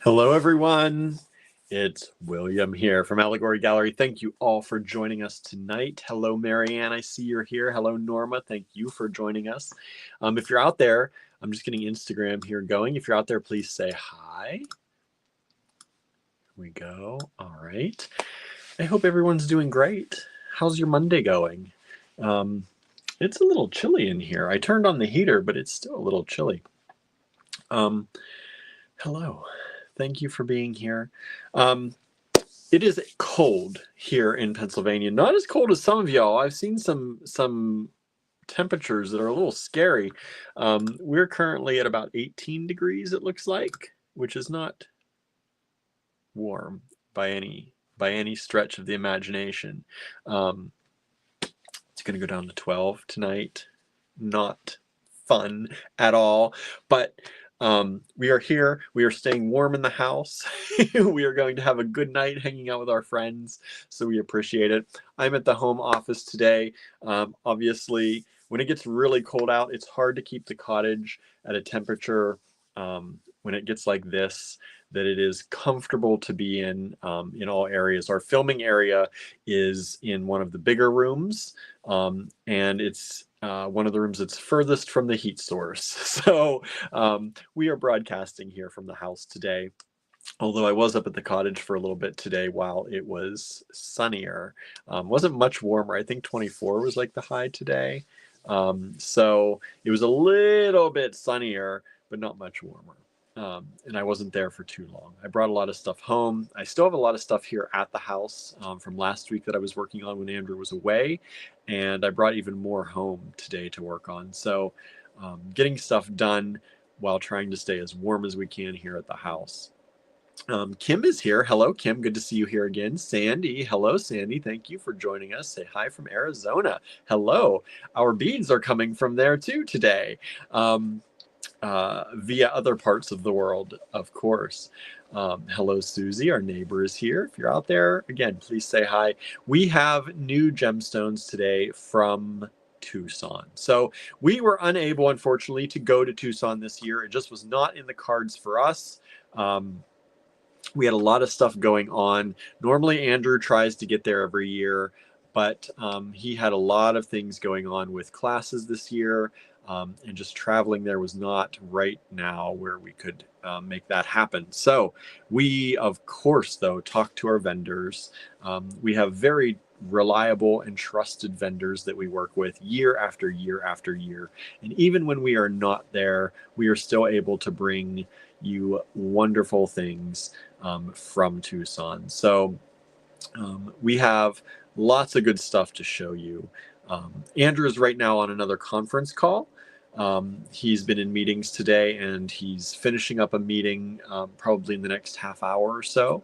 Hello, everyone. It's William here from Allegory Gallery. Thank you all for joining us tonight. Hello, Marianne. I see you're here. Hello, Norma. Thank you for joining us. If you're out there, I'm just getting Instagram here going. If you're out there, please say hi. Here we go. All right. I hope everyone's doing great. How's your Monday going? It's a little chilly in here. I turned on the heater, but it's still a little chilly. Hello. Thank you for being here. It is cold here in Pennsylvania. Not as cold as some of y'all. I've seen some temperatures that are a little scary. We're currently at about 18 degrees, it looks like, which is not warm by any stretch of the imagination. It's going to go down to 12 tonight. Not fun at all, but we are here. We are staying warm in the house. We are going to have a good night hanging out with our friends, so we appreciate it. I'm at the home office today. Obviously, when it gets really cold out, it's hard to keep the cottage at a temperature when it gets like this that it is comfortable to be in all areas. Our filming area is in one of the bigger rooms, and it's one of the rooms that's furthest from the heat source. So we are broadcasting here from the house today. Although I was up at the cottage for a little bit today while it was sunnier. Wasn't much warmer. I think 24 was like the high today. So it was a little bit sunnier, but not much warmer. And I wasn't there for too long. I brought a lot of stuff home. I still have a lot of stuff here at the house from last week that I was working on when Andrew was away. And I brought even more home today to work on. So getting stuff done while trying to stay as warm as we can here at the house. Kim is here. Hello, Kim. Good to see you here again. Sandy. Hello, Sandy. Thank you for joining us. Say hi from Arizona. Hello. Our beads are coming from there too today. Via other parts of the world, of course. Hello, Susie. Our neighbor is here. If you're out there, again, please say hi. We have new gemstones today from Tucson. So we were unable, unfortunately, to go to Tucson this year. It just was not in the cards for us. We had a lot of stuff going on. Normally, Andrew tries to get there every year, but he had a lot of things going on with classes this year. And just traveling there was not right now where we could make that happen. So we, of course, though, talked to our vendors. We have very reliable and trusted vendors that we work with year after year after year. And even when we are not there, we are still able to bring you wonderful things from Tucson. So we have lots of good stuff to show you. Andrew is right now on another conference call. He's been in meetings today and he's finishing up a meeting probably in the next half hour or so.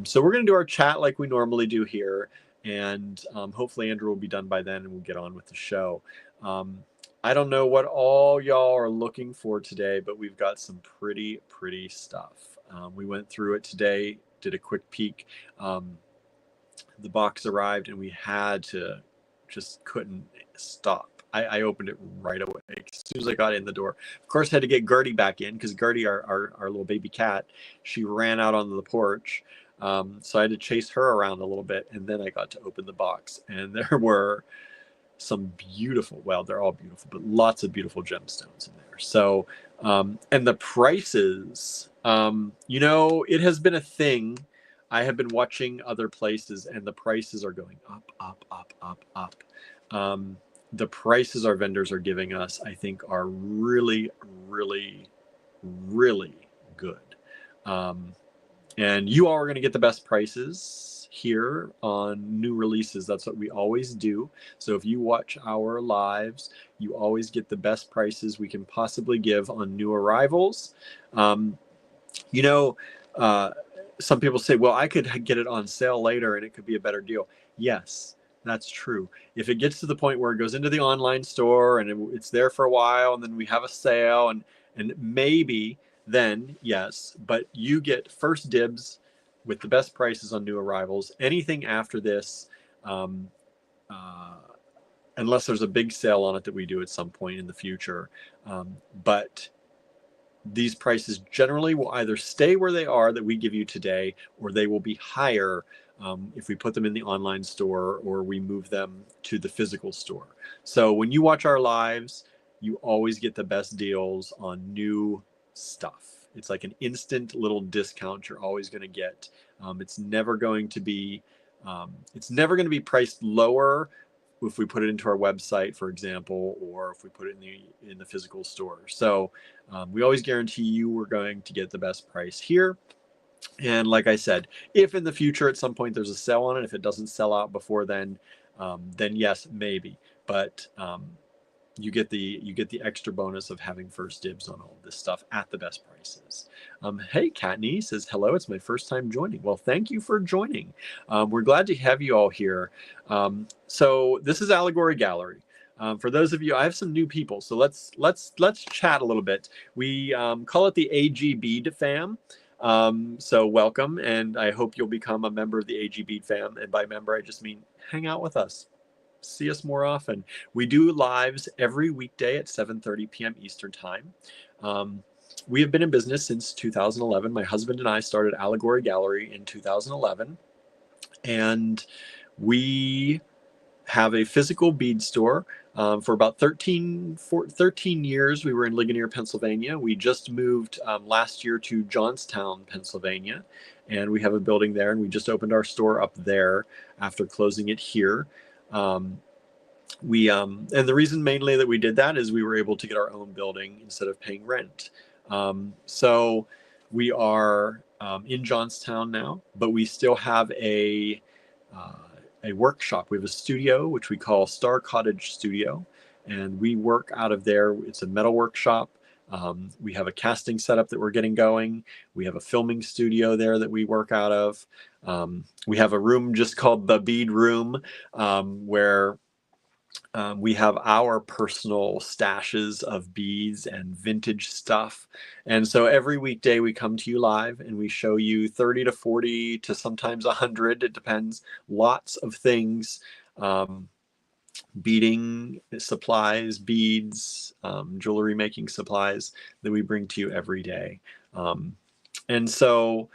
So we're going to do our chat like we normally do here. And hopefully Andrew will be done by then and we'll get on with the show. I don't know what all y'all are looking for today, but we've got some pretty stuff. We went through it today, did a quick peek. The box arrived and we had to, just couldn't stop. I opened it right away as soon as I got in the door. Of course, I had to get Gertie back in because Gertie, our little baby cat, she ran out onto the porch. So I had to chase her around a little bit, and then I got to open the box. And there were some beautiful, well, they're all beautiful, but lots of beautiful gemstones in there. So, and the prices, it has been a thing. I have been watching other places, and the prices are going up. The prices our vendors are giving us, I think, are really good. And you all are going to get the best prices here on new releases. That's what we always do. So if you watch our lives, you always get the best prices we can possibly give on new arrivals. Some people say, well, I could get it on sale later and it could be a better deal. Yes, that's true. If it gets to the point where it goes into the online store and it's there for a while and then we have a sale and maybe then, yes, but you get first dibs with the best prices on new arrivals. Anything after this, unless there's a big sale on it that we do at some point in the future. But these prices generally will either stay where they are that we give you today, or they will be higher if we put them in the online store or we move them to the physical store. So when you watch our lives, you always get the best deals on new stuff. It's like an instant little discount you're always going to get. It's never going to be priced lower if we put it into our website, for example, or if we put it in the physical store. So we always guarantee you we're going to get the best price here. And like I said, if in the future at some point there's a sale on it, if it doesn't sell out before then yes, maybe. But you get the extra bonus of having first dibs on all of this stuff at the best prices. Hey, Katney says, hello, it's my first time joining. Well, thank you for joining. We're glad to have you all here. So this is Allegory Gallery. For those of you, I have some new people, so let's chat a little bit. We call it the AG Bead fam. So welcome, and I hope you'll become a member of the AG Bead fam. And by member, I just mean hang out with us. See us more often. We do lives every weekday at 7:30 p.m. Eastern Time. We have been in business since 2011. My husband and I started Allegory Gallery in 2011, and we have a physical bead store. For about 13 years, we were in Ligonier, Pennsylvania. We just moved last year to Johnstown, Pennsylvania, and we have a building there, and we just opened our store up there after closing it here. And the reason mainly that we did that is we were able to get our own building instead of paying rent. So we are in Johnstown now, but we still have a workshop. We have a studio, which we call Star Cottage Studio, and we work out of there. It's a metal workshop. We have a casting setup that we're getting going. We have a filming studio there that we work out of. We have a room just called the Bead Room, where we have our personal stashes of beads and vintage stuff. And so every weekday we come to you live and we show you 30 to 40 to sometimes 100, it depends, lots of things, beading supplies, beads, jewelry making supplies that we bring to you every day. And so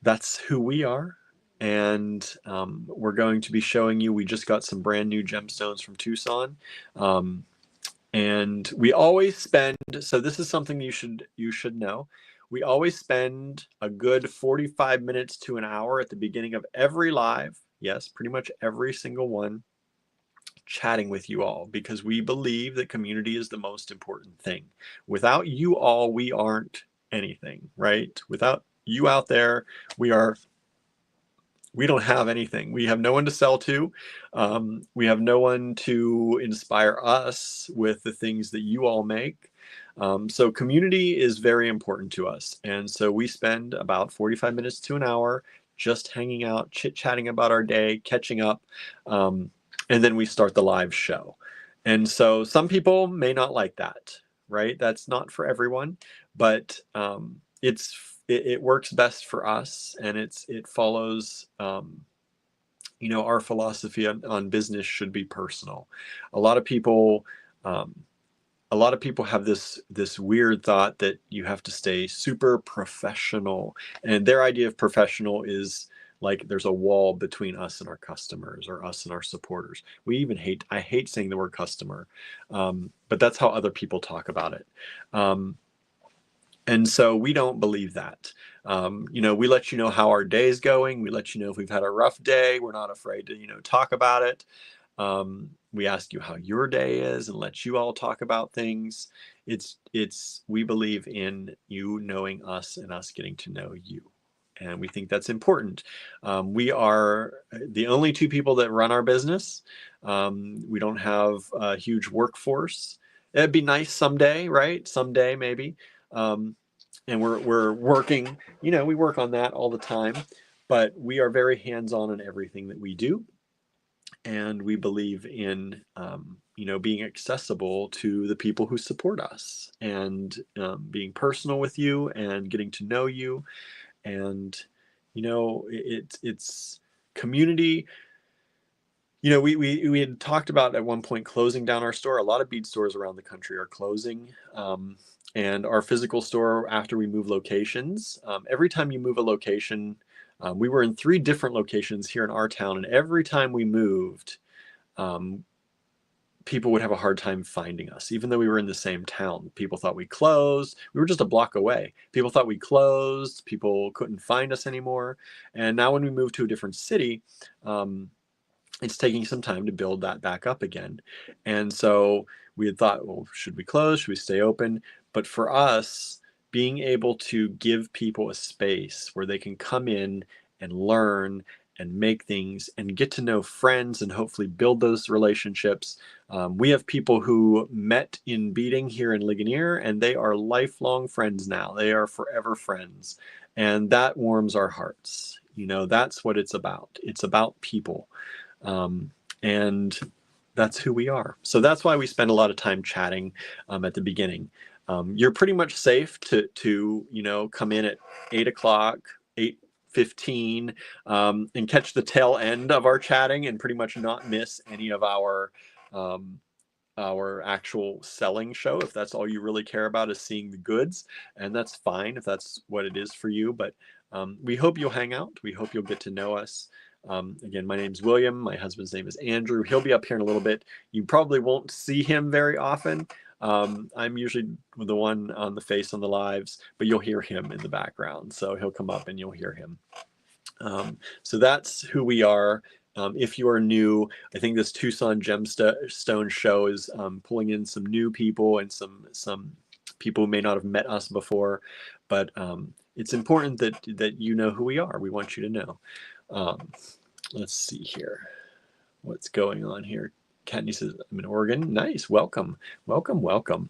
that's who we are. And we're going to be showing you, we just got some brand new gemstones from Tucson. And we always spend, so this is something you should know. We always spend a good 45 minutes to an hour at the beginning of every live. Yes, pretty much every single one, chatting with you all, because we believe that community is the most important thing. Without you all, we aren't anything, right? Without you out there, we don't have anything. We have no one to sell to. We have no one to inspire us with the things that you all make. So community is very important to us. And so we spend about 45 minutes to an hour just hanging out, chit-chatting about our day, catching up, and then we start the live show. And so some people may not like that, right? That's not for everyone, but it works best for us, and it follows our philosophy on business should be personal. A lot of people have this weird thought that you have to stay super professional, and their idea of professional is like there's a wall between us and our customers, or us and our supporters. I hate saying the word customer, but that's how other people talk about it. And so we don't believe that. We let you know how our day is going. We let you know if we've had a rough day. We're not afraid to, talk about it. We ask you how your day is and let you all talk about things. We believe in you knowing us and us getting to know you. And we think that's important. We are the only two people that run our business. We don't have a huge workforce. It'd be nice someday, right? Someday, maybe. And we're working, we work on that all the time, but we are very hands-on in everything that we do. And we believe in, being accessible to the people who support us, and being personal with you and getting to know you. And, it's community. You know, we had talked about at one point closing down our store. A lot of bead stores around the country are closing. And our physical store, after we move locations, every time you move a location, we were in 3 different locations here in our town, and every time we moved, um, people would have a hard time finding us, even though we were in the same town. People thought we closed. We were just a block away. People thought we closed. People couldn't find us anymore. And now when we moved to a different city, it's taking some time to build that back up again. And so we had thought, well, should we close? Should we stay open? But for us, being able to give people a space where they can come in and learn and make things and get to know friends and hopefully build those relationships. We have people who met in beading here in Ligonier, and they are lifelong friends now. They are forever friends. And that warms our hearts. You know, that's what it's about. It's about people. And that's who we are. So that's why we spend a lot of time chatting at the beginning. You're pretty much safe to you know, come in at 8 o'clock, 8:15, and catch the tail end of our chatting and pretty much not miss any of our actual selling show, if that's all you really care about is seeing the goods. And that's fine if that's what it is for you. But we hope you'll hang out. We hope you'll get to know us. Again, my name's William. My husband's name is Andrew. He'll be up here in a little bit. You probably won't see him very often. I'm usually the one on the face on the lives, but you'll hear him in the background. So he'll come up and you'll hear him. So that's who we are. If you are new, I think this Tucson Gemstone show is pulling in some new people and some people who may not have met us before. But it's important that you know who we are. We want you to know. Let's see here. What's going on here? Katney says, I'm in Oregon. Nice. Welcome. Welcome. Welcome.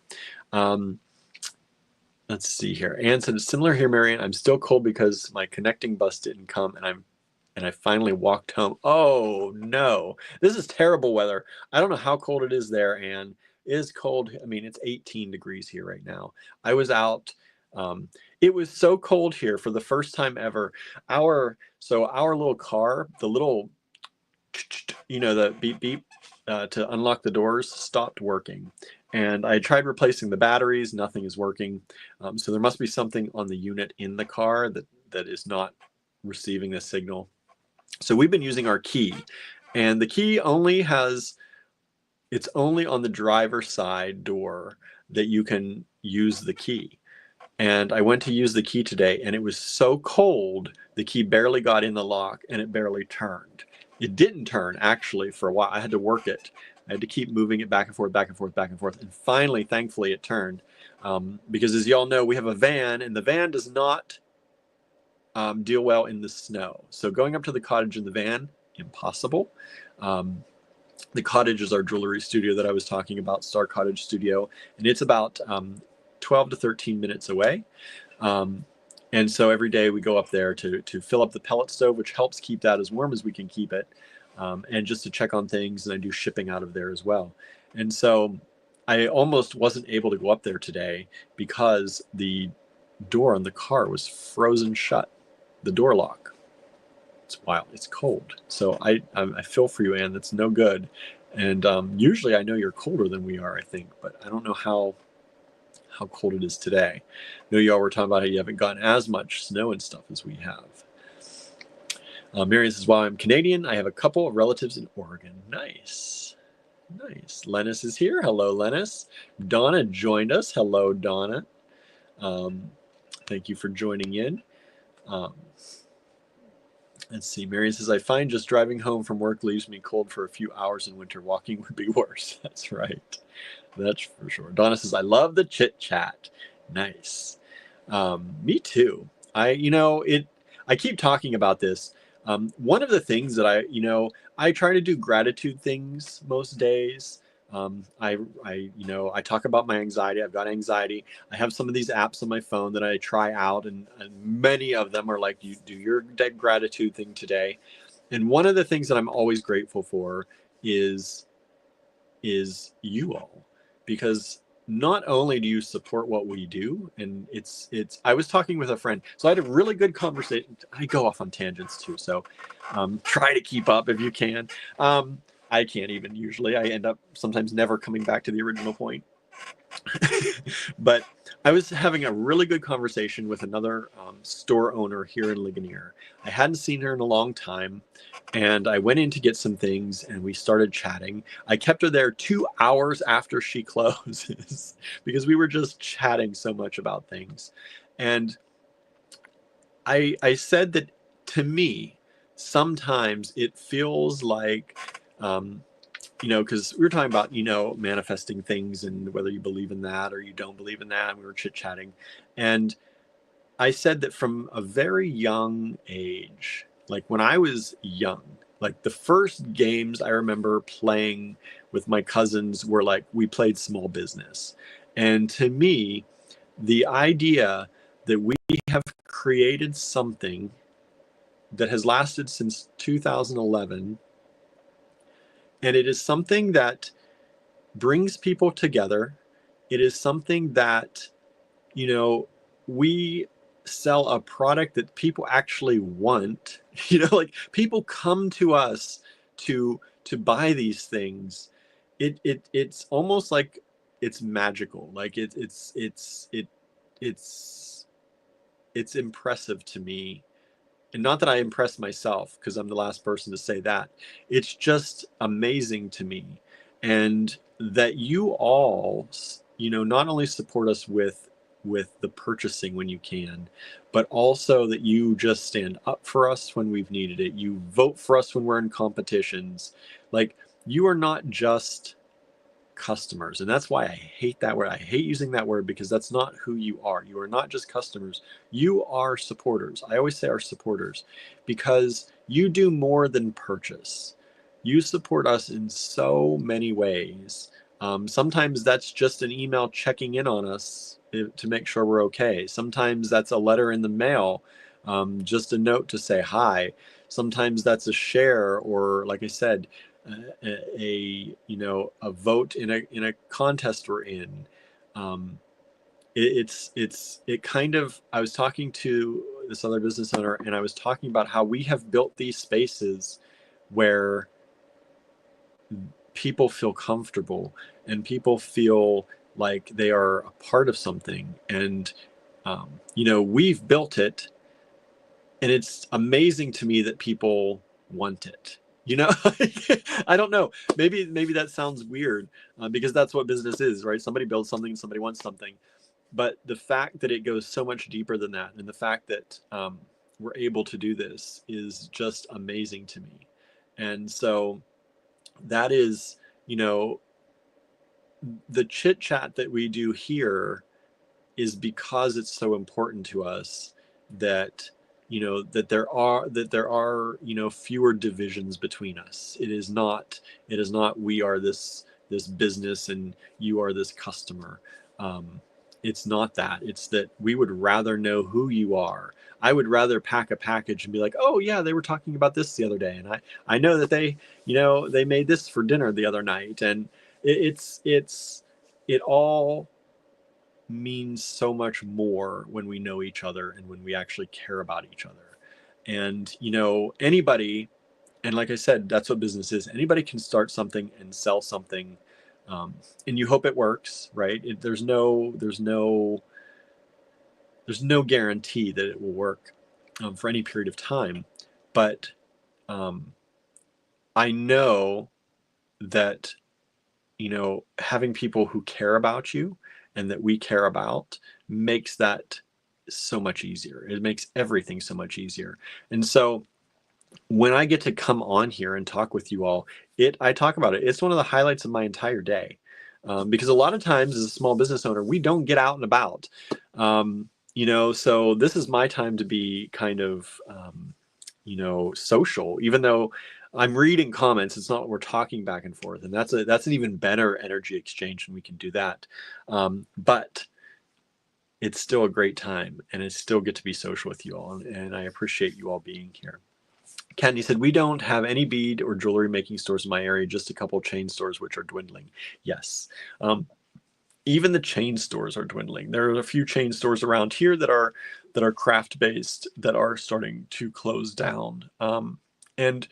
Let's see here. Anne said, it's similar here, Marian. I'm still cold because my connecting bus didn't come and I finally walked home. Oh no, this is terrible weather. I don't know how cold it is there, Anne. It is cold. I mean, it's 18 degrees here right now. I was out. It was so cold here for the first time ever. Our little car, the little, you know, the beep beep to unlock the doors stopped working. And I tried replacing the batteries. Nothing is working. So there must be something on the unit in the car that is not receiving the signal. So we've been using our key, and the key it's only on the driver's side door that you can use the key. And I went to use the key today, and it was so cold, the key barely got in the lock and it barely turned. It didn't turn actually for a while. I had to work it. I had to keep moving it back and forth, back and forth, back and forth. And finally, thankfully, it turned. Because as you all know, we have a van, and the van does not deal well in the snow. So going up to the cottage in the van, impossible. The cottage is our jewelry studio that I was talking about, Star Cottage Studio, and it's about 12 to 13 minutes away. And so every day we go up there to fill up the pellet stove, which helps keep that as warm as we can keep it, and just to check on things, and I do shipping out of there as well. And so I almost wasn't able to go up there today because the door on the car was frozen shut, the door lock. It's wild. It's cold. So I feel for you, Anne. That's no good. And usually I know you're colder than we are, I think, but I don't know how cold it is today. I know y'all were talking about how you haven't gotten as much snow and stuff as we have. Marion says, while I'm Canadian, I have a couple of relatives in Oregon. Nice. Nice. Lennis is here. Hello, Lennis. Donna joined us. Hello, Donna. Thank you for joining in. Let's see. Marion says, I find just driving home from work leaves me cold for a few hours in winter. Walking would be worse. That's right. That's for sure. Donna says, I love the chit chat. Nice. Me too. I keep talking about this. One of the things that I try to do gratitude things most days. I talk about my anxiety. I've got anxiety. I have some of these apps on my phone that I try out, and many of them are like, you do your gratitude thing today. And one of the things that I'm always grateful for is you all, because not only do you support what we do, and I was talking with a friend, so I had a really good conversation. I go off on tangents too, so try to keep up if you can. I can't even usually. I end up sometimes never coming back to the original point. But I was having a really good conversation with another store owner here in Ligonier. I hadn't seen her in a long time, and I went in to get some things, and we started chatting. I kept her there 2 hours after she closes because we were just chatting so much about things. And I said that to me, sometimes it feels like, because we were talking about, manifesting things and whether you believe in that or you don't believe in that. And we were chit chatting. And I said that from a very young age, like when I was young, like the first games I remember playing with my cousins were like we played small business. And to me, the idea that we have created something that has lasted since 2011, and it is something that brings people together. It is something that, we sell a product that people actually want. Like people come to us to buy these things. It's almost like it's magical. Like it's impressive to me, and not that I impress myself because I'm the last person to say that. It's just amazing to me. And that you all, not only support us with the purchasing when you can, but also that you just stand up for us when we've needed it. You vote for us when we're in competitions. Like, you are not just customers. And that's why I hate that word. I hate using that word because that's not who you are. You are not just customers. You are supporters. I always say our supporters because you do more than purchase. You support us in so many ways. Sometimes that's just an email checking in on us to make sure we're okay. Sometimes that's a letter in the mail, just a note to say hi. Sometimes that's a share, or like I said, a vote in a contest we're in. Um, it kind of, I was talking to this other business owner, and I was talking about how we have built these spaces where people feel comfortable and people feel like they are a part of something. And we've built it, and it's amazing to me that people want it. I don't know. Maybe that sounds weird, because that's what business is, right? Somebody builds something, somebody wants something. But the fact that it goes so much deeper than that, and the fact that we're able to do this is just amazing to me. And so that is, the chit chat that we do here is because it's so important to us that there are fewer divisions between us. It is not we are this business and you are this customer. It's not that. It's that we would rather know who you are. I would rather pack a package and be like, oh yeah, they were talking about this the other day, and I know that they made this for dinner the other night. And it all means so much more when we know each other and when we actually care about each other. And anybody, and like I said, that's what business is. Anybody can start something and sell something, and you hope it works, right? There's no guarantee that it will work for any period of time. But I know that having people who care about you and that we care about makes that so much easier. It makes everything so much easier. And so when I get to come on here and talk with you all, I talk about it. It's one of the highlights of my entire day, because a lot of times as a small business owner, we don't get out and about. So this is my time to be kind of, social, even though I'm reading comments. It's not, we're talking back and forth, and that's an even better energy exchange when we can do that. But it's still a great time, and I still get to be social with you all, and I appreciate you all being here. Candy said, we don't have any bead or jewelry making stores in my area, just a couple chain stores, which are dwindling. Yes. Even the chain stores are dwindling. There are a few chain stores around here that are craft based that are starting to close down. And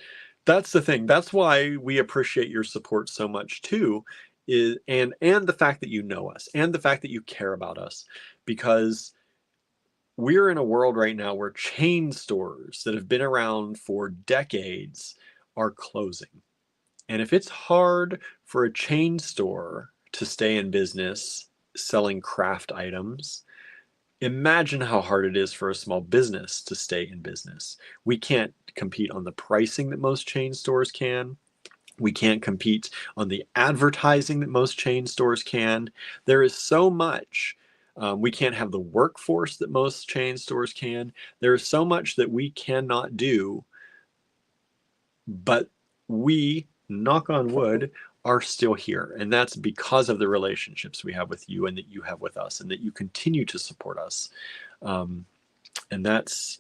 That's the thing. That's why we appreciate your support so much too, and the fact that you know us and the fact that you care about us, because we're in a world right now where chain stores that have been around for decades are closing. And if it's hard for a chain store to stay in business selling craft items, imagine how hard it is for a small business to stay in business. We can't compete on the pricing that most chain stores can. We can't compete on the advertising that most chain stores can. There is so much. We can't have the workforce that most chain stores can. There is so much that we cannot do, but we, knock on wood, are still here. And that's because of the relationships we have with you and that you have with us and that you continue to support us. And that's,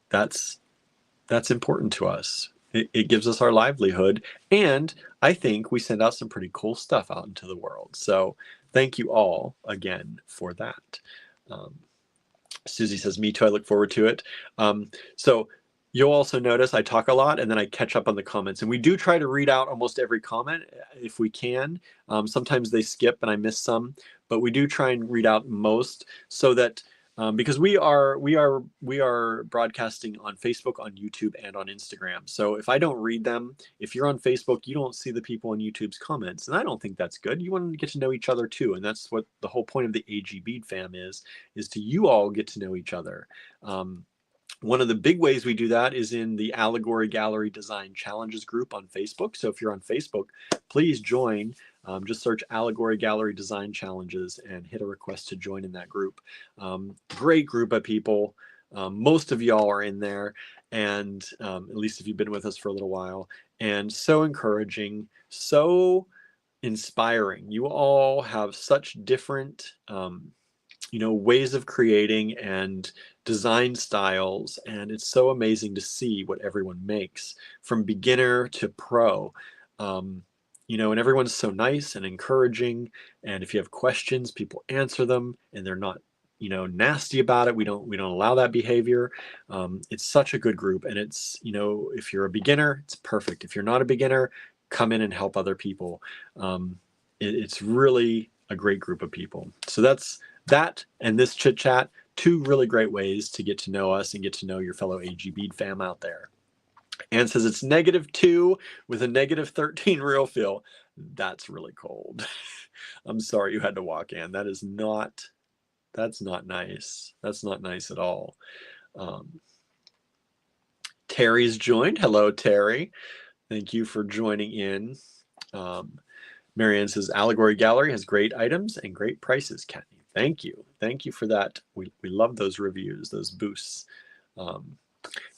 that's important to us. It gives us our livelihood, and I think we send out some pretty cool stuff out into the world. So thank you all again for that. Susie says, me too, I look forward to it. So you'll also notice I talk a lot and then I catch up on the comments, and we do try to read out almost every comment if we can. Sometimes they skip and I miss some, but we do try and read out most, so that because we are broadcasting on Facebook, on YouTube, and on Instagram. So if I don't read them, if you're on Facebook, you don't see the people on YouTube's comments, and I don't think that's good. You want to get to know each other too, and that's what the whole point of the AG Bead fam is to you all get to know each other. One of the big ways we do that is in the Allegory Gallery Design Challenges group on Facebook. So if you're on Facebook, please join. Just search Allegory Gallery Design Challenges and hit a request to join in that group. Great group of people. Most of y'all are in there, and at least if you've been with us for a little while, and so encouraging, so inspiring. You all have such different ways of creating and design styles, and it's so amazing to see what everyone makes from beginner to pro. And everyone's so nice and encouraging, and if you have questions, people answer them, and they're not nasty about it. We don't allow that behavior. It's such a good group, and it's if you're a beginner, it's perfect. If you're not a beginner, come in and help other people. It's really a great group of people. So that's that, and this chit chat, two really great ways to get to know us and get to know your fellow AG Bead fam out there. Anne says it's -2 with a -13 real feel. That's really cold. I'm sorry you had to walk, Anne. That's not nice. That's not nice at all. Terry's joined. Hello, Terry. Thank you for joining in. Marianne says Allegory Gallery has great items and great prices, Kathy. Thank you. Thank you for that. We love those reviews, those boosts.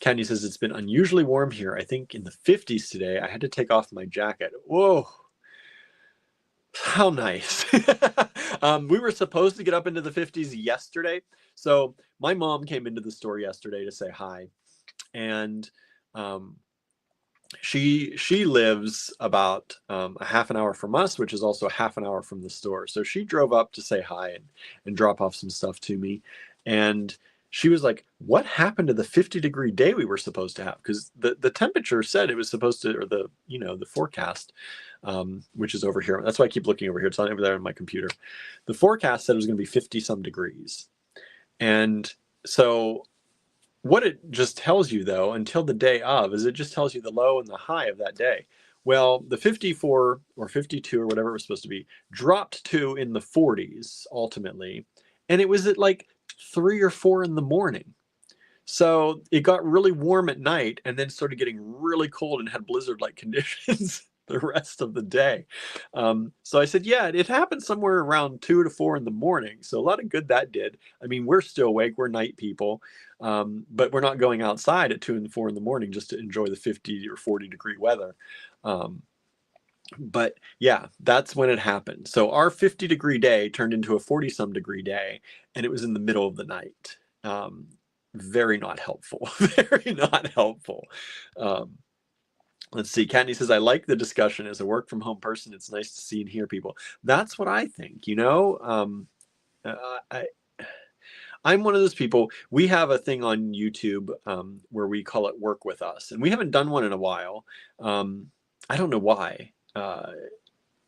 Candy says it's been unusually warm here. I think in the 50s today. I had to take off my jacket. Whoa. How nice. We were supposed to get up into the 50s yesterday. So my mom came into the store yesterday to say hi. And she lives about a half an hour from us, which is also a half an hour from the store. So she drove up to say hi and drop off some stuff to me. And she was like, what happened to the 50-degree day we were supposed to have? Because the temperature said it was supposed to, or the forecast, which is over here. That's why I keep looking over here. It's not over there on my computer. The forecast said it was going to be 50-some degrees. And so what it just tells you, though, until the day of, is it just tells you the low and the high of that day. Well, the 54 or 52 or whatever it was supposed to be dropped to in the 40s ultimately. And it was at like 3 or 4 in the morning. So it got really warm at night and then started getting really cold and had blizzard-like conditions the rest of the day. So I said, yeah, it happened somewhere around 2 to 4 in the morning. So a lot of good that did. I mean, we're still awake. We're night people. But we're not going outside at 2 and 4 in the morning just to enjoy the 50 or 40-degree weather. But yeah, that's when it happened. So our 50-degree day turned into a 40-some degree day, and it was in the middle of the night. Very not helpful. Very not helpful. Let's see. Katney says, I like the discussion. As a work from home person, it's nice to see and hear people. That's what I think. I'm one of those people. We have a thing on YouTube where we call it Work With Us, and we haven't done one in a while. I don't know why.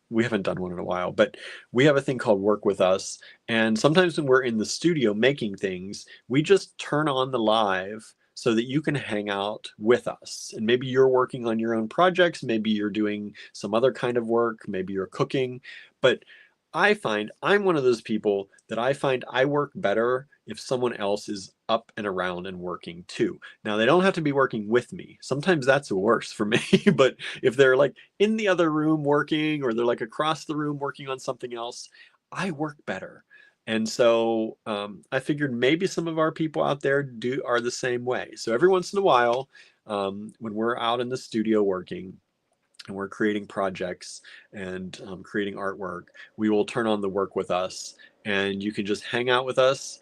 We haven't done one in a while, but we have a thing called Work With Us. And sometimes when we're in the studio making things, we just turn on the live so that you can hang out with us. And maybe you're working on your own projects, maybe you're doing some other kind of work, maybe you're cooking. But I find I'm one of those people that I find I work better if someone else is up and around and working too. Now, they don't have to be working with me. Sometimes that's worse for me, but if they're like in the other room working, or they're like across the room working on something else, I work better. And so I figured maybe some of our people out there are the same way. So every once in a while, when we're out in the studio working and we're creating projects and creating artwork, we will turn on the Work With Us, and you can just hang out with us.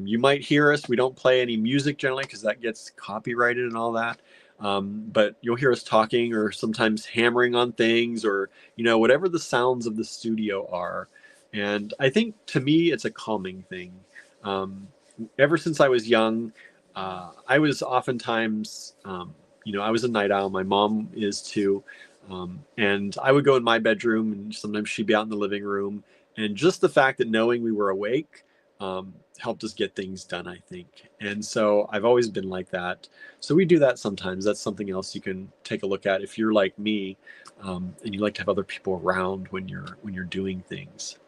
You might hear us. We don't play any music generally because that gets copyrighted and all that. But you'll hear us talking, or sometimes hammering on things, or whatever the sounds of the studio are. And I think, to me, it's a calming thing. Ever since I was young, I was oftentimes, I was a night owl. My mom is too. And I would go in my bedroom, and sometimes she'd be out in the living room. And just the fact that knowing we were awake helped us get things done, I think. And so I've always been like that. So we do that sometimes. That's something else you can take a look at if you're like me, and you like to have other people around when you're doing things.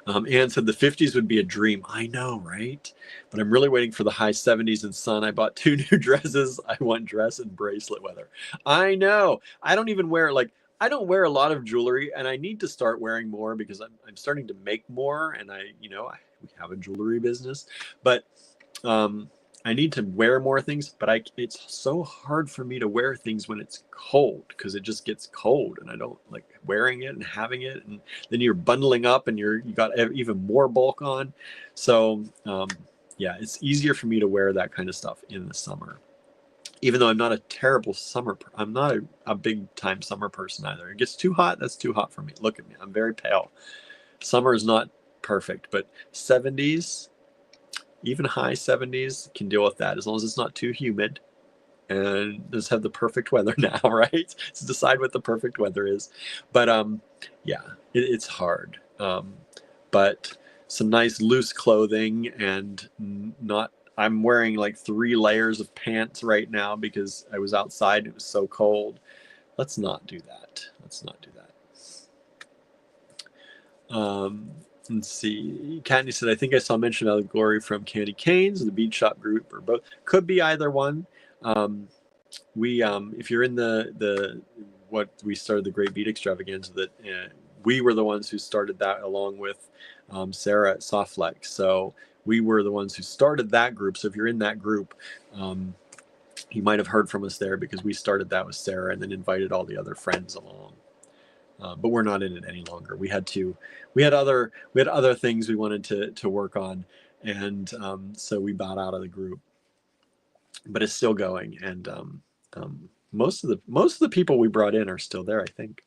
Anne said the 50s would be a dream. I know, right? But I'm really waiting for the high 70s and sun. I bought 2 new dresses. I want dress and bracelet weather. I know. I don't even wear, I don't wear a lot of jewelry, and I need to start wearing more because I'm starting to make more, and we have a jewelry business, but I need to wear more things, but it's so hard for me to wear things when it's cold, because it just gets cold and I don't like wearing it and having it. And then you're bundling up and you got even more bulk on. So yeah, it's easier for me to wear that kind of stuff in the summer, even though I'm not a terrible I'm not a big time summer person either. It gets too hot. That's too hot for me. Look at me. I'm very pale. Summer is not perfect, but 70s, even high 70s, can deal with that as long as it's not too humid, and just have the perfect weather now, right? To decide what the perfect weather is. But yeah, it's hard. But some nice loose clothing, and I'm wearing like 3 layers of pants right now because I was outside and it was so cold. Let's not do that. Let's not do that. Let's see. Katney said, I think I saw mention of Glory from Candy Canes, the Bead Shop group, or both. Could be either one. If you're in what we started the Great Bead Extravaganza, that we were the ones who started that along with Sarah at Softflex. So we were the ones who started that group. So if you're in that group, you might have heard from us there, because we started that with Sarah and then invited all the other friends along. But we're not in it any longer. We had other things we wanted to work on, and so we bowed out of the group. But it's still going, and most of the people we brought in are still there, I think.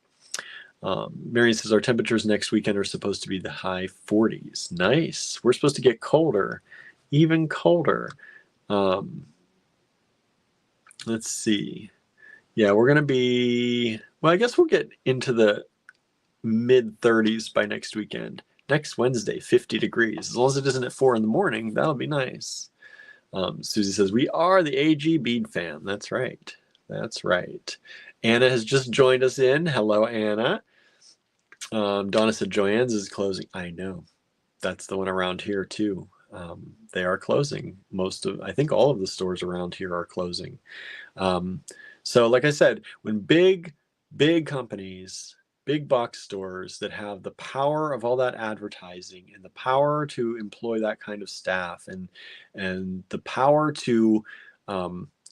Marion says our temperatures next weekend are supposed to be the high 40s. Nice. We're supposed to get colder, even colder. Let's see. Yeah, we're going to be, well, I guess we'll get into the mid 30s by next weekend. Next Wednesday, 50 degrees. As long as it isn't at 4 in the morning, that'll be nice. Susie says, we are the AG Bead Fam. That's right. That's right. Anna has just joined us in. Hello, Anna. Donna said, Joanne's is closing. I know. That's the one around here, too. They are closing. I think all of the stores around here are closing. So like I said, when big companies, big box stores that have the power of all that advertising and the power to employ that kind of staff and the power to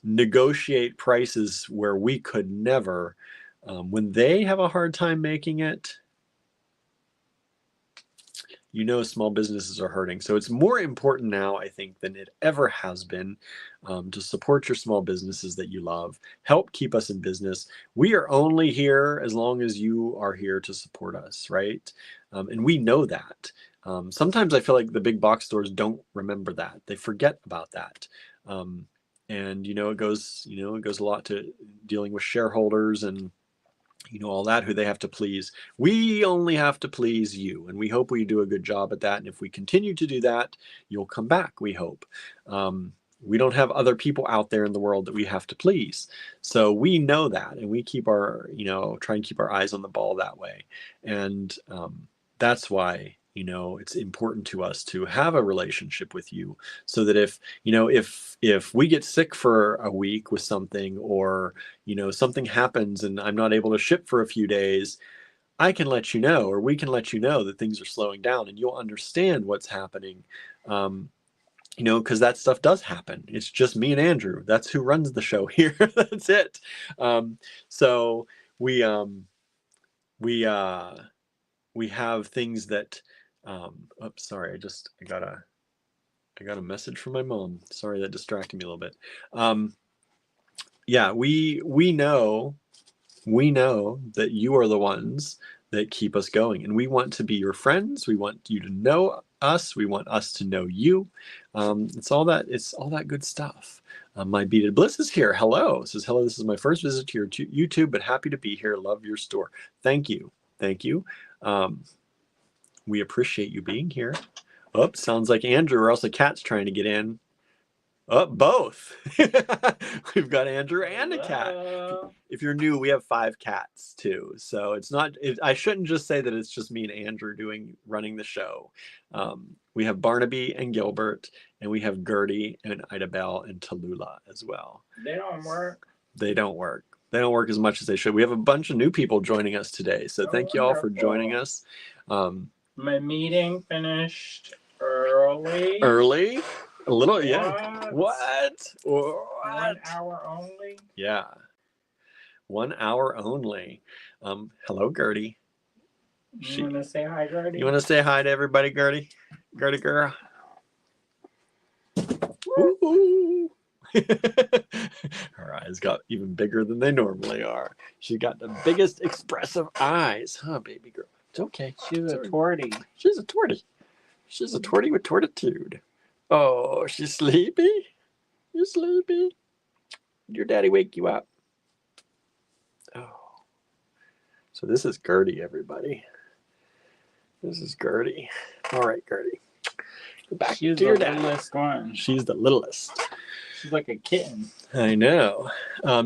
negotiate prices where we could never, when they have a hard time making it, small businesses are hurting. So it's more important now, I think, than it ever has been, to support your small businesses that you love. Help keep us in business. We are only here as long as you are here to support us, right? And we know that. Sometimes I feel like the big box stores don't remember that. They forget about that. And it goes a lot to dealing with shareholders and all that, who they have to please. We only have to please you, and we hope we do a good job at that. And if we continue to do that, you'll come back, we hope. We don't have other people out there in the world that we have to please. So we know that, and we keep our, try and keep our eyes on the ball that way. And that's why, it's important to us to have a relationship with you, so that if we get sick for a week with something, or, something happens and I'm not able to ship for a few days, I can let you know, or we can let you know that things are slowing down, and you'll understand what's happening. Because that stuff does happen. It's just me and Andrew. That's who runs the show here. That's it. So we have things that. Oops, sorry. I got a message from my mom. Sorry, that distracted me a little bit. Yeah, we know that you are the ones that keep us going, and we want to be your friends. We want you to know us. We want us to know you. It's all that good stuff. My Beaded Bliss is here. Hello. It says, hello, this is my first visit to your YouTube, but happy to be here. Love your store. Thank you. We appreciate you being here. Oh, sounds like Andrew, or else a cat's trying to get in. Oh, both. We've got Andrew and a cat. If you're new, we have 5 cats too. So it's not, I shouldn't just say that it's just me and Andrew running the show. We have Barnaby and Gilbert, and we have Gertie and Idabelle and Tallulah as well. They don't work. They don't work. They don't work as much as they should. We have a bunch of new people joining us today. So thank you all for joining us. My meeting finished early. Early? A little, what? Yeah. What? 1 hour only? Yeah. 1 hour only. Hello, Gertie. You want to say hi, Gertie? You want to say hi to everybody, Gertie? Gertie girl. Woo! Her eyes got even bigger than they normally are. She got the biggest expressive eyes, huh, baby girl? It's okay. She's a tortie. She's a tortie. She's a tortie with tortitude. Oh, she's sleepy? You sleepy? Did your daddy wake you up? Oh. So this is Gertie, everybody. This is Gertie. All right, Gertie. Go back to your dad. She's the littlest one. She's the littlest. She's like a kitten. I know.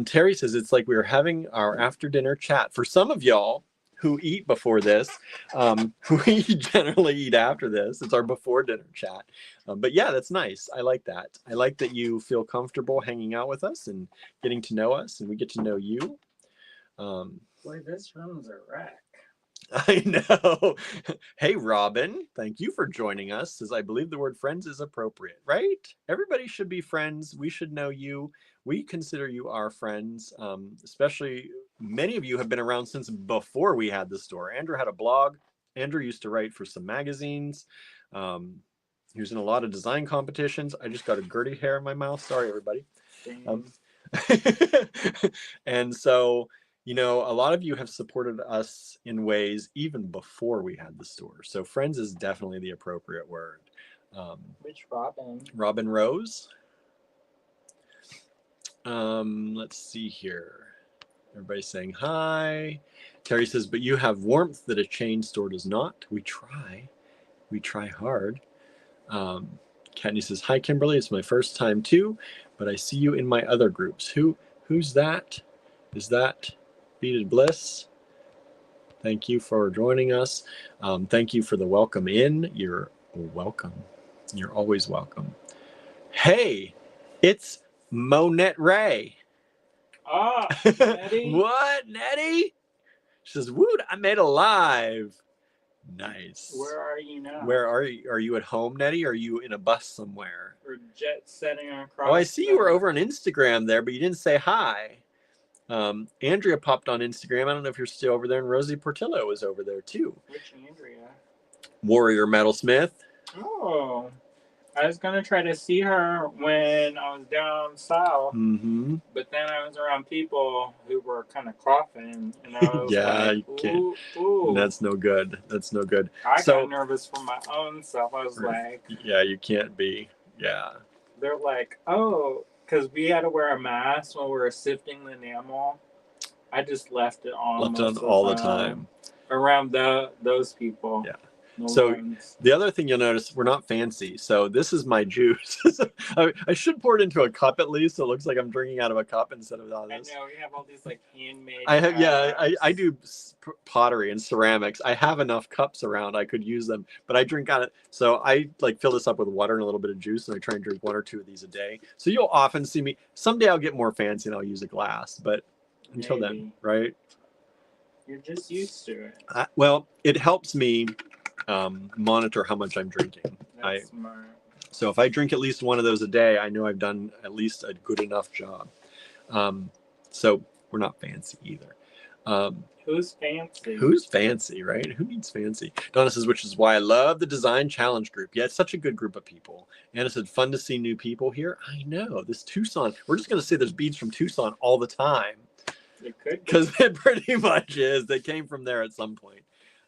Terry says it's like we were having our after dinner chat. For some of y'all who eat before this, we generally eat after this. It's our before dinner chat. But yeah, that's nice. I like that. I like that you feel comfortable hanging out with us and getting to know us, and we get to know you. Boy, this room's a wreck. I know. Hey, Robin, thank you for joining us. Says, I believe the word friends is appropriate, right? Everybody should be friends. We should know you. We consider you our friends, especially many of you have been around since before we had the store. Andrew had a blog. Andrew used to write for some magazines. He was in a lot of design competitions. I just got a Gertie hair in my mouth. Sorry, everybody. And so, a lot of you have supported us in ways even before we had the store. So friends is definitely the appropriate word. Which Robin? Robin Rose. Let's see here. Everybody's saying hi. Terry says, but you have warmth that a chain store does not. We try. We try hard. Katney says, hi, Kimberly. It's my first time too, but I see you in my other groups. Who's that? Is that Beaded Bliss? Thank you for joining us. Thank you for the welcome in. You're welcome. You're always welcome. Hey, it's Monette Ray. Ah, Nettie. What, Nettie? She says, woot, I made a live. Nice. Where are you now? Where are you? Are you at home, Nettie? Or are you in a bus somewhere? We're jet setting across. Oh, I see you were over on Instagram there, but you didn't say hi. Andrea popped on Instagram. I don't know if you're still over there, and Rosie Portillo was over there too. Which Andrea? Warrior Metalsmith. Oh, I was gonna try to see her when I was down south, Mm-hmm. but then I was around people who were kind of coughing, and I was Yeah, you like, can't. ooh. That's no good. That's no good. I So, got nervous for my own self. I was like, yeah, you can't be. Yeah. they're like, oh, because we had to wear a mask when we were sifting the enamel. I just left it on Left on most of all the the time time. around those people. Yeah. The So ones. the other thing you'll notice, we're not fancy. So this is my juice. I should pour it into a cup at least, so it looks like I'm drinking out of a cup instead of out of this. I know we have all these like handmade. I have, yeah, cups. I do pottery and ceramics. I have enough cups around. I could use them, but I drink out of. So I like fill this up with water and a little bit of juice, and I try and drink 1 or 2 of these a day. So you'll often see me. Someday I'll get more fancy and I'll use a glass, but until then, right? You're just used to it. Well, it helps me monitor how much I'm drinking. That's smart. So if I drink at least 1 of those a day, I know I've done at least a good enough job. So we're not fancy either. Who's fancy? Who's fancy, right? Who needs fancy? Donna says, which is why I love the Design Challenge group. Yeah, it's such a good group of people. Anna said, fun to see new people here. I know. This Tucson, we're just going to say there's beads from Tucson all the time. It could be. Because it pretty much is. They came from there at some point.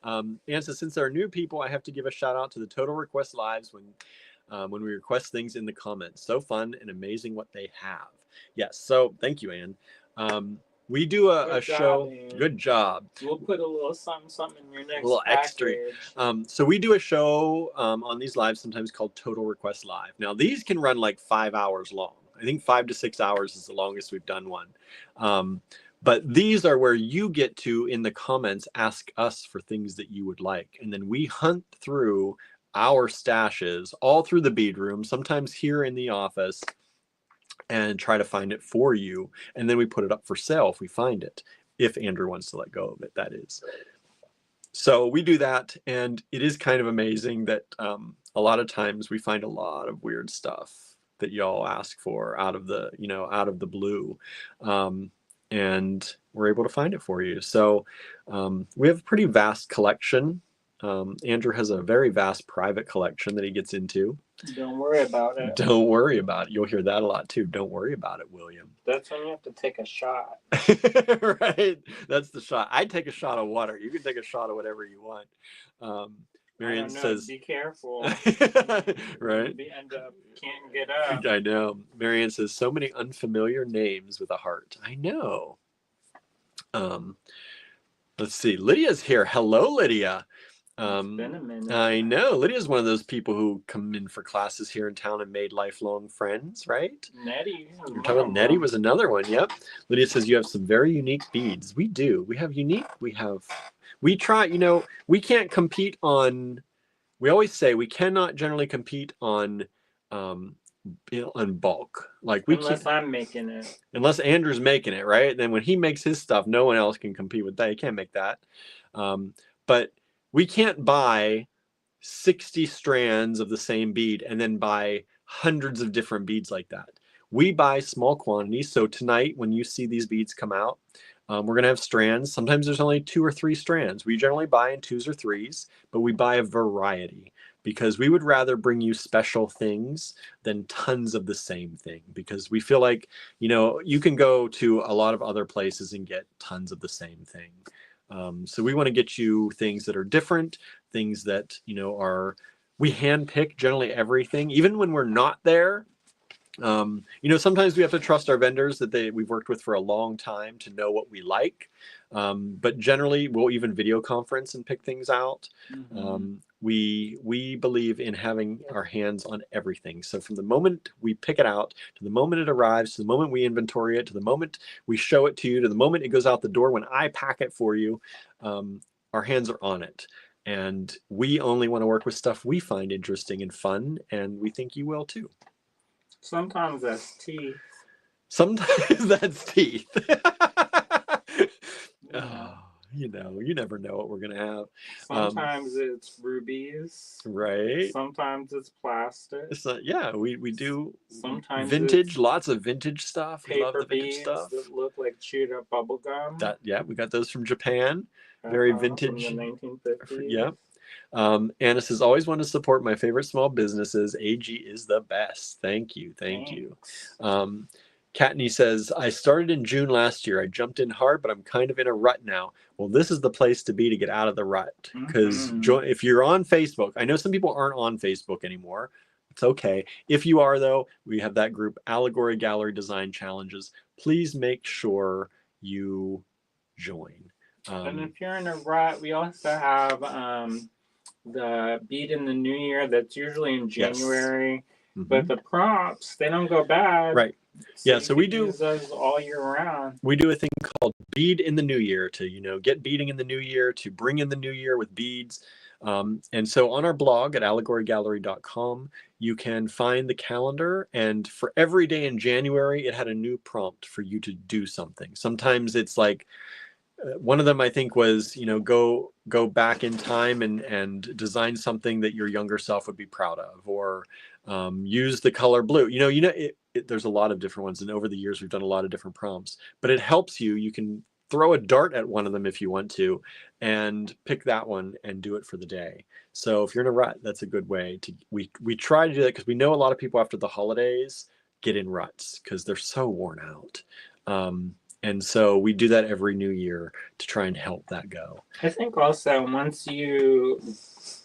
Anna says, since there are new people, I have to give a shout out to the Total Request Lives when we request things in the comments. So fun and amazing what they have. Yes. So thank you, Anne. We do a show. Anne. Good job. We'll put a little something in your next a little extra. package. So we do a show on these lives sometimes called Total Request Live. Now these can run like 5 hours long. I think 5 to 6 hours is the longest we've done one. But these are where you get to, in the comments, ask us for things that you would like. And then we hunt through our stashes all through the bead room, sometimes here in the office, and try to find it for you. And then we put it up for sale if we find it, if Andrew wants to let go of it, that is. So we do that, and it is kind of amazing that a lot of times we find a lot of weird stuff that y'all ask for out of the, out of the blue. And we're able to find it for you. So we have a pretty vast collection. Andrew has a very vast private collection that he gets into. Don't worry about it. Don't worry about it. You'll hear that a lot too. Don't worry about it, William. That's when you have to take a shot. Right. That's the shot. I take a shot of water. You can take a shot of whatever you want. Marianne says, be careful. Right. You end up can't get up. I know. Marianne says, so many unfamiliar names with a heart. I know. Let's see. Lydia's here. Hello, Lydia. It's been a minute. I know. Lydia's one of those people who come in for classes here in town and made lifelong friends, right? Nettie. You're talking about Nettie was another one. Yep. Lydia says you have some very unique beads. We do. We have unique. We try, we can't compete on, we always say we cannot generally compete on bulk. Like unless I'm making it. Unless Andrew's making it, right? Then when he makes his stuff, no one else can compete with that. You can't make that. But we can't buy 60 strands of the same bead and then buy hundreds of different beads like that. We buy small quantities. So tonight, when you see these beads come out, we're going to have strands. Sometimes there's only 2 or 3 strands. We generally buy in 2s or 3s, but we buy a variety because we would rather bring you special things than tons of the same thing, because we feel like, you can go to a lot of other places and get tons of the same thing. So we want to get you things that are different, things that, we handpick generally everything, even when we're not there. Sometimes we have to trust our vendors that we've worked with for a long time to know what we like. But generally we'll even video conference and pick things out. Mm-hmm. We believe in having our hands on everything. So from the moment we pick it out, to the moment it arrives, to the moment we inventory it, to the moment we show it to you, to the moment it goes out the door, when I pack it for you, our hands are on it. And we only want to work with stuff we find interesting and fun, and we think you will too. Sometimes that's teeth. Sometimes that's teeth. You never know what we're going to have. Sometimes it's rubies. Right. Sometimes it's plastic. We do sometimes vintage, lots of vintage stuff. We love the vintage beads stuff. that look like chewed up bubble gum. We got those from Japan. Very vintage. From the 1950s. Yeah. Anna says, always want to support my favorite small businesses. AG is the best. Thank you. Thank you. Katney says, I started in June last year. I jumped in hard, but I'm kind of in a rut now. Well, this is the place to be to get out of the rut. Because if you're on Facebook, I know some people aren't on Facebook anymore. It's okay. If you are, though, we have that group, Allegory Gallery Design Challenges. Please make sure you join. And if you're in a rut, we also have the Beat in the New Year that's usually in January. Yes. But the prompts, they don't go bad. Right. So yeah, so we do use those all year round. We do a thing called Bead in the New Year to, get beading in the new year, to bring in the new year with beads. And so on our blog at allegorygallery.com, you can find the calendar. And for every day in January, it had a new prompt for you to do something. Sometimes it's like, one of them I think was, go back in time and design something that your younger self would be proud of, or use the color blue. There's a lot of different ones, and over the years we've done a lot of different prompts. But it helps you. You can throw a dart at one of them if you want to, and pick that one and do it for the day. So if you're in a rut, that's a good way to. We try to do that because we know a lot of people after the holidays get in ruts because they're so worn out. And so we do that every new year to try and help that go. I think also once you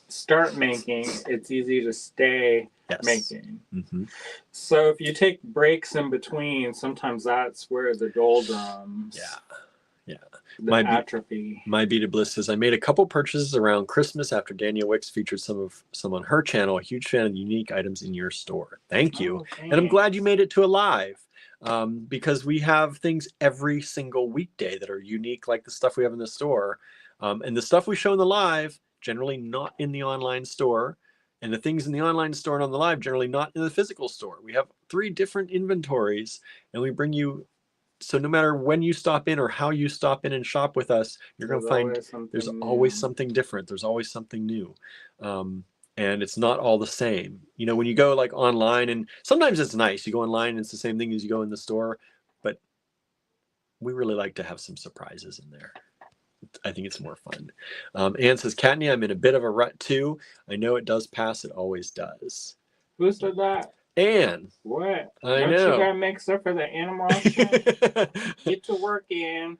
start making, it's easy to stay making. So if you take breaks in between, sometimes that's where the doldrums. Yeah. Atrophy. My Beaded Bliss says, I made a couple purchases around Christmas after Danielle Wicks featured some on her channel. A huge fan of the unique items in your store. Thank you. Okay. And I'm glad you made it to a live. Because we have things every single weekday that are unique, like the stuff we have in the store. And the stuff we show in the live, generally not in the online store. And the things in the online store and on the live, generally not in the physical store. We have 3 different inventories, and we bring you. So no matter when you stop in or how you stop in and shop with us, you're going to find there's always something different. There's always something new. And it's not all the same. When you go like online, and sometimes it's nice. You go online and it's the same thing as you go in the store, but we really like to have some surprises in there. I think it's more fun. Anne says, Katney, I'm in a bit of a rut too. I know it does pass. It always does. Who said that? Anne. What? Don't you gotta make stuff for the animals? Get to work, Anne.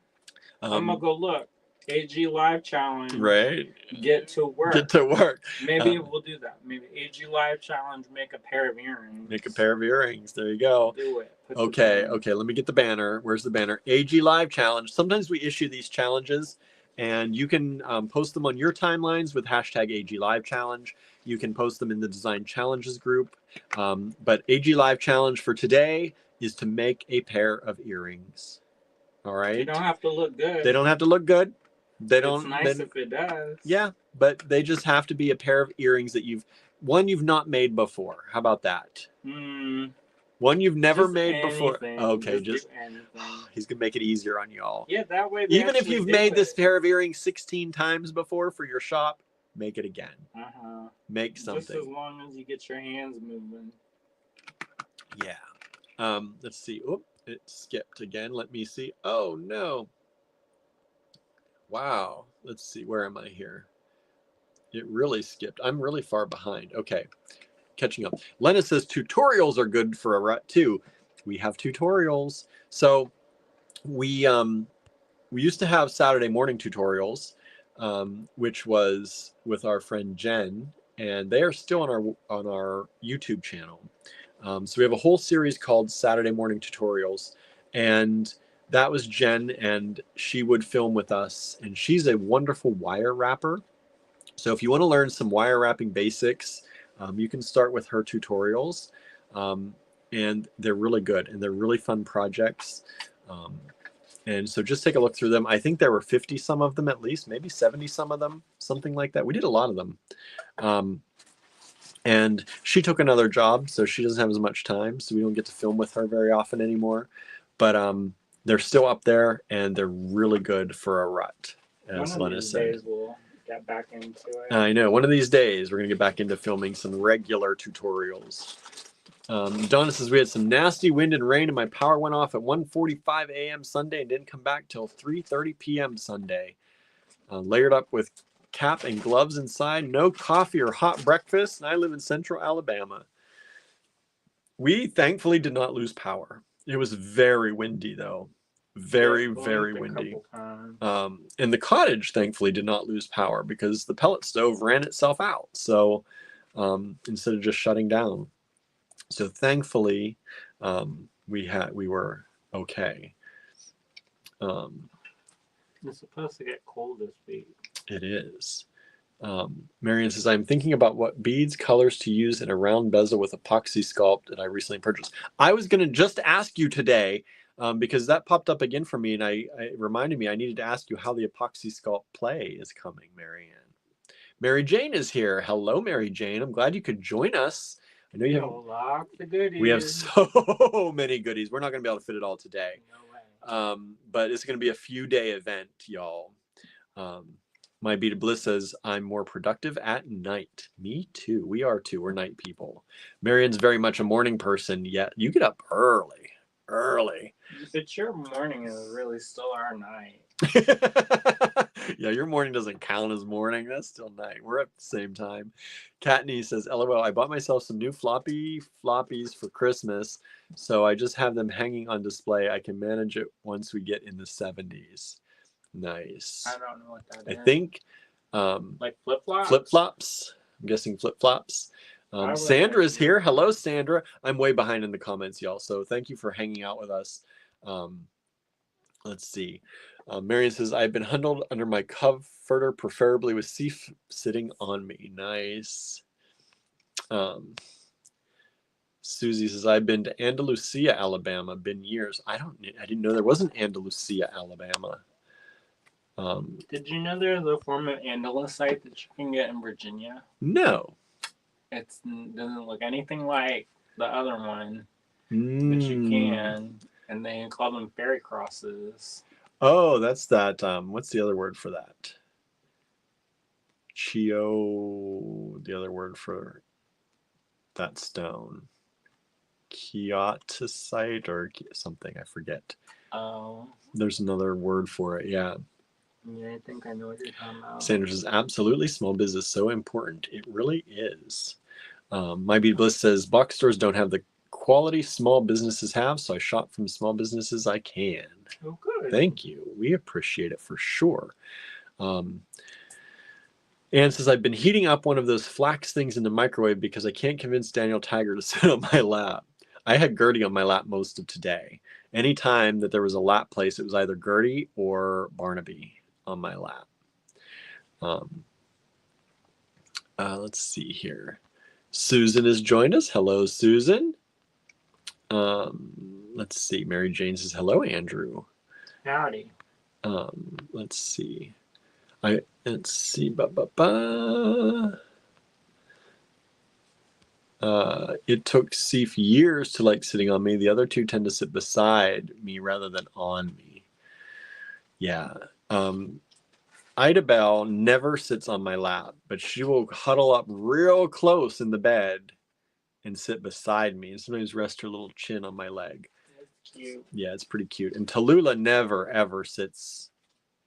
I'm gonna go look. AG Live Challenge. Right. Get to work. Get to work. Maybe we'll do that. Maybe AG Live Challenge, make a pair of earrings. Make a pair of earrings. There you go. Do it. Okay. Let me get the banner. Where's the banner? AG Live Challenge. Sometimes we issue these challenges, and you can post them on your timelines with hashtag AG Live Challenge. You can post them in the Design Challenges group. But AG Live Challenge for today is to make a pair of earrings. All right. They don't have to look good. They don't have to look good. It's nice if it does. Yeah, but they just have to be a pair of earrings that you've not made before. How about that? One you've never made before. Okay, just he's gonna make it easier on y'all. Yeah, that way. Even if you've made this pair of earrings 16 times before for your shop, make it again. Make something. Just as long as you get your hands moving. Yeah. Let's see. Oh, it skipped again. Let me see. Oh no. Wow. Let's see. Where am I here? It really skipped. I'm really far behind. Okay. Catching up. Lena says tutorials are good for a rut too. We have tutorials. So we used to have Saturday morning tutorials, which was with our friend Jen, and they are still on our YouTube channel. So we have a whole series called Saturday Morning Tutorials, and that was Jen, and she would film with us, and she's a wonderful wire wrapper. So if you want to learn some wire wrapping basics, you can start with her tutorials, and they're really good, and they're really fun projects. And so just take a look through them. I think there were 50 some of them at least, maybe 70 some of them, something like that. We did a lot of them. And she took another job, so she doesn't have as much time, so we don't get to film with her very often anymore. But they're still up there, and they're really good for a rut, as Lena said. We'll get back into it. I know. One of these days, we're going to get back into filming some regular tutorials. Donna says, we had some nasty wind and rain, and my power went off at 1:45 a.m. Sunday and didn't come back till 3:30 p.m. Sunday. Layered up with cap and gloves inside. No coffee or hot breakfast. And I live in central Alabama. We thankfully did not lose power. It was very windy, though. Very, very windy. And the cottage, thankfully, did not lose power because the pellet stove ran itself out. So instead of just shutting down. So thankfully, we were okay. It's supposed to get cold this week. It is. Marion says, I'm thinking about what beads, colors to use in a round bezel with epoxy sculpt that I recently purchased. I was going to just ask you today, because that popped up again for me, and it reminded me I needed to ask you how the epoxy sculpt play is coming, Marianne. Mary Jane is here. Hello, Mary Jane. I'm glad you could join us. I know you have lots of goodies. We have so many goodies. We're not going to be able to fit it all today. No way. But it's going to be a few day event, y'all. My Beat of Bliss says, I'm more productive at night. Me too. We are too. We're night people. Marion's very much a morning person, yet you get up early. But your morning is really still our night. Yeah, your morning doesn't count as morning. That's still night. We're at the same time. Katney says, LOL, I bought myself some new floppies for Christmas, so I just have them hanging on display. I can manage it once we get in the 70s. Nice. I don't know what that is. I think like flip-flops? Flip-flops. I'm guessing flip-flops. Sandra's here. Hello, Sandra. I'm way behind in the comments, y'all, so thank you for hanging out with us. Let's see. Marion says, I've been huddled under my comforter, preferably with Sif sitting on me. Nice. Susie says, I've been to Andalusia, Alabama. Been years. I didn't know there was an Andalusia, Alabama. Did you know there's a form of Andalusite that you can get in Virginia? No. It doesn't look anything like the other one, but you can, and they call them fairy crosses. Oh, that's that. What's the other word for that? The other word for that stone. Chiatisite or something, I forget. Oh. There's another word for it, yeah. Yeah, I think I know what you're talking about. Sanders says, absolutely, small business so important. It really is. My Beat Bliss says, box stores don't have the quality small businesses have, so I shop from small businesses I can. Oh, good. Thank you. We appreciate it for sure. Anne says, I've been heating up one of those flax things in the microwave because I can't convince Daniel Tiger to sit on my lap. I had Gertie on my lap most of today. Anytime that there was a lap place, it was either Gertie or Barnaby on my lap. Let's see here. Susan has joined us. Hello, Susan. Let's see. Mary Jane says, hello, Andrew. Howdy. Let's see. It took Sif years to like sitting on me. The other two tend to sit beside me rather than on me. Yeah. Ida Bell never sits on my lap, but she will huddle up real close in the bed and sit beside me and sometimes rest her little chin on my leg. That's cute. Yeah, it's pretty cute. And Tallulah never ever sits.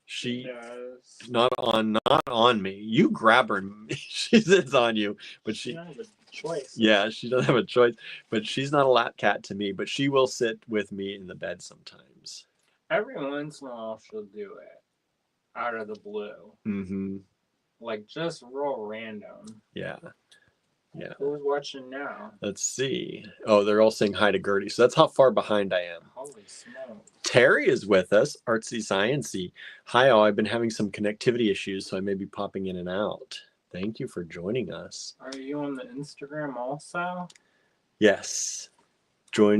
She does. Not on me. You grab her and she sits on you, but she doesn't have a choice. Yeah, she doesn't have a choice, but she's not a lap cat to me, but she will sit with me in the bed sometimes. Every once in a while she'll do it. Out of the blue. Mm-hmm. Like just real random. Yeah. Yeah. Who's watching now? Let's see. Oh, they're all saying hi to Gertie. So that's how far behind I am. Holy smoke. Terry is with us. Artsy Sciency. Hi all. I've been having some connectivity issues, so I may be popping in and out. Thank you for joining us. Are you on the Instagram also? Yes.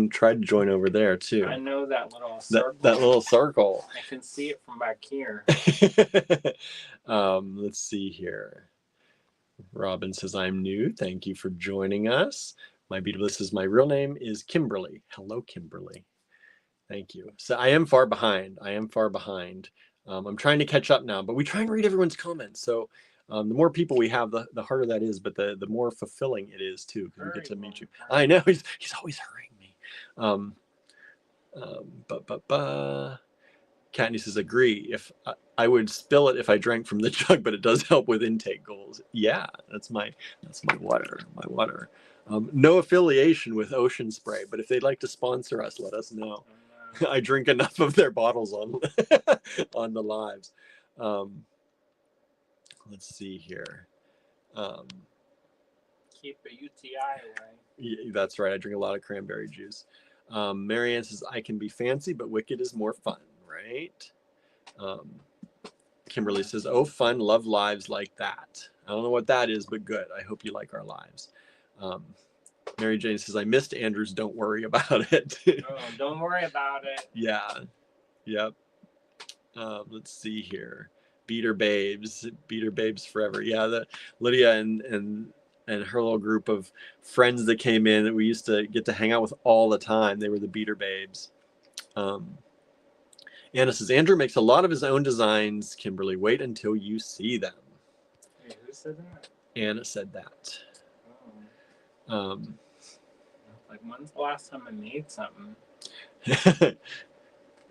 Try to join over there too. I know that little circle. That little circle. I can see it from back here. Let's see here. Robin says, I'm new. Thank you for joining us. My Beat of Bliss says, my real name is Kimberly. Hello, Kimberly. Thank you. So I am far behind. I'm trying to catch up now, but we try and read everyone's comments. So the more people we have, the harder that is, but the more fulfilling it is too, because we get to meet you. I know he's always hurrying me. Katney says, agree. If I would spill it if I drank from the jug, but it does help with intake goals. Yeah, that's my water. My water. No affiliation with Ocean Spray, but if they'd like to sponsor us, let us know. I drink enough of their bottles on on the lives. Let's see here. Keep a UTI away. Yeah, that's right. I drink a lot of cranberry juice. Marianne says, I can be fancy, but wicked is more fun, right? Kimberly says, oh, fun, love lives like that. I don't know what that is, but good. I hope you like our lives. Mary Jane says, I missed Andrew's Don't Worry About It. Oh, don't worry about it. Yeah. Yep. Let's see here. Beater Babes forever. Yeah, Lydia and her little group of friends that came in that we used to get to hang out with all the time. They were the Beater Babes. Anna says, Andrew makes a lot of his own designs. Kimberly, wait until you see them. Hey, who said that? Anna said that. Oh. Like, when's the last time I made something?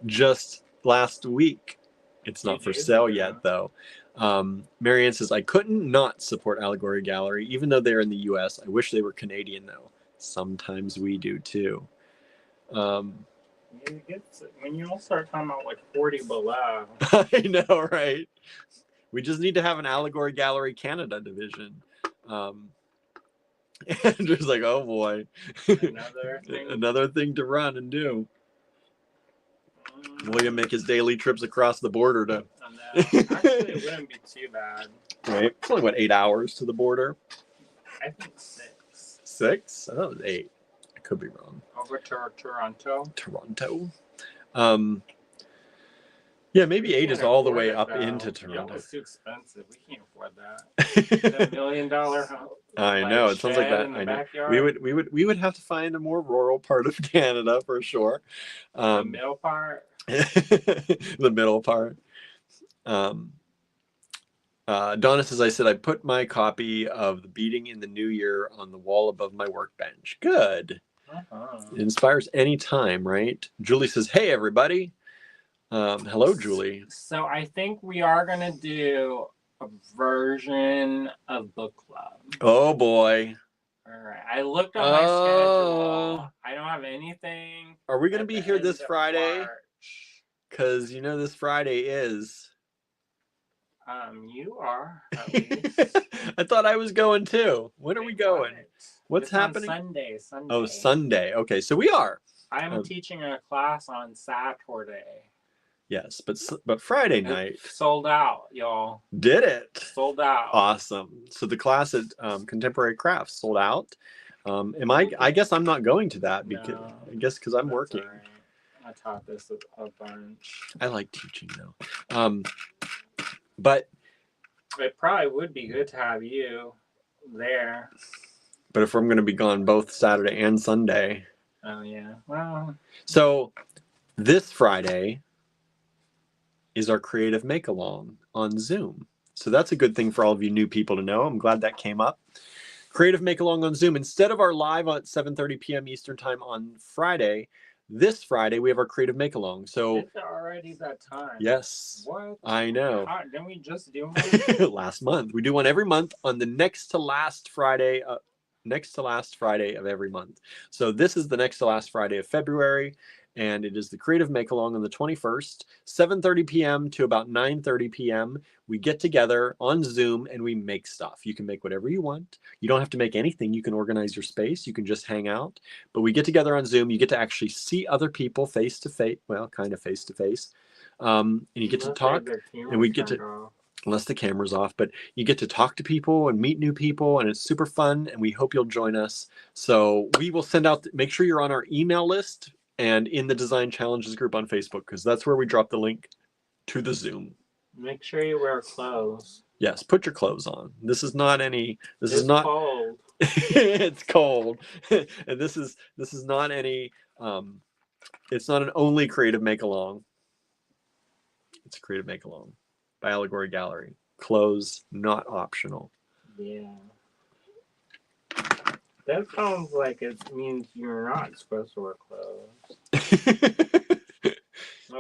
Just last week. It's not for sale yet, though. Marianne says, I couldn't not support Allegory Gallery, even though they're in the U.S. I wish they were Canadian, though. Sometimes we do, too. When you all start talking about, like, 40 below. I know, right? We just need to have an Allegory Gallery Canada division. Andrew's like, oh, boy. Another thing to run and do. William make his daily trips across the border to. Actually, it wouldn't be too bad. Right, it's only 8 hours to the border. I think 6. 6? I thought it was 8. I could be wrong. Over to Toronto. Yeah, maybe 8 is all the way up into Toronto. It's too expensive. We can't afford that. $1 million home. I know. It sounds like that. I know. We would have to find a more rural part of Canada for sure. The middle part. The middle part. Donna says, I said I put my copy of The Beating in the New Year on the wall above my workbench. Good. It inspires any time, right? Julie says, hey, everybody. Hello, Julie. So I think we are going to do a version of book club. Oh, boy. All right. I looked on my schedule. I don't have anything. Are we going to be here this Friday? Because, you know, this Friday is... You are, at least. I thought I was going too. When are we going? What's happening? Sunday. Oh, Sunday. Okay, so we are. I'm teaching a class on Saturday. Yes, but Friday night. Sold out, y'all. Did it? Sold out. Awesome. So the class at Contemporary Crafts sold out. I guess I'm not going to that because because I'm working. Right. I taught this a bunch. I like teaching though. But it probably would be good to have you there. But if I'm going to be gone both Saturday and Sunday. Oh, yeah. Well. So this Friday is our creative make-along on Zoom. So that's a good thing for all of you new people to know. I'm glad that came up. Creative make-along on Zoom. Instead of our live at 7:30 p.m. Eastern time on Friday, this Friday we have our creative make-along. So it's already that time. Yes. What? I know. Didn't we just do one? Last month. We do one every month on the next to last Friday of every month. So this is the next to last Friday of February. And it is the Creative Make-Along on the 21st, 7:30 p.m. to about 9:30 p.m. We get together on Zoom and we make stuff. You can make whatever you want. You don't have to make anything. You can organize your space. You can just hang out. But we get together on Zoom. You get to actually see other people face to face. Well, kind of face to face. And you get to talk. And we get to, unless the camera's off, but you get to talk to people and meet new people. And it's super fun. And we hope you'll join us. So we will send out, make sure you're on our email list and in the Design Challenges group on Facebook, because that's where we drop the link to the Zoom. Make sure you wear clothes. Yes, put your clothes on. This is not any. This is not cold. It's cold, and this is not any. It's not an only creative make-along. It's a creative make-along by Allegory Gallery. Clothes not optional. Yeah. That sounds like it means you're not supposed to wear clothes.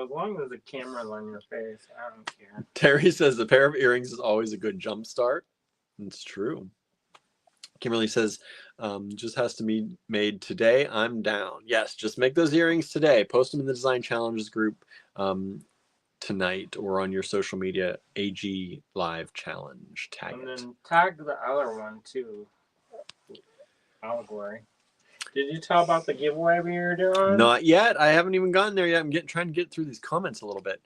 As long as the camera's on your face, I don't care. Terry says the pair of earrings is always a good jump start. It's true. Kimberly says, just has to be made today. I'm down. Yes, just make those earrings today. Post them in the Design Challenges group tonight or on your social media, AG Live Challenge. Tag it. And then tag the other one too. Allegory. Did you tell about the giveaway we were doing? Not yet. I haven't even gotten there yet. I'm trying to get through these comments a little bit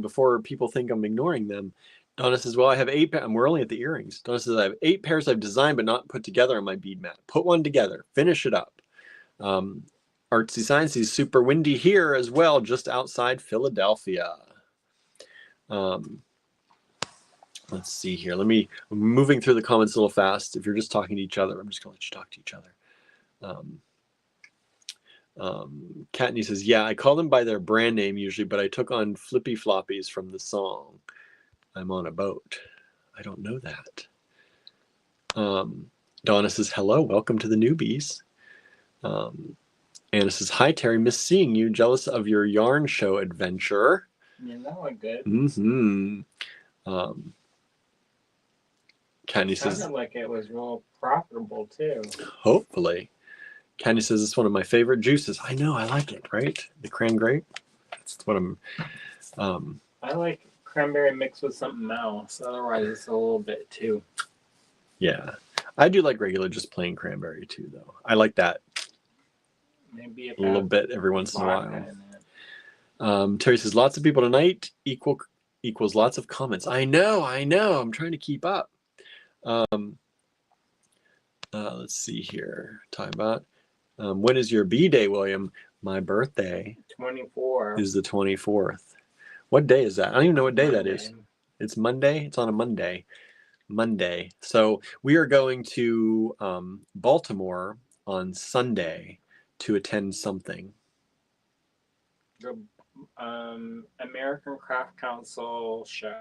before people think I'm ignoring them. Donna says, well, I have 8 and we're only at the earrings. Donna says, I have 8 pairs I've designed but not put together on my bead mat. Put one together. Finish it up. Artsy Sciencey is super windy here as well, just outside Philadelphia. Let's see here. I'm moving through the comments a little fast. If you're just talking to each other, I'm just going to let you talk to each other. Katney says, yeah, I call them by their brand name usually, but I took on Flippy Floppies from the song I'm on a Boat. I don't know that. Donna says, hello, welcome to the newbies. Anna says, hi, Terry, miss seeing you. Jealous of your yarn show adventure. Yeah, that went good. Mm-hmm. Katney says, sounded like it was real profitable too. Hopefully. Candy says it's one of my favorite juices. I know, I like it, right? The cran grape. That's what I'm. I like cranberry mixed with something else. Otherwise, it's a little bit too. Yeah, I do like regular, just plain cranberry too, though. I like that. Maybe a little bit every once in a while. Terry says lots of people tonight equals lots of comments. I know. I'm trying to keep up. Let's see here. Talk about. When is your B-Day, William? My birthday 24 is the 24th. What day is that? I don't even know what day that is. It's Monday. It's on a Monday. So we are going to Baltimore on Sunday to attend something. The American Craft Council show.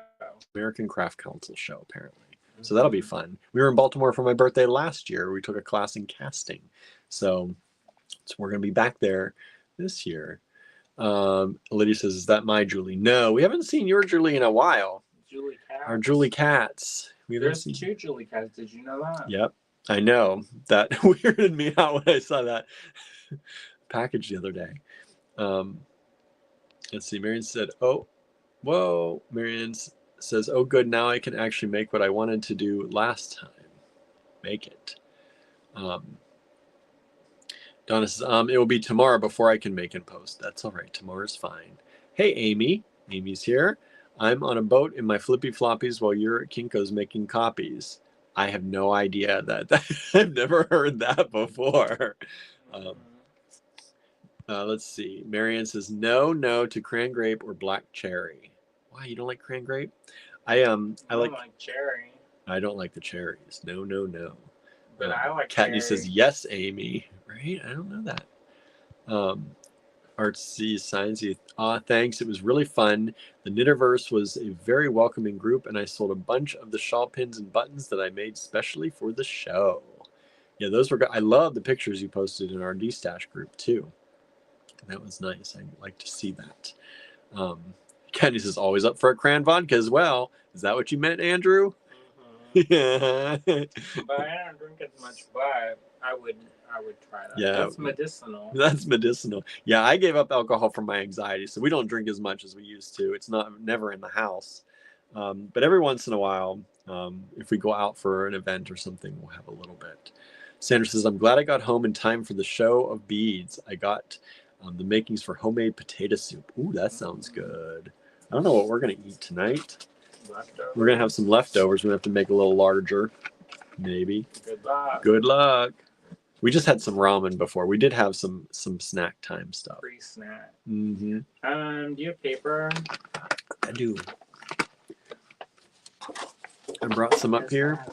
American Craft Council show, apparently. So that'll be fun. We were in Baltimore for my birthday last year. We took a class in casting. So we're going to be back there this year. Lydia says, is that my Julie? No, we haven't seen your Julie in a while. Julie Katz. Our Julie Katz. There's 2 Julie Katz. Did you know that? Yep. I know. That weirded me out when I saw that package the other day. Let's see. Marion said, oh, whoa. Marion says, oh, good. Now I can actually make what I wanted to do last time. Make it. Donna says, it will be tomorrow before I can make and post. That's all right. Tomorrow's fine. Hey, Amy. Amy's here. I'm on a boat in my flippy floppies while you're at Kinko's making copies. I have no idea that I've never heard that before. Let's see. Marianne says, no to cran grape or black cherry. Why, you don't like cran grape? I like cherry. I don't like the cherries. No. But I like Katney says, yes, Amy. Right? I don't know that. Artsy Sciencey. Thanks. It was really fun. The Knitterverse was a very welcoming group, and I sold a bunch of the shawl pins and buttons that I made specially for the show. Yeah, those were good. I love the pictures you posted in our D-Stash group, too. That was nice. I like to see that. Candice is always up for a cran vodka as well. Is that what you meant, Andrew? Yeah. But I don't drink as much, but I would try that. Yeah. That's medicinal. Yeah, I gave up alcohol for my anxiety, so we don't drink as much as we used to. It's never in the house. But every once in a while, if we go out for an event or something, we'll have a little bit. Sandra says, I'm glad I got home in time for the show of beads. I got the makings for homemade potato soup. Ooh, that sounds good. I don't know what we're going to eat tonight. Leftovers. We're going to have some leftovers. We're going to have to make a little larger, maybe. Good luck. We just had some ramen before. We did have some snack time stuff. Free snack. Mm-hmm. Do you have paper? I do. I brought some up here.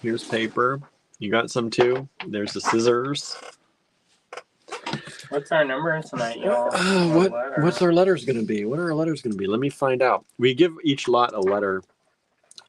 Here's paper. You got some too? There's the scissors. What's our number tonight, y'all? What's our letters going to be? What are our letters going to be? Let me find out. We give each lot a letter.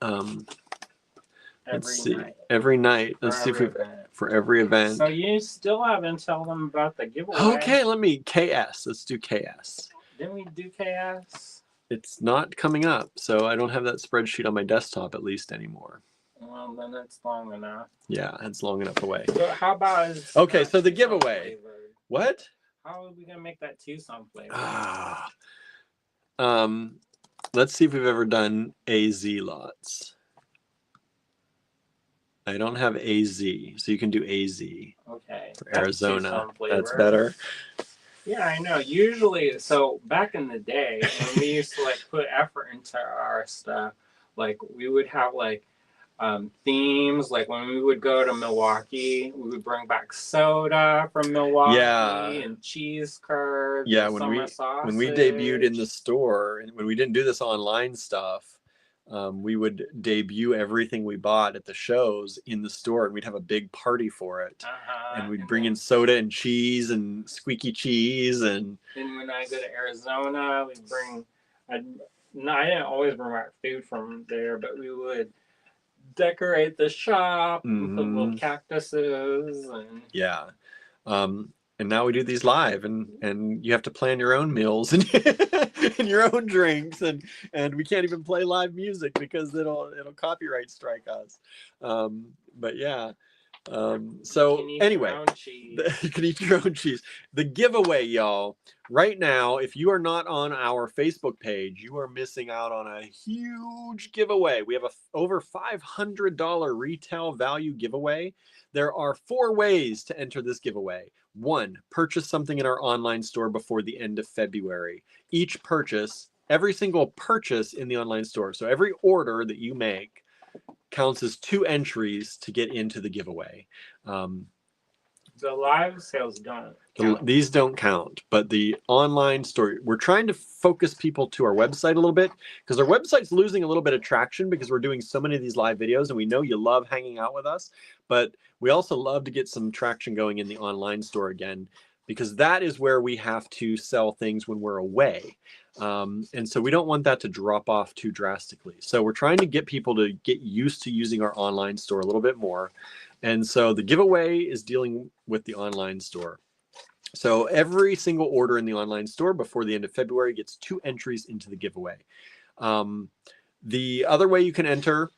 Let's see. Every night. Let's see if we for every event. So you still haven't told them about the giveaway. Okay, let me KS. Let's do KS. Didn't we do KS? It's not coming up, so I don't have that spreadsheet on my desktop at least anymore. Well, then it's long enough. Yeah, it's long enough away. So how about okay? So the giveaway. Flavored? What? How are we gonna make that Tucson flavor? Let's see if we've ever done AZ lots. I don't have AZ, so you can do AZ. Okay. For Arizona. That's better. Yeah, I know. Usually, so back in the day, when we used to like put effort into our stuff, like we would have like themes. Like when we would go to Milwaukee, we would bring back soda from Milwaukee and cheese curds. Yeah, and when we debuted in the store, and when we didn't do this online stuff, we would debut everything we bought at the shows in the store, and we'd have a big party for it. And we'd bring in soda and cheese and squeaky cheese. And then when I go to Arizona, we'd bring. I didn't always bring back food from there, but we would decorate the shop and put little cactuses and yeah. And now we do these live, and you have to plan your own meals and, and your own drinks, and we can't even play live music because it'll copyright strike us. But yeah. So anyway, you can eat your own cheese. The giveaway, y'all. Right now, if you are not on our Facebook page, you are missing out on a huge giveaway. We have a over $500 retail value giveaway. There are 4 ways to enter this giveaway. 1, purchase something in our online store before the end of February. Each purchase, every single purchase in the online store, so every order that you make counts as 2 entries to get into the giveaway. The live sales don't count. These don't count, but the online store, we're trying to focus people to our website a little bit, because our website's losing a little bit of traction because we're doing so many of these live videos, and we know you love hanging out with us, but we also love to get some traction going in the online store again, because that is where we have to sell things when we're away. And so we don't want that to drop off too drastically. So we're trying to get people to get used to using our online store a little bit more. And so the giveaway is dealing with the online store. So every single order in the online store before the end of February gets 2 entries into the giveaway. The other way you can enter,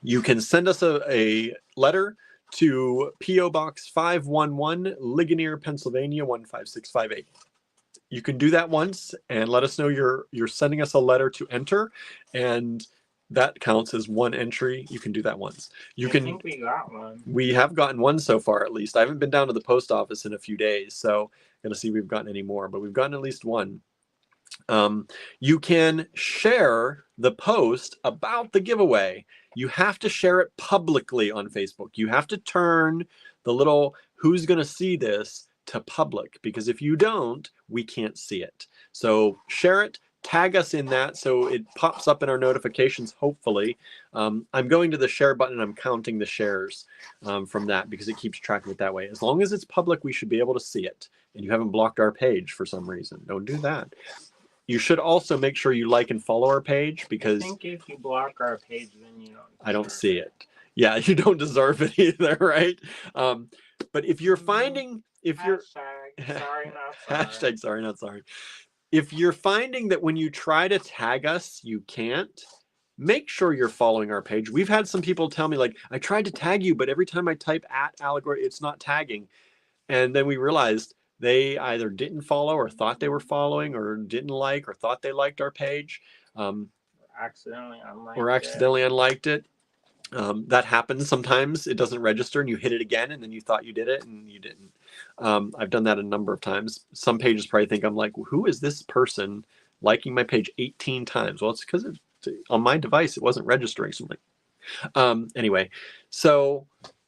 you can send us a letter to P.O. Box 511, Ligonier, Pennsylvania 15658. You can do that once and let us know you're sending us a letter to enter, and that counts as 1 entry. You can do that once. I think we got one. We have gotten one so far, at least. I haven't been down to the post office in a few days, so I'm gonna see if we've gotten any more, but we've gotten at least one. You can share the post about the giveaway. You have to share it publicly on Facebook. You have to turn the little "who's gonna see this" to public, because if you don't, we can't see it. So share it, tag us in that so it pops up in our notifications, hopefully. I'm going to the share button and I'm counting the shares from that, because it keeps track of it that way. As long as it's public, we should be able to see it. And you haven't blocked our page for some reason. Don't do that. You should also make sure you like and follow our page, because I think if you block our page, then you don't. I don't see it. Yeah, you don't deserve it either, right? But if you're finding, sorry, not sorry. Hashtag sorry, not sorry. If you're finding that when you try to tag us, you can't, make sure you're following our page. We've had some people tell me, like, I tried to tag you, but every time I type @allegory, it's not tagging. And then we realized they either didn't follow or thought they were following, or didn't like or thought they liked our page. Accidentally unliked it. That happens sometimes. It doesn't register and you hit it again, and then you thought you did it and you didn't. I've done that a number of times. Some pages probably think I'm like, who is this person liking my page 18 times? Well, it's because on my device it wasn't registering something. Anyway, so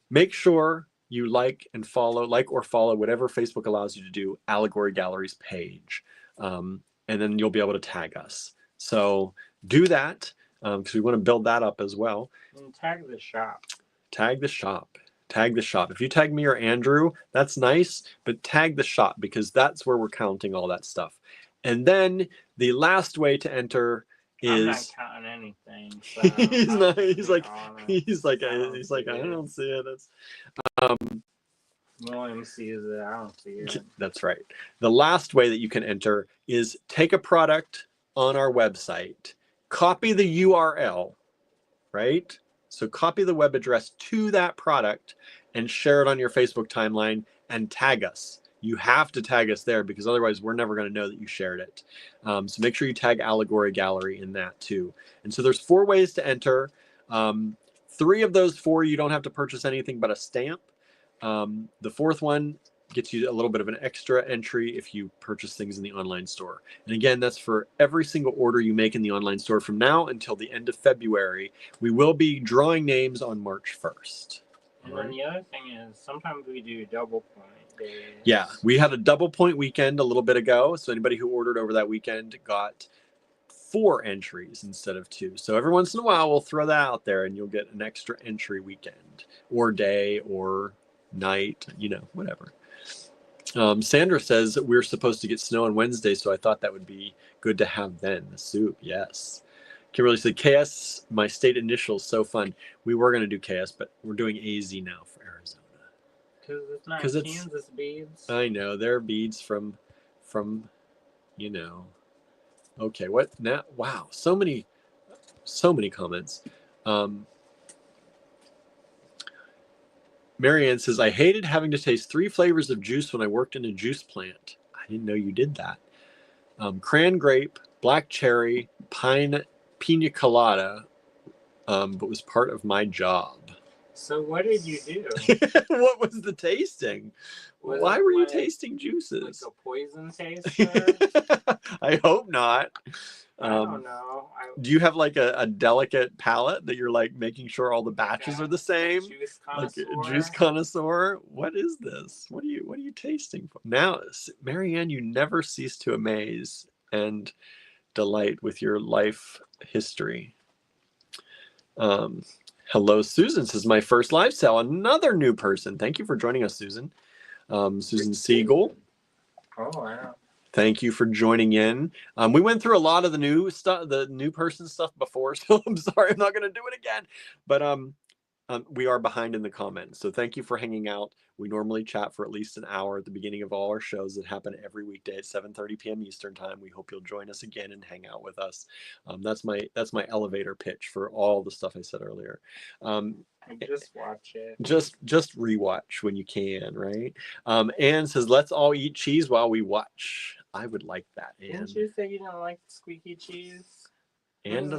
make sure you like or follow whatever Facebook allows you to do, Allegory Gallery's page, and then you'll be able to tag us. So do that, because we want to build that up as well. And tag the shop. Tag the shop. Tag the shop. If you tag me or Andrew, that's nice, but tag the shop, because that's where we're counting all that stuff. And then the last way to enter is, I'm not counting anything. So he's like, I don't see it. It's William sees it. I don't see it. That's right. The last way that you can enter is take a product on our website, copy the URL, right? So copy the web address to that product and share it on your Facebook timeline and tag us. You have to tag us there because otherwise we're never going to know that you shared it. So make sure you tag Allegory Gallery in that too. And so there's 4 ways to enter. 3 of those 4, you don't have to purchase anything but a stamp. The 4th one gets you a little bit of an extra entry if you purchase things in the online store. And again, that's for every single order you make in the online store from now until the end of February. We will be drawing names on March 1st. And then the other thing is sometimes we do double point days. Yeah, we had a double point weekend a little bit ago. So anybody who ordered over that weekend got 4 entries instead of 2. So every once in a while, we'll throw that out there and you'll get an extra entry weekend or day or night, whatever. Sandra says we're supposed to get snow on Wednesday, so I thought that would be good to have then. The soup, yes. Kimberly said, KS, my state initials, so fun. We were going to do KS, but we're doing AZ now for Arizona. Because it's not Kansas beads. I know, they're beads from, Okay, what now? Wow, so many comments. Marianne says, I hated having to taste 3 flavors of juice when I worked in a juice plant. I didn't know you did that. Cran grape, black cherry, pina colada, but was part of my job. So what did you do? What was the tasting? Why were you tasting juices? Like a poison taster? I hope not. I don't know. Do you have like a delicate palate that you're like making sure all the batches are the same? Like a juice connoisseur? What is this? What are you tasting? Now, Marianne, you never cease to amaze and delight with your life history. Hello, Susan says, my first live sale. Another new person. Thank you for joining us, Susan. Susan Siegel. Oh, wow. Thank you for joining in. We went through a lot of the new stuff, the new person stuff before, so I'm sorry, I'm not going to do it again. But we are behind in the comments, so thank you for hanging out. We normally chat for at least an hour at the beginning of all our shows that happen every weekday at 7:30 p.m. Eastern time. We hope you'll join us again and hang out with us. That's my elevator pitch for all the stuff I said earlier. Just watch it. Just rewatch when you can, right? Anne says, let's all eat cheese while we watch. I would like that, Anne. Didn't you say you don't like squeaky cheese? Anne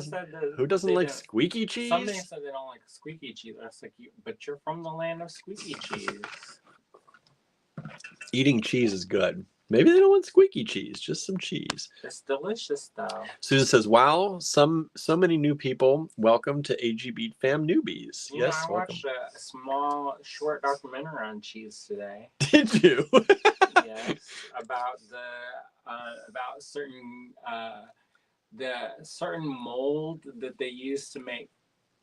who doesn't like squeaky cheese? Somebody said they don't like squeaky cheese. I was like, but you're from the land of squeaky cheese. Eating cheese is good. Maybe they don't want squeaky cheese, just some cheese. It's delicious, though. Susan says, wow, so many new people. Welcome to AG Beat Fam newbies. Yes, I watched a small, short documentary on cheese today. Did you? Yes, about certain mold that they use to make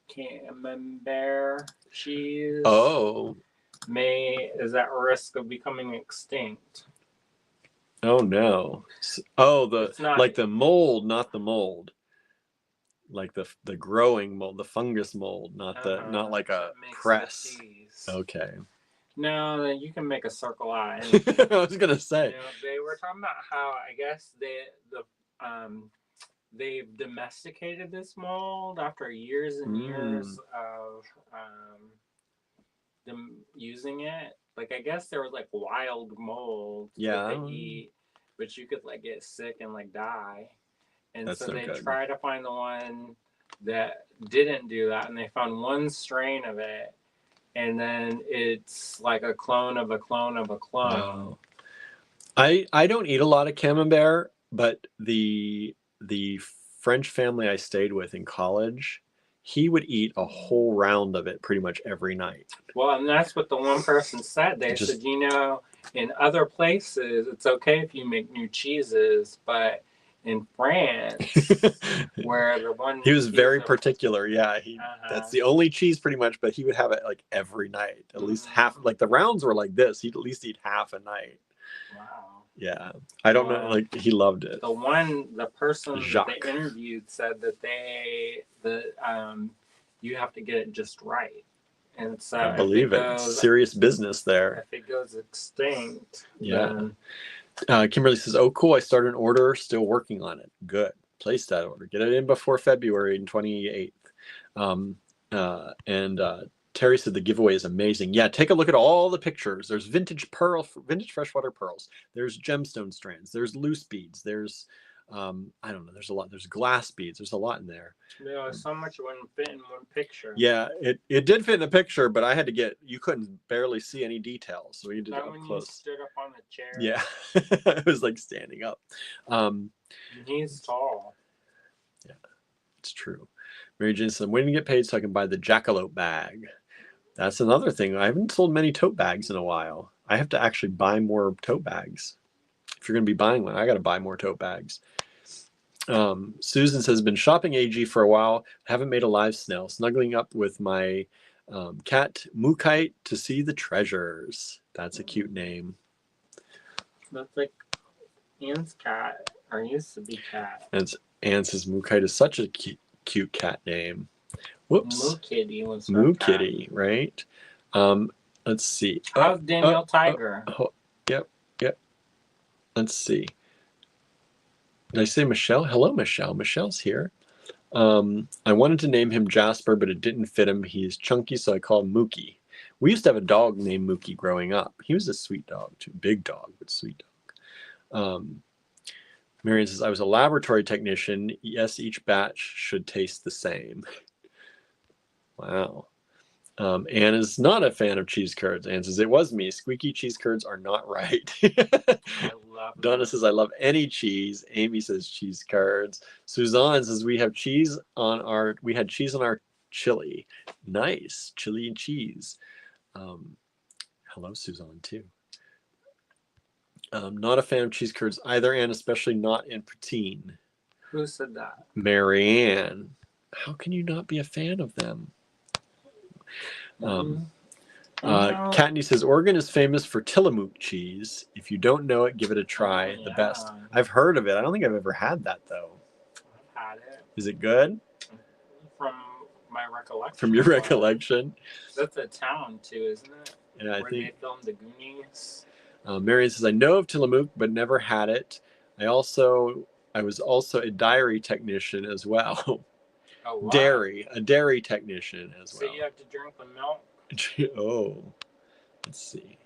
camembert cheese. Oh. Is at risk of becoming extinct. Oh no! Oh, the mold, not the mold. Like the growing mold, the fungus mold, not like a press. Okay. No, you can make a circle eye. I was gonna say. They were talking about how I guess they've domesticated this mold after years and years of them using it. Like, I guess there was like wild mold that they eat, but you could like get sick and like die. And so they try to find the one that didn't do that, and they found one strain of it, and then it's like a clone of a clone of a clone. Wow. I don't eat a lot of camembert, but the French family I stayed with in college, he would eat a whole round of it pretty much every night. Well, and that's what the one person said. They said, in other places, it's okay if you make new cheeses, but in France, where the one... He was very particular, yeah. That's the only cheese pretty much, but he would have it like every night. At least half, like the rounds were like this. He'd at least eat half a night. Wow. Yeah. I don't know, like he loved it. The person that they interviewed said that you have to get it just right. And so I believe it. Serious business there. If it goes extinct, yeah. Then... Kimberly says, oh, cool. I started an order. Still working on it. Good. Place that order. Get it in before February 28th. Terry said the giveaway is amazing. Yeah, take a look at all the pictures. There's vintage freshwater pearls. There's gemstone strands. There's loose beads. There's, I don't know. There's a lot. There's glass beads. There's a lot in there. Yeah, so much wouldn't fit in one picture. Yeah, it did fit in the picture, but I had to you couldn't barely see any details. So we did it up close. You stood up on the chair. Yeah, it was like standing up. He's tall. Yeah, it's true. Mary Jane said, I'm waiting to get paid so I can buy the jackalope bag. That's another thing. I haven't sold many tote bags in a while. I have to actually buy more tote bags. If you're going to be buying one, I got to buy more tote bags. Susan says, been shopping AG for a while. Haven't made a live snail. Snuggling up with my cat Mookite to see the treasures. That's a cute name. That's like Anne's cat, or used to be cat. And Anne says Mookite is such a cute cat name. Whoops. Moo Kitty was Moo Kitty, right? Let's see. How's Daniel Tiger? Yep. Let's see. Did I say Michelle? Hello, Michelle. Michelle's here. I wanted to name him Jasper, but it didn't fit him. He's chunky, so I call him Mookie. We used to have a dog named Mookie growing up. He was a sweet dog, too. Big dog, but sweet dog. Marion says, I was a laboratory technician. Yes, each batch should taste the same. Wow. Anne is not a fan of cheese curds. Anne says, it was me. Squeaky cheese curds are not right. I love Donna says, I love any cheese. Amy says, cheese curds. Suzanne says, we had cheese on our chili. Nice. Chili and cheese. Hello, Suzanne, too. Not a fan of cheese curds either, and especially not in poutine. Who said that? Marianne. How can you not be a fan of them? Katney says, Oregon is famous for Tillamook cheese. If you don't know it, give it a try. The best. I've heard of it. I don't think I've ever had that, though. I've had it. Is it good? From my recollection. From your recollection? That's a town, too, isn't it? Yeah, I think. Where they filmed the Goonies. Marion says, I know of Tillamook, but never had it. I was also a dairy technician as well. Oh, wow. A dairy technician as well. So you have to drink the milk? Oh, let's see.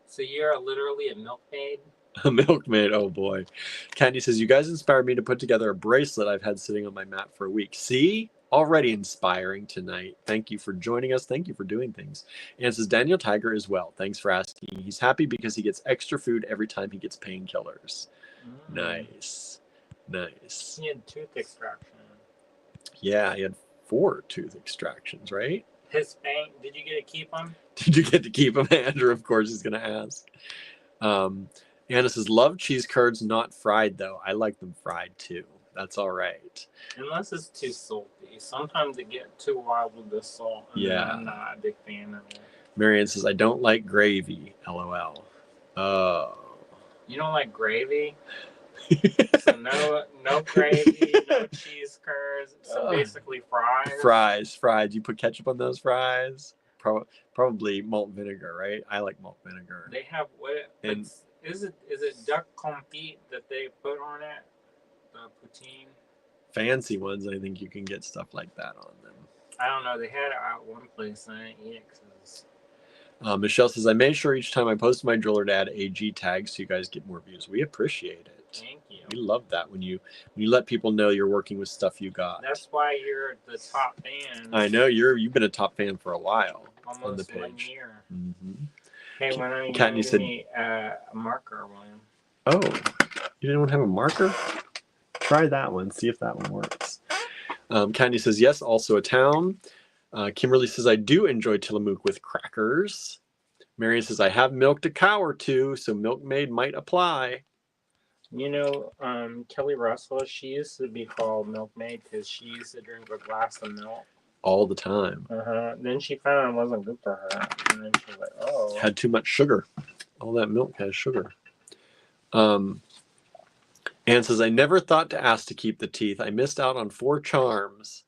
So you're literally a milkmaid? A milkmaid, oh boy. Candy says, you guys inspired me to put together a bracelet I've had sitting on my mat for a week. See? Already inspiring tonight. Thank you for joining us. Thank you for doing things. And says, Daniel Tiger is well. Thanks for asking. He's happy because he gets extra food every time he gets painkillers. Nice. He had tooth extraction. Yeah, he had 4 tooth extractions, right? His fang, did you get to keep him? Did you get to keep him, Andrew? Of course he's going to ask. Anna says, love cheese curds, not fried, though. I like them fried, too. That's all right. Unless it's too salty. Sometimes they get too wild with the salt. Yeah. I'm not a big fan of it. Marianne says, I don't like gravy. LOL. Oh. You don't like gravy? So no gravy, no cheese curds. So basically fries. Fries. You put ketchup on those fries? Probably malt vinegar, right? I like malt vinegar. They have is it duck confit that they put on it? The poutine. Fancy ones, I think you can get stuff like that on them. I don't know. They had it at one place and I didn't eat it because Michelle says, I made sure each time I post my driller to add AG tags so you guys get more views. We appreciate it. Thank you. We love that when you let people know you're working with stuff you got. That's why you're the top fan. I know you've been a top fan for a while. Almost on the page. 1 year. Mm-hmm. Hey, why don't you give me a marker one? Oh, you didn't want to have a marker? Try that one. See if that one works. Candy says, yes, also a town. Kimberly says, I do enjoy Tillamook with crackers. Marion says, I have milked a cow or two, so milkmaid might apply. You know, Kelly Russell, she used to be called milkmaid because she used to drink a glass of milk. All the time. Then she found it wasn't good for her. And then she was like, oh. Had too much sugar. All that milk has sugar. Anne says, I never thought to ask to keep the teeth. I missed out on 4 charms.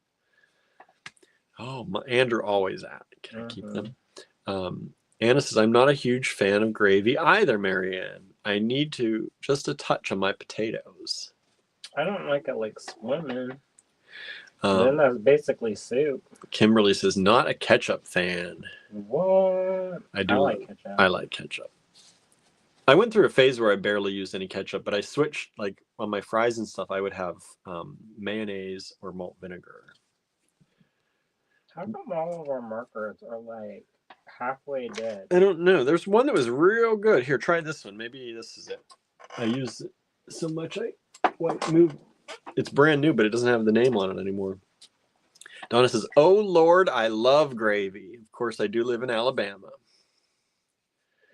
Oh, Andrew always Can I keep them? Anna says, I'm not a huge fan of gravy either, Marianne. I need just a touch on my potatoes. I don't like it like swimming. Then that's basically soup. Kimberly says, not a ketchup fan. What? I like ketchup. I like ketchup. I went through a phase where I barely used any ketchup, but I switched, like on my fries and stuff, I would have mayonnaise or malt vinegar. How come all of our markers are like halfway dead? I don't know. There's one that was real good. Here, try this one. Maybe this is it. I use it so much move. It's brand new, but it doesn't have the name on it anymore. Donna says, oh Lord, I love gravy. Of course, I do live in Alabama.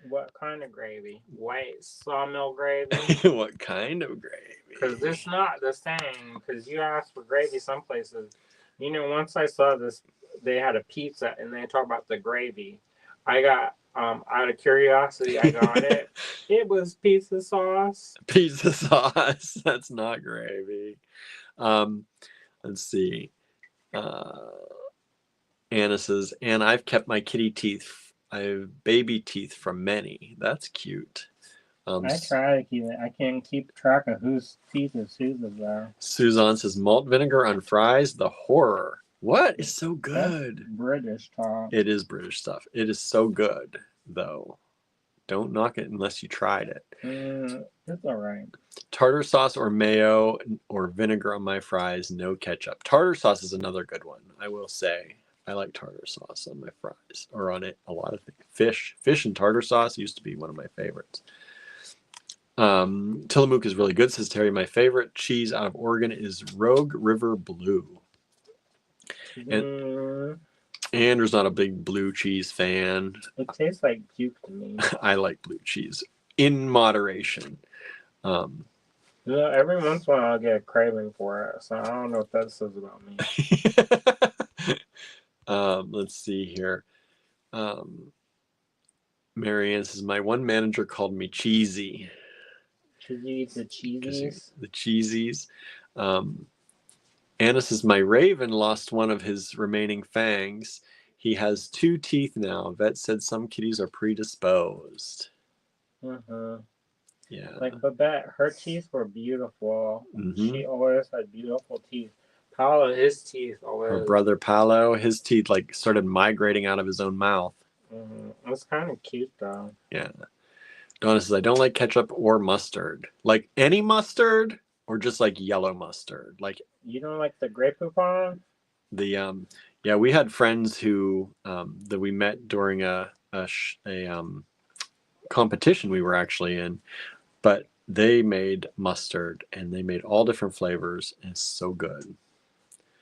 What kind of gravy? White sawmill gravy? What kind of gravy? Because it's not the same. Because you ask for gravy some places. You know, once I saw this, they had a pizza and they talk about the gravy. I got, out of curiosity, I got it. It was pizza sauce. Pizza sauce. That's not gravy. Let's see. Anna says, and I've kept my kitty teeth. I have baby teeth from many. That's cute. I try to keep it. I can't keep track of whose teeth is whose though. Suzanne says, malt vinegar on fries, the horror. What? It's so good. That's British talk. It is British stuff. It is so good, though. Don't knock it unless you tried it. It's all right. Tartar sauce or mayo or vinegar on my fries, no ketchup. Tartar sauce is another good one, I will say. I like tartar sauce on my fries, or on it, a lot of things. Fish and tartar sauce used to be one of my favorites. Tillamook is really good, says Terry. My favorite cheese out of Oregon is Rogue River Blue. And Andrew's not a big blue cheese fan. It tastes like puke to me. I like blue cheese in moderation. You know, every once in a while I'll get a craving for it, so I don't know what that says about me. Let's see here. Marianne says, my one manager called me cheesy. Should you eat the cheesies? The cheesies. Anna says, my raven lost one of his remaining fangs. He has 2 teeth now. Vet said some kitties are predisposed. Yeah. Like Babette, her teeth were beautiful. She always had beautiful teeth. Paolo, his teeth always. Her brother Paolo, his teeth like started migrating out of his own mouth. It was kind of cute though. Yeah. Donna says, I don't like ketchup or mustard. Like any mustard or just like yellow mustard? Like you don't like the Grey Poupon? Yeah, we had friends who that we met during a competition we were actually in, but they made mustard and they made all different flavors and it's so good.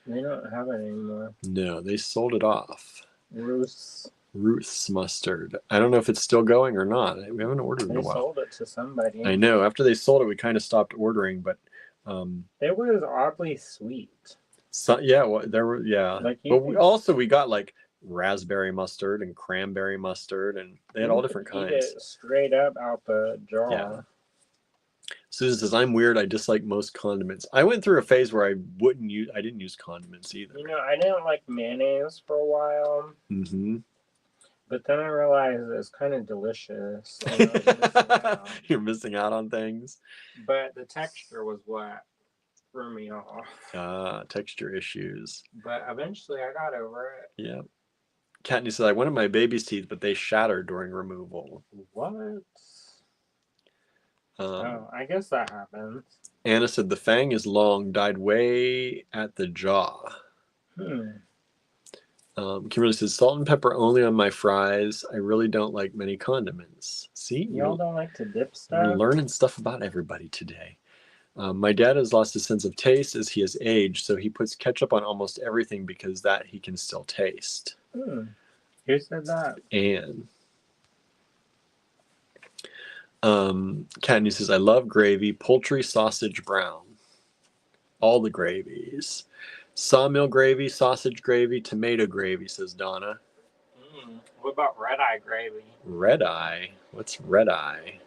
They don't have it anymore. No, they sold it off. Ruth's mustard. I don't know if it's still going or not. We haven't ordered in a while. They sold it to somebody. I know. After they sold it, we kind of stopped ordering, but it was oddly sweet. So yeah, well, there were Like but we got like raspberry mustard and cranberry mustard, and they had all different kinds. Eat it straight up out the jar. Yeah. Susan says, I'm weird. I dislike most condiments. I went through a phase where I didn't use condiments either. You know, I didn't like mayonnaise for a while. But then I realized it's kind of delicious. You're missing out on things. But the texture was what threw me off. Texture issues. But eventually I got over it. Yeah. Katney said, I wanted my baby's teeth, but they shattered during removal. What? I guess that happens. Anna said, the fang is long, died way at the jaw. Kimberly says, salt and pepper only on my fries. I really don't like many condiments. See? Y'all don't like to dip stuff? We're learning stuff about everybody today. My dad has lost his sense of taste as he has aged, so he puts ketchup on almost everything because that he can still taste. Who said that? Anne. Katney says, I love gravy, poultry, sausage, brown. All the gravies. Sawmill gravy, sausage gravy, tomato gravy, says Donna. What about red eye gravy? Red eye? What's red eye?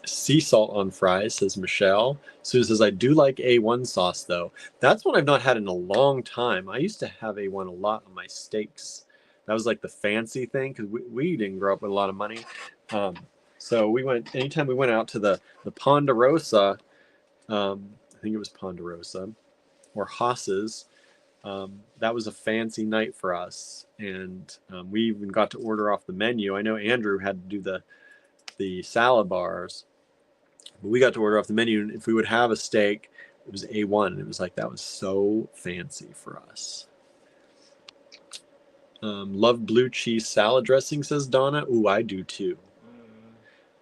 Sea salt on fries, says Michelle. Sue says, I do like A1 sauce, though. That's one I've not had in a long time. I used to have A1 a lot on my steaks. That was like the fancy thing, because we didn't grow up with a lot of money. So anytime we went out to the Ponderosa, I think it was Ponderosa, or Haas's, that was a fancy night for us. And we even got to order off the menu. I know Andrew had to do the salad bars, but we got to order off the menu, and if we would have a steak, it was A1. And it was like, that was so fancy for us. Love blue cheese salad dressing, says Donna. Ooh, I do too.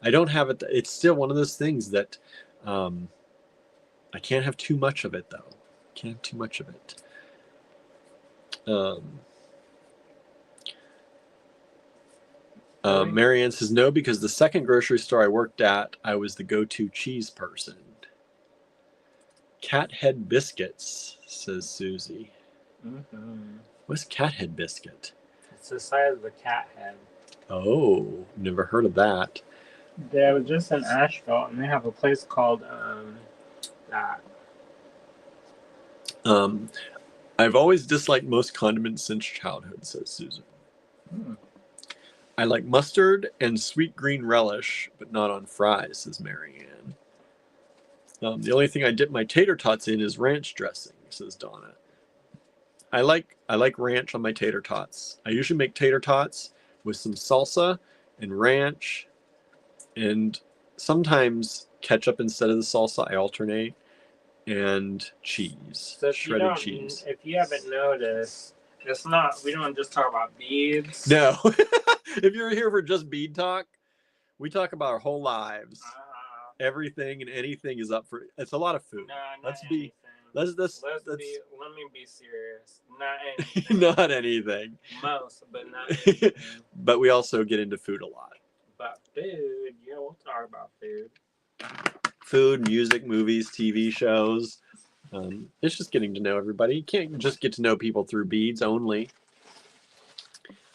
I don't have it. It's still one of those things that I can't have too much of it, though. Can't have too much of it. Marianne says no, because the second grocery store I worked at, I was the go-to cheese person. Cat head biscuits, says Susie. What's cat head biscuit? It's the size of the cat head. Oh, never heard of that. They was just in Asheville, and they have a place called that. I've always disliked most condiments since childhood, says Susan. I like mustard and sweet green relish, but not on fries, says Marianne. The only thing I dip my tater tots in is ranch dressing, says Donna. I like ranch on my tater tots. I usually make tater tots with some salsa and ranch, and sometimes ketchup instead of the salsa. I alternate, and cheese, so shredded cheese. If you haven't noticed, it's not. We don't just talk about beads. No. If you're here for just bead talk, we talk about our whole lives. Everything and anything is up for. It's a lot of food. No, let's anything. be. Let me be serious. Not anything. Not anything. Most, but not anything. But we also get into food a lot. But food, yeah, we'll talk about food. Food, music, movies, TV shows. It's just getting to know everybody. You can't just get to know people through beads only.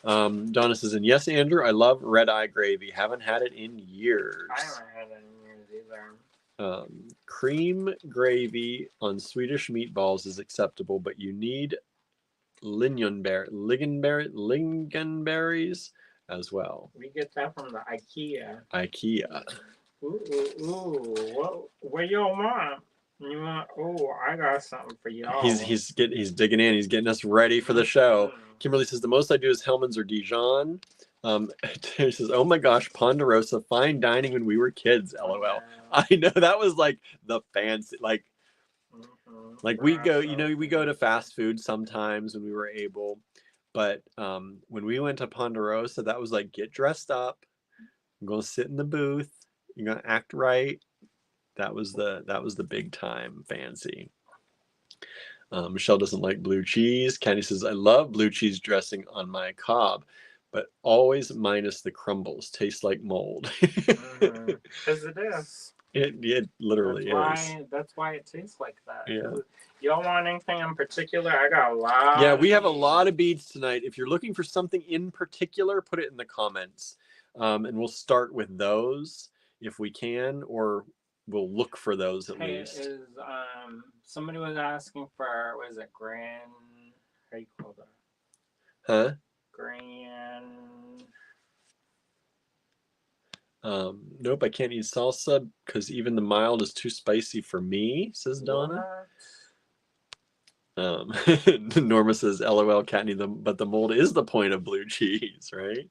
Donna says, and yes, Andrew, I love red eye gravy. Haven't had it in years. I haven't had it in years either. Cream gravy on Swedish meatballs is acceptable, but you need lingonberries as well. We get that from the IKEA. Ooh. What y'all want? You want? Oh, I got something for y'all. He's digging in. He's getting us ready for the show. Kimberly says the most I do is Hellman's or Dijon. He says, "Oh my gosh, Ponderosa, fine dining when we were kids." LOL. Yeah. I know that was like the fancy, like we go. We go to fast food sometimes when we were able, but when we went to Ponderosa, that was like, get dressed up, I'm gonna sit in the booth, you're gonna act right. That was the big time fancy. Michelle doesn't like blue cheese. Candy says, I love blue cheese dressing on my cob, but always minus the crumbles. Tastes like mold. Because it is. It literally is. That's why it tastes like that. Yeah. Y'all want anything in particular? I got a lot. Yeah, we have a lot of beads tonight. If you're looking for something in particular, put it in the comments. And we'll start with those if we can, or we'll look for those at least. Somebody was asking for, what is it, how do you call that? Huh? Nope, I can't eat salsa because even the mild is too spicy for me, says Donna. Norma says, LOL, Katney, but the mold is the point of blue cheese, right?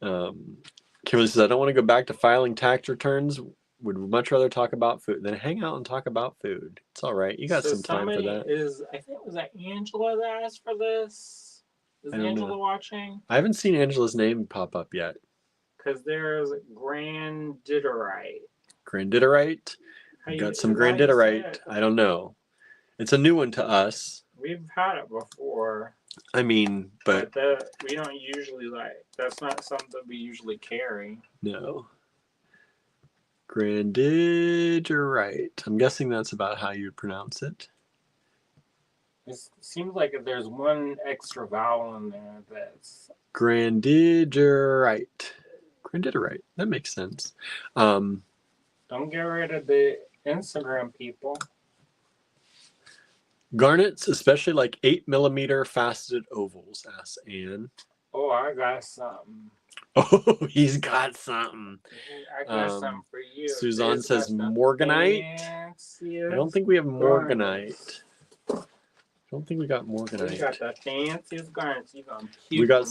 Kimberly says, I don't want to go back to filing tax returns. Would much rather talk about food than hang out and talk about food. It's all right. You got some time for that. I think it was that Angela that asked for this. Is Angela watching? I haven't seen Angela's name pop up yet. Because there's grandidorite. Grandidorite? We've got some grandidorite. I don't know. It's a new one to us. We've had it before. I mean, but we don't usually that's not something we usually carry. No. Grandidorite. I'm guessing that's about how you pronounce it. It seems like if there's one extra vowel in there, that's Grandidorite. Grandidorite. That makes sense. Don't get rid of the Instagram people. Garnets, especially like 8mm faceted ovals, asks Anne. Oh, I got something. Oh, he's got something. I got something for you. Suzanne says Morganite. I don't think we have Morganite. I don't think we got Morganite. We got the fanciest garnets. We got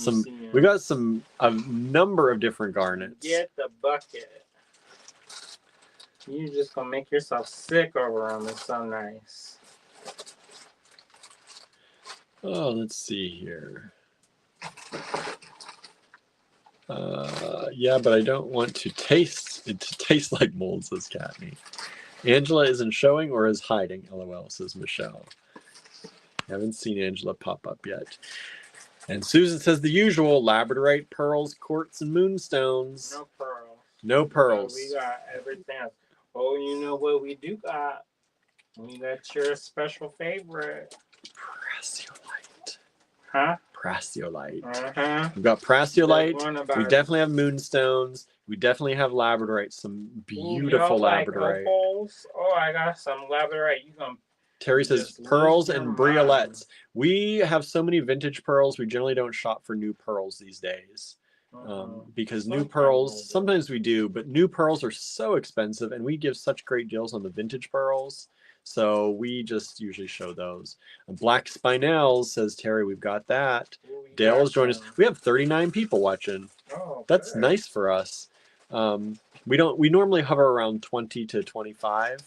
a number of different garnets. Get the bucket. You're just gonna make yourself sick over them. It's so nice. Oh, let's see here. Yeah, but I don't want to taste it to taste like mold, says Katney. Angela isn't showing or is hiding, LOL, says Michelle. Haven't seen Angela pop up yet. And Susan says the usual: labradorite, pearls, quartz, and moonstones. No pearls. No pearls. No, we got everything else. Oh, you know what we do got? We got your special favorite. Prasiolite. Huh? Prasiolite. Uh-huh. We've got prasiolite. We definitely have moonstones. We definitely have labradorite. Some beautiful labradorite. Like opals? Oh, I got some labradorite. You gonna Terry says pearls and briolettes. We have so many vintage pearls. We generally don't shop for new pearls these days. Because new pearls, sometimes we do, but new pearls are so expensive, and we give such great deals on the vintage pearls. So we just usually show those. Black Spinels, says Terry, we've got that. Dale has joined us. We have 39 people watching. Oh, that's nice for us. We normally hover around 20 to 25.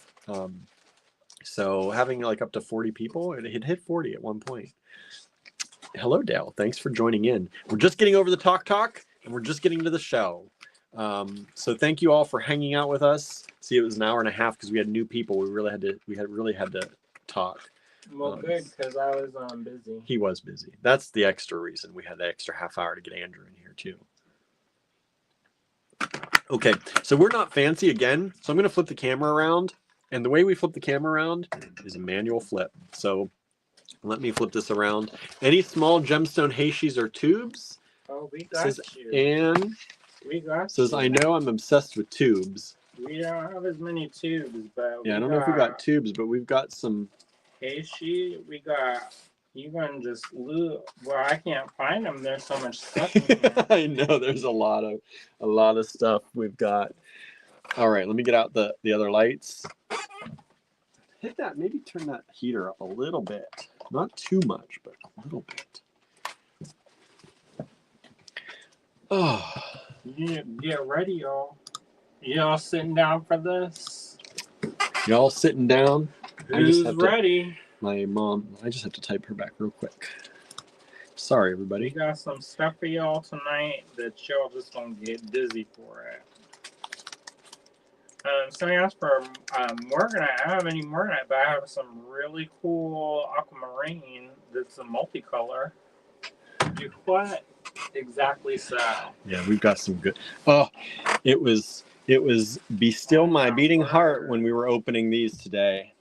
So having like up to 40 people, it hit 40 at one point. Hello, Dale. Thanks for joining in. We're just getting over the talk, and we're just getting to the show. So thank you all for hanging out with us. See, it was an hour and a half because we had new people. We really had to talk. Well, good, because I was busy. He was busy. That's the extra reason we had the extra half hour to get Andrew in here too. Okay, so we're not fancy again. So I'm going to flip the camera around, and the way we flip the camera around is a manual flip. So let me flip this around. Any small gemstone heishis or tubes? Oh, we got says you. Anne. We got says you. I know I'm obsessed with tubes. We don't have as many tubes, but yeah, I don't know if we got tubes, but we've got some. Heishi, we got. You gonna just look? Well, I can't find them. There's so much stuff in here. I know there's a lot of stuff we've got. All right, let me get out the other lights. Hit that. Maybe turn that heater up a little bit. Not too much, but a little bit. Oh. Get ready, y'all. Y'all sitting down for this? Y'all sitting down? Who's ready? My mom. I just have to type her back real quick. Sorry, everybody. We got some stuff for y'all tonight that y'all just gonna get dizzy for it. Somebody asked for Morganite. I don't have any Morganite, but I have some really cool aquamarine that's a multicolor. What exactly so? Yeah, we've got some good. Oh, it was Be Still My Beating Heart when we were opening these today.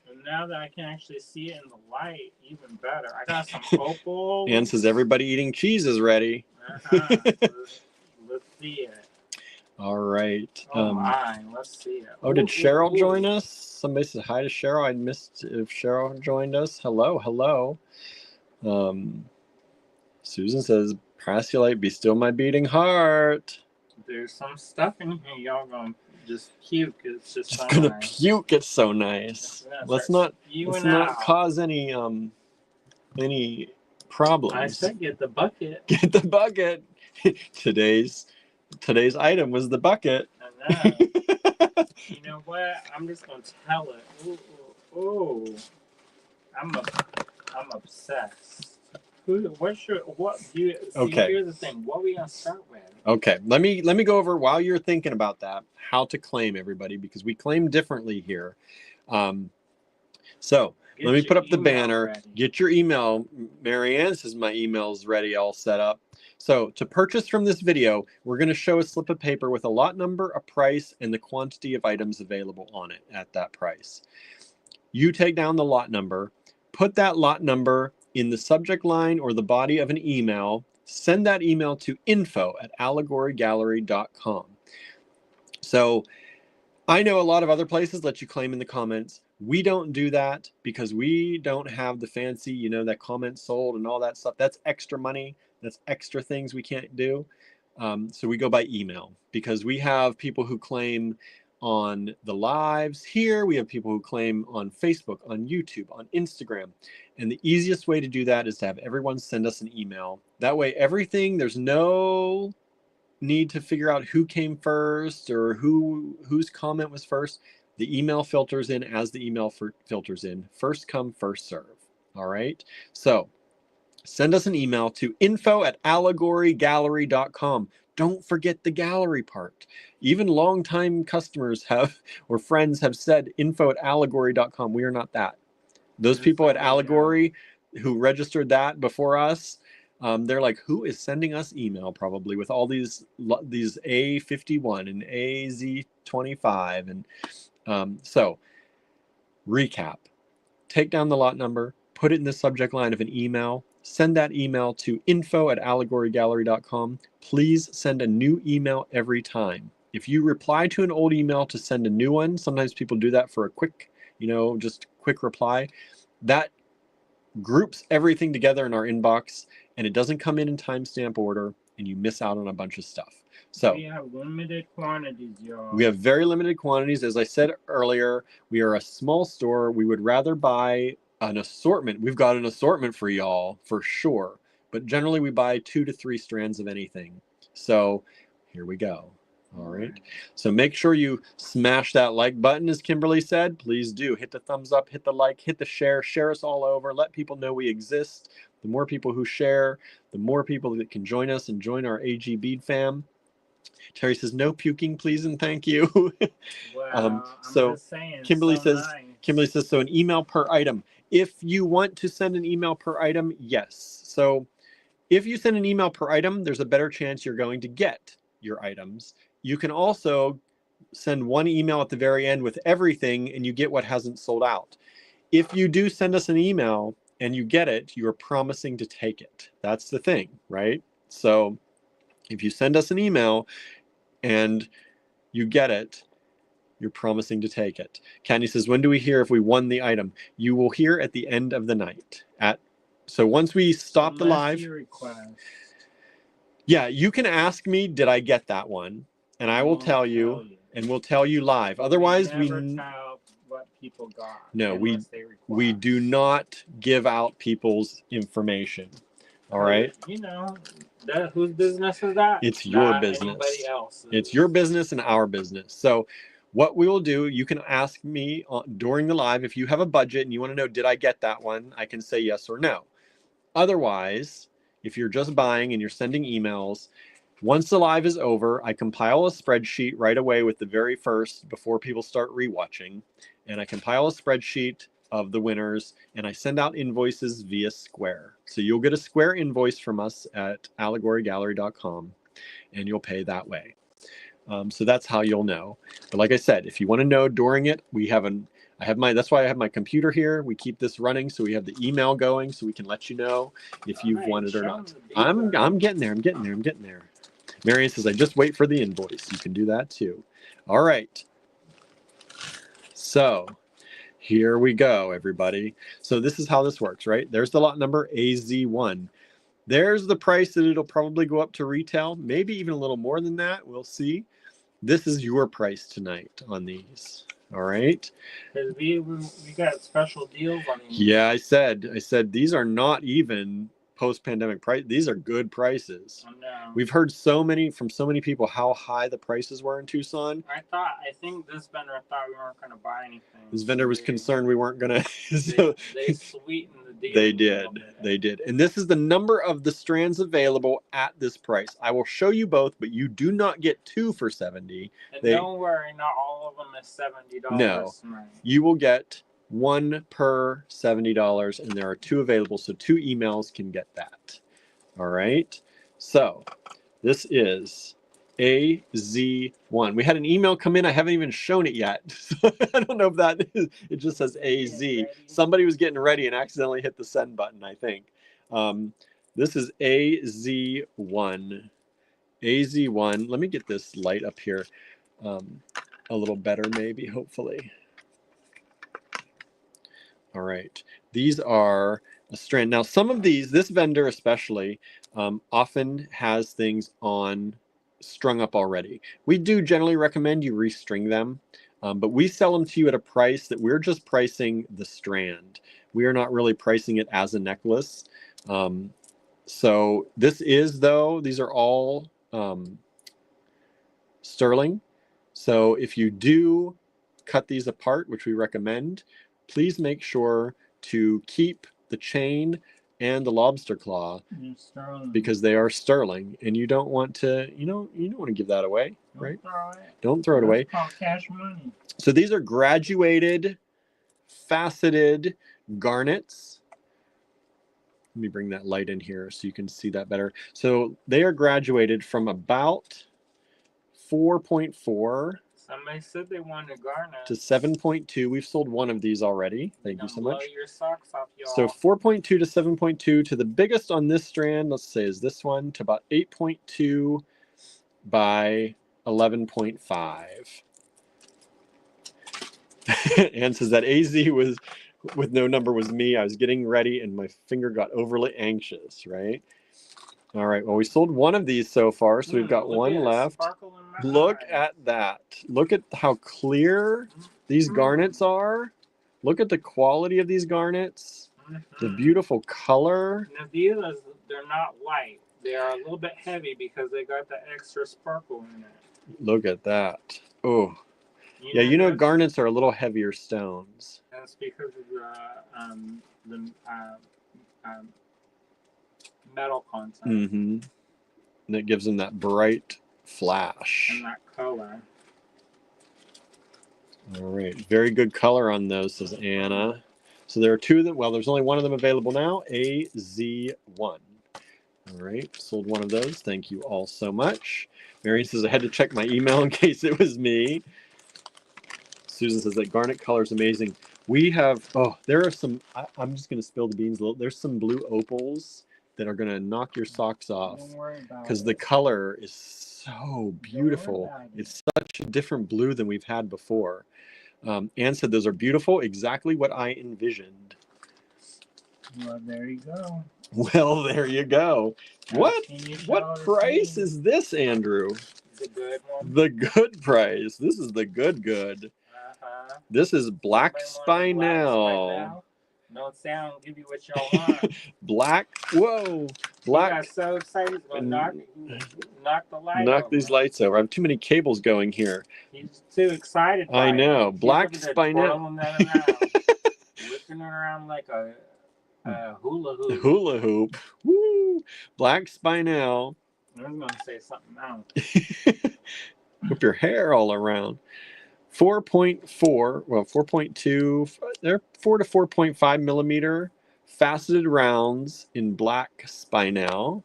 And now that I can actually see it in the light, even better. I got some opals. Ann says everybody eating cheese is ready. Let's see it. All right. Oh my, let's see it. Oh, did Cheryl join us? Somebody said hi to Cheryl. I missed if Cheryl joined us. Hello. Susan says, Prasiolite, Be Still My Beating Heart. There's some stuff in here y'all gonna just puke. It's just so gonna nice. Puke. It's so nice. Let's not cause any problems. I said get the bucket. Get the bucket. Today's item was the bucket. I know. You know what? I'm just gonna tell it. Ooh. I'm obsessed. Okay. Here's the thing. What are we gonna start with? Okay, let me go over while you're thinking about that how to claim everybody, because we claim differently here. So let me put up the banner. Ready. Get your email. Marianne says my email's ready, all set up. So to purchase from this video, we're going to show a slip of paper with a lot number, a price, and the quantity of items available on it at that price. You take down the lot number, put that lot number in the subject line or the body of an email, send that email to info@allegorygallery.com. So I know a lot of other places let you claim in the comments. We don't do that because we don't have the fancy, you know, that comment sold and all that stuff. That's extra money. That's extra things we can't do. So we go by email because we have people who claim on the lives here. We have people who claim on Facebook, on YouTube, on Instagram. And the easiest way to do that is to have everyone send us an email. That way, everything, there's no need to figure out who came first or whose comment was first. The email filters in as the email filters in. First come, first serve. All right. So send us an email to info@allegorygallery.com. Don't forget the gallery part. Even longtime customers have or friends have said info@allegory.com. We are not that. Those people at Allegory who registered that before us, they're like, who is sending us email probably with all these A51 and AZ25. And so recap, take down the lot number, put it in the subject line of an email, send that email to info@allegorygallery.com. Please send a new email every time. If you reply to an old email to send a new one, sometimes people do that for a quick, just quick reply. That groups everything together in our inbox and it doesn't come in timestamp order and you miss out on a bunch of stuff. So we have limited quantities, y'all. We have very limited quantities. As I said earlier, we are a small store. We would rather buy an assortment. We've got an assortment for y'all for sure, but generally we buy 2 to 3 strands of anything. So here we go. All right. So make sure you smash that like button, as Kimberly said. Please do. Hit the thumbs up, hit the like, hit the share us all over. Let people know we exist. The more people who share, the more people that can join us and join our AG Bead fam. Terry says, no puking, please and thank you. Wow, so just saying, Kimberly so says, nice. Kimberly says, so an email per item. If you want to send an email per item, yes. So if you send an email per item, there's a better chance you're going to get your items. You can also send one email at the very end with everything and you get what hasn't sold out. If you do send us an email and you get it, you're promising to take it. That's the thing, right? So if you send us an email and you get it, you're promising to take it. Candy says, when do we hear if we won the item? You will hear at the end of the night. So once we stop the live, yeah, you can ask me, did I get that one? And I will tell you, and we'll tell you live. Otherwise, we never tell what people got. No, we do not give out people's information. All right. Whose business is that? It's your business. Anybody else's. It's your business and our business. So what we will do, you can ask me during the live if you have a budget and you want to know, did I get that one? I can say yes or no. Otherwise, if you're just buying and you're sending emails, once the live is over, I compile a spreadsheet right away with the very first before people start rewatching. And I compile a spreadsheet of the winners and I send out invoices via Square. So you'll get a Square invoice from us at allegorygallery.com and you'll pay that way. So that's how you'll know. But like I said, if you want to know during it, that's why I have my computer here. We keep this running so we have the email going so we can let you know if you've won it or not. I'm getting there. I'm getting there. Marion says, I just wait for the invoice. You can do that too. All right. So here we go, everybody. So this is how this works, right? There's the lot number AZ1. There's the price that it'll probably go up to retail, maybe even a little more than that. We'll see. This is your price tonight on these. All right. We got special deals on these. Yeah, I said these are not even post-pandemic price. These are good prices. We've heard from so many people how high the prices were in Tucson. I think this vendor thought we weren't going to buy anything. This vendor was concerned we weren't going to. They sweetened the deal. They did. And this is the number of the strands available at this price. I will show you both, but you do not get 2 for $70. And don't worry, not all of them is $70. No, you will get 1 per $70, and there are 2 available, so 2 emails can get that. All right. So this is AZ1. We had an email come in. I haven't even shown it yet. So I don't know if that is, it just says AZ. Somebody was getting ready and accidentally hit the send button, I think. This is AZ1. AZ1. Let me get this light up here. a little better, maybe, hopefully. All right. These are a strand. Now, some of these, this vendor especially, often has things on strung up already. We do generally recommend you restring them, but we sell them to you at a price that we're just pricing the strand. We are not really pricing it as a necklace. So this is, though, these are all sterling. So if you do cut these apart, which we recommend, please make sure to keep the chain and the lobster claw because they are sterling, and you don't want to, you don't want to give that away, right? Don't throw it away. Called cash money. So these are graduated, faceted garnets. Let me bring that light in here so you can see that better. So they are graduated from about 4.4. Somebody said they wanted garnet. To 7.2. We've sold one of these already. Thank you so much. Blow your socks off, y'all. So 4.2 to 7.2 to the biggest on this strand, let's say, is this one, to about 8.2 by 11.5. Ann says that AZ was with no number was me. I was getting ready and my finger got overly anxious, right? All right, well, we sold one of these so far, so we've got one left. Look at that. Look at how clear these garnets are. Look at the quality of these garnets. The beautiful color. Now these, they're not light. They are a little bit heavy because they got the extra sparkle in it. Look at that. Oh. Yeah, you know garnets are a little heavier stones. That's because of the metal content. Mm-hmm. And it gives them that bright flash. And that color. All right. Very good color on those, says Anna. So there are two of them. Well, there's only one of them available now. AZ1. All right. Sold one of those. Thank you all so much. Marion says I had to check my email in case it was me. Susan says that garnet color is amazing. We have, there are some, I'm just going to spill the beans a little. There's some blue opals that are going to knock your socks off because the color is so beautiful. It's such a different blue than we've had before. Ann said those are beautiful, exactly what I envisioned. Well, there you go. Well, there you go. What price is this, Andrew? The good one. The good price. This is the good. This is black spinel. No sound, give you what y'all want. Black. He got so excited to knock the light Knock over. these lights over. I have too many cables going here. He's too excited. I know. Black spinel. Whipping it around like a hula hoop. Hula hoop. Woo! Black spinel. I was going to say something else. Whip your hair all around. 4.4, well, 4.2, they're 4 to 4.5 millimeter faceted rounds in black spinel.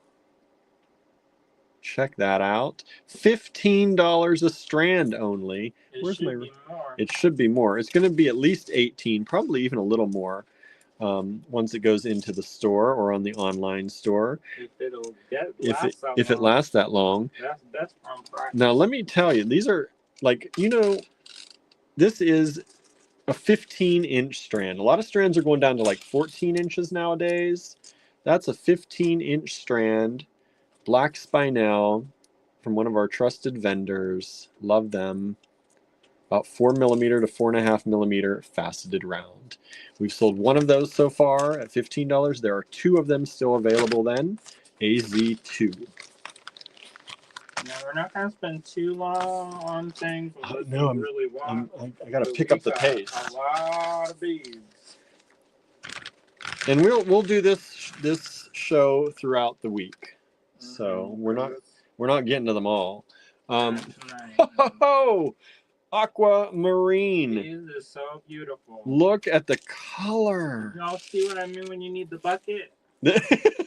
Check that out. $15 a strand only. Where's my? It should be more. It's going to be at least 18, probably even a little more. Once it goes into the store or on the online store. If it lasts that long. That's from practice. Now let me tell you, these are like, this is a 15-inch strand. A lot of strands are going down to like 14 inches nowadays. That's a 15-inch strand, black spinel from one of our trusted vendors. Love them. About 4 millimeter to 4.5 millimeter faceted round. We've sold one of those so far at $15. There are two of them still available then. AZ2. Now, we're not going to spend too long on things. No, I got to pick up the pace. A lot of beads. And we'll do this show throughout the week. So we're not getting to them all. Aquamarine. These are so beautiful. Look at the color. Y'all see what I mean when you need the bucket?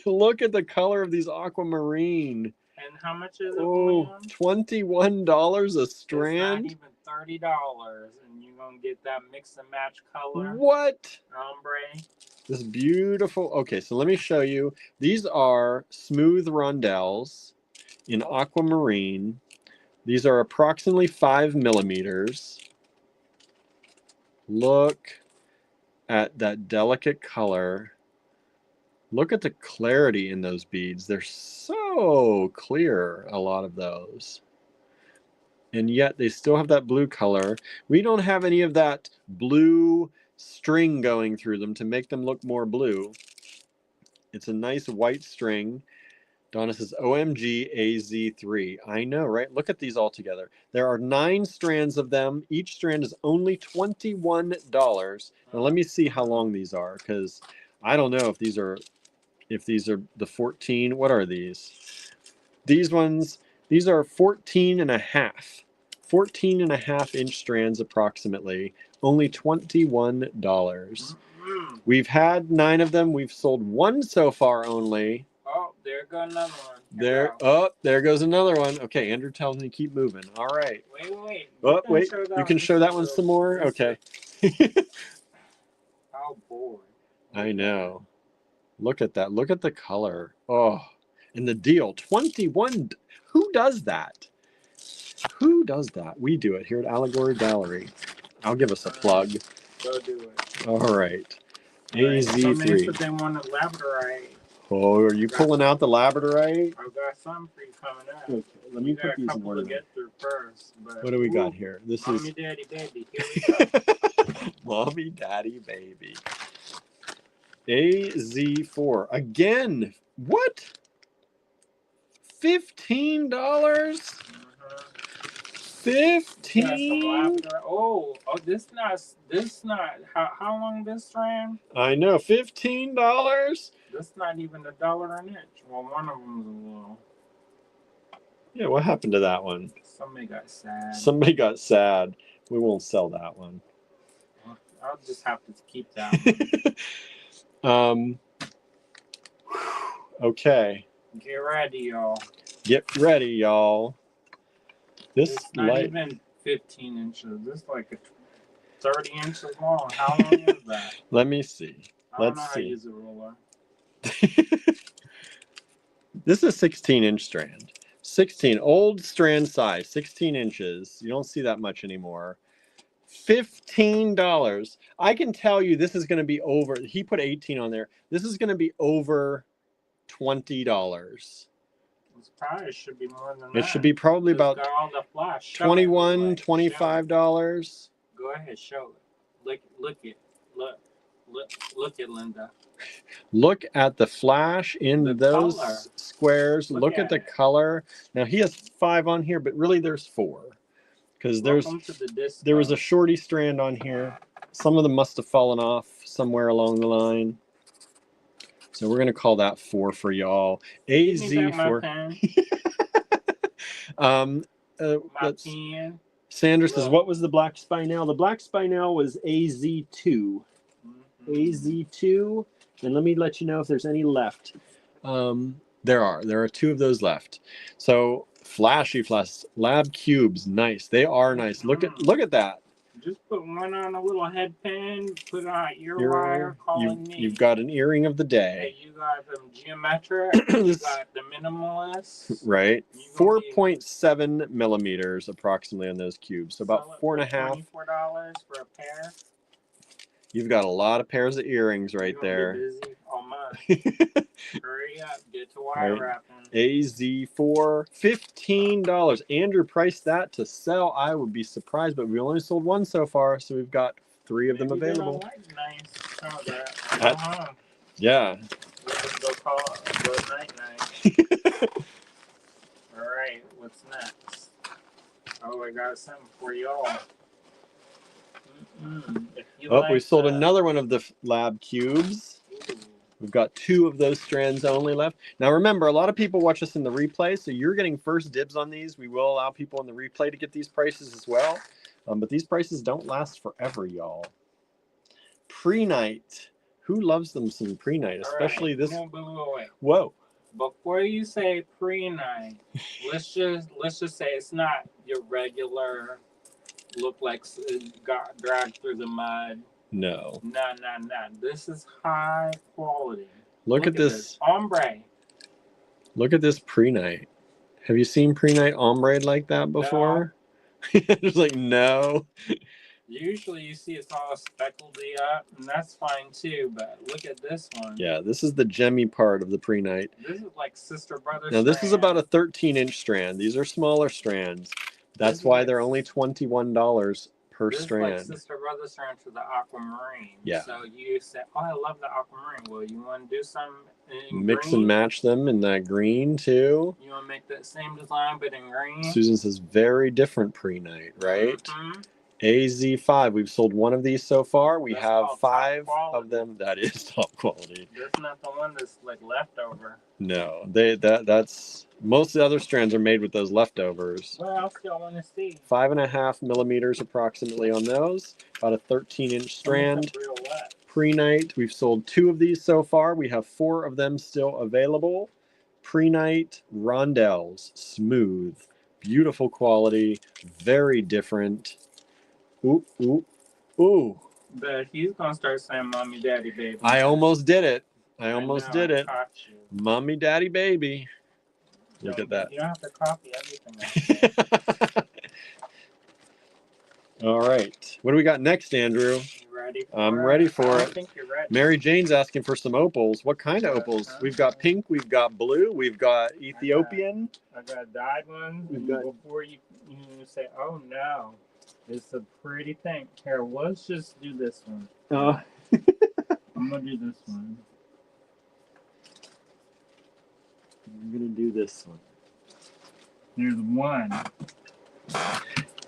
Look at the color of these aquamarine. And how much is it? $21 a strand. It's not even $30, and you're gonna get that mix and match color. What? Ombre. This beautiful. Okay, so let me show you. These are smooth rondelles in aquamarine. These are approximately 5 millimeters. Look at that delicate color. Look at the clarity in those beads. They're so clear, a lot of those. And yet they still have that blue color. We don't have any of that blue string going through them to make them look more blue. It's a nice white string. Donna says, OMG AZ3. I know, right? Look at these all together. There are 9 strands of them. Each strand is only $21. Now let me see how long these are, because I don't know if these are the 14. What are these? These ones, these are 14 and a half. 14 and a half inch strands approximately. Only $21. We've had 9 of them. We've sold 1 so far only. Oh, there goes another one. There goes another one. Okay, Andrew tells me keep moving. All right. Wait. Wait. You can show that one some more? Okay. Oh, boy. I know. Look at that. Look at the color. Oh, and the deal. 21. Who does that? Who does that? We do it here at Allegory Gallery. I'll give us a plug. Go do it. All right. AZ3. AZ3. Said they wanted labradorite. Oh, are you pulling out the labradorite? I've got some for you coming up. Okay, let me put these in order. Get through first, but, what do we got here? This Mommy, is Daddy, Baby. Here we go. Mommy, Daddy, Baby. AZ4. Again. What? $15? 15? Oh, this not. How long this strand? I know, $15. This not even $1 an inch. Well, one of them is a little. Yeah, what happened to that one? Somebody got sad. We won't sell that one. I'll just have to keep that one. Okay. Get ready, y'all. Get ready, y'all. This it's not even 15 inches. This is like 30 inches long. How long is that? Let me see. Let's see. How to use a ruler. This is a 16-inch strand. 16, old strand size, 16 inches. You don't see that much anymore. $15. I can tell you this is going to be over. He put 18 on there. This is going to be over $20. It should be more than that. It should be probably about $21, $25. Go ahead, show it. Look at Linda. Look at the flash in those color. Squares. Look at the color. Now he has 5 on here, but really there's 4. Because there was a shorty strand on here. Some of them must have fallen off somewhere along the line. So we're going to call that 4 for y'all. AZ4. Sandra says, what was the black spinel? The black spinel was AZ2. AZ2. And let me let you know if there's any left. There are 2 of those left. So flashy lab cubes, nice. They are nice. Look at that. Just put one on a little headband, put it on ear wire, you've got an earring of the day. Hey, you got them geometric, you got the minimalist. Right. 4.7 millimeters approximately on those cubes. So about 4.5. $24 for a pair. You've got a lot of pairs of earrings right there. Busy on mine. Hurry up, get to wire wrapping. AZ4, $15. Andrew priced that to sell. I would be surprised, but we only sold 1 so far, so we've got 3 of them available. Yeah. Go call it night. All right, what's next? Oh, I got something for y'all. We sold another one of the lab cubes. We've got 2 of those strands only left. Now remember, a lot of people watch us in the replay, so you're getting first dibs on these. We will allow people in the replay to get these prices as well. But these prices don't last forever, y'all. Pre-night. Who loves them some pre-night? Especially this. Wait. Whoa. Before you say pre-night, let's just say it's not your regular look like it got dragged through the mud. No. No. This is high quality. Look at this. Ombre. Look at this pre-night. Have you seen pre-night ombre like that before? No. It's like, no. Usually you see it's all speckledy up, and that's fine too, but look at this one. Yeah, this is the gemmy part of the pre-night. This is like sister brother Now, this strand. is about a 13-inch strand. These are smaller strands. That's why they're only $21 per strand. This is like sister brother strand to the aquamarine. Yeah. So you say, oh, I love the aquamarine. Well, you want to do some in Mix green? and match them in that green, too. You want to make that same design, but in green? Susan says very different pre-night, right? Mm-hmm. AZ5. We've sold one of these so far. We have 5 of them. That is top quality. That's not the one that's like leftover. No, that's most of the other strands are made with those leftovers. What else do y'all want to see? 5.5 millimeters approximately on those. About a 13-inch strand. Pre-night. We've sold 2 of these so far. We have 4 of them still available. Pre-night rondelles, smooth, beautiful quality, very different. Ooh, ooh, ooh. But he's gonna start saying "mommy, daddy, baby." I almost did it. I almost did it. Mommy, daddy, baby. Look at that. You don't have to copy everything. All right. What do we got next, Andrew? You ready? I'm ready for it. I think you're ready. Mary Jane's asking for some opals. What kind of opals? We've got pink. We've got blue. We've got Ethiopian. I got dyed ones. Before you say, "Oh no." It's a pretty thing. Here, let's just do this one. I'm gonna do this one. I'm gonna do this one. There's one.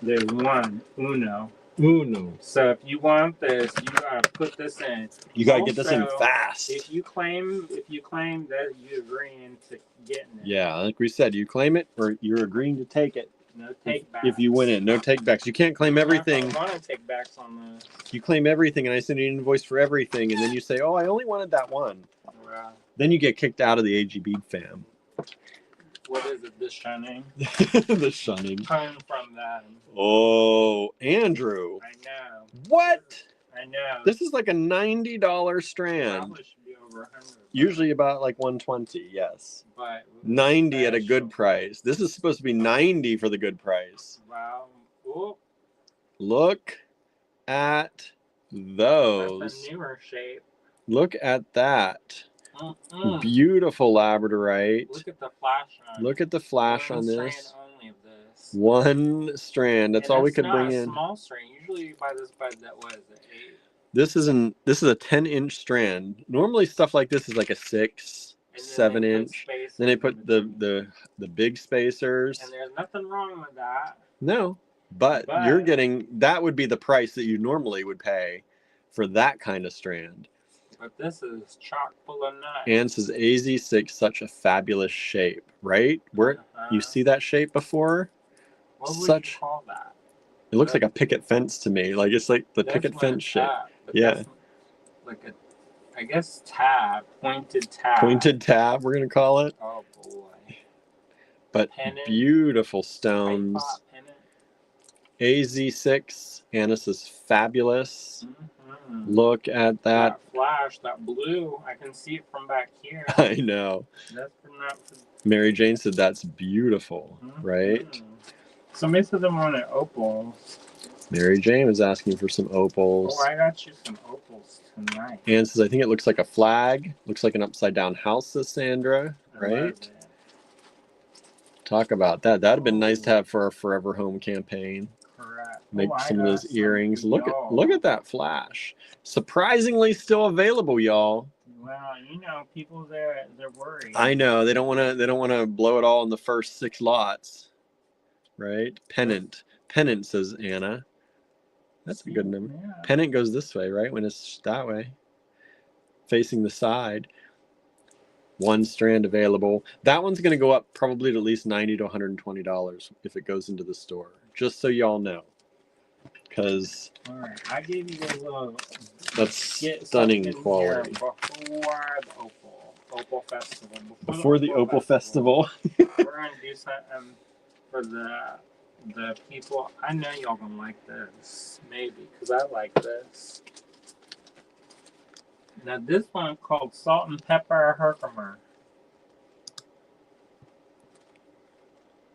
There's one. Uno. Uno. So if you want this, you gotta put this in. You gotta get this in fast. If you claim that you're agreeing to getting it. Yeah, like we said, you claim it or you're agreeing to take it. No take backs. If you win it, no take backs. You can't claim everything. I want to take backs on this. You claim everything, and I send you an invoice for everything, and then you say, "Oh, I only wanted that one." Wow. Then you get kicked out of the AGB fam. What is it? The shunning. The shunning. Coming from that. Oh, Andrew. I know. What? I know. This is like a $90 strand. Probably should be over 100. Usually about like 120, yes. But 90 at a good price. This is supposed to be 90 for the good price. Wow. Ooh. Look at those. That's a newer shape. Look at that. Beautiful labradorite. Look at the flash on. Look at the flash on this. One strand only of this. One strand. That's all we could bring in. Small strand. Usually you buy this by that was 8. This is a 10-inch strand. Normally stuff like this is like a 6, 7-inch. Then they put the big spacers. And there's nothing wrong with that. No, but you're getting, that would be the price that you normally would pay for that kind of strand. But this is chock full of nuts. Ann says AZ6, such a fabulous shape, right? Where you see that shape before? What would you call that? It looks like a picket fence to me. Like it's like the picket fence shape. Yeah. Like a, I guess pointed tab. Pointed tab, we're gonna call it. Oh boy. But beautiful stones. AZ6, Annis is fabulous. Look at that. That flash, that blue. I can see it from back here. I know. That's not. Mary Jane said that's beautiful, right? Somebody said they wanted opals. Mary Jane was asking for some opals. Oh, I got you some opals tonight. Ann says, I think it looks like a flag. Looks like an upside down house, says Sandra, right? Talk about that. That'd have been nice to have for our Forever Home campaign. Correct. Make some of those earrings. Look at that flash. Surprisingly still available, y'all. Well, you know, people they're worried. I know. They don't want to blow it all in the first 6 lots. Right? Pennant, says Anna. That's a good number. Yeah. Pennant goes this way, right? When it's that way. Facing the side. 1 strand available. That one's going to go up probably to at least $90 to $120 if it goes into the store. Just so y'all know. Because all right, I gave you a little. That's stunning quality. Before the Opal Festival. Before the Opal Festival. We're going to do something for the people. I know y'all going to like this. Maybe. Because I like this. Now this one called Salt and Pepper Herkimer.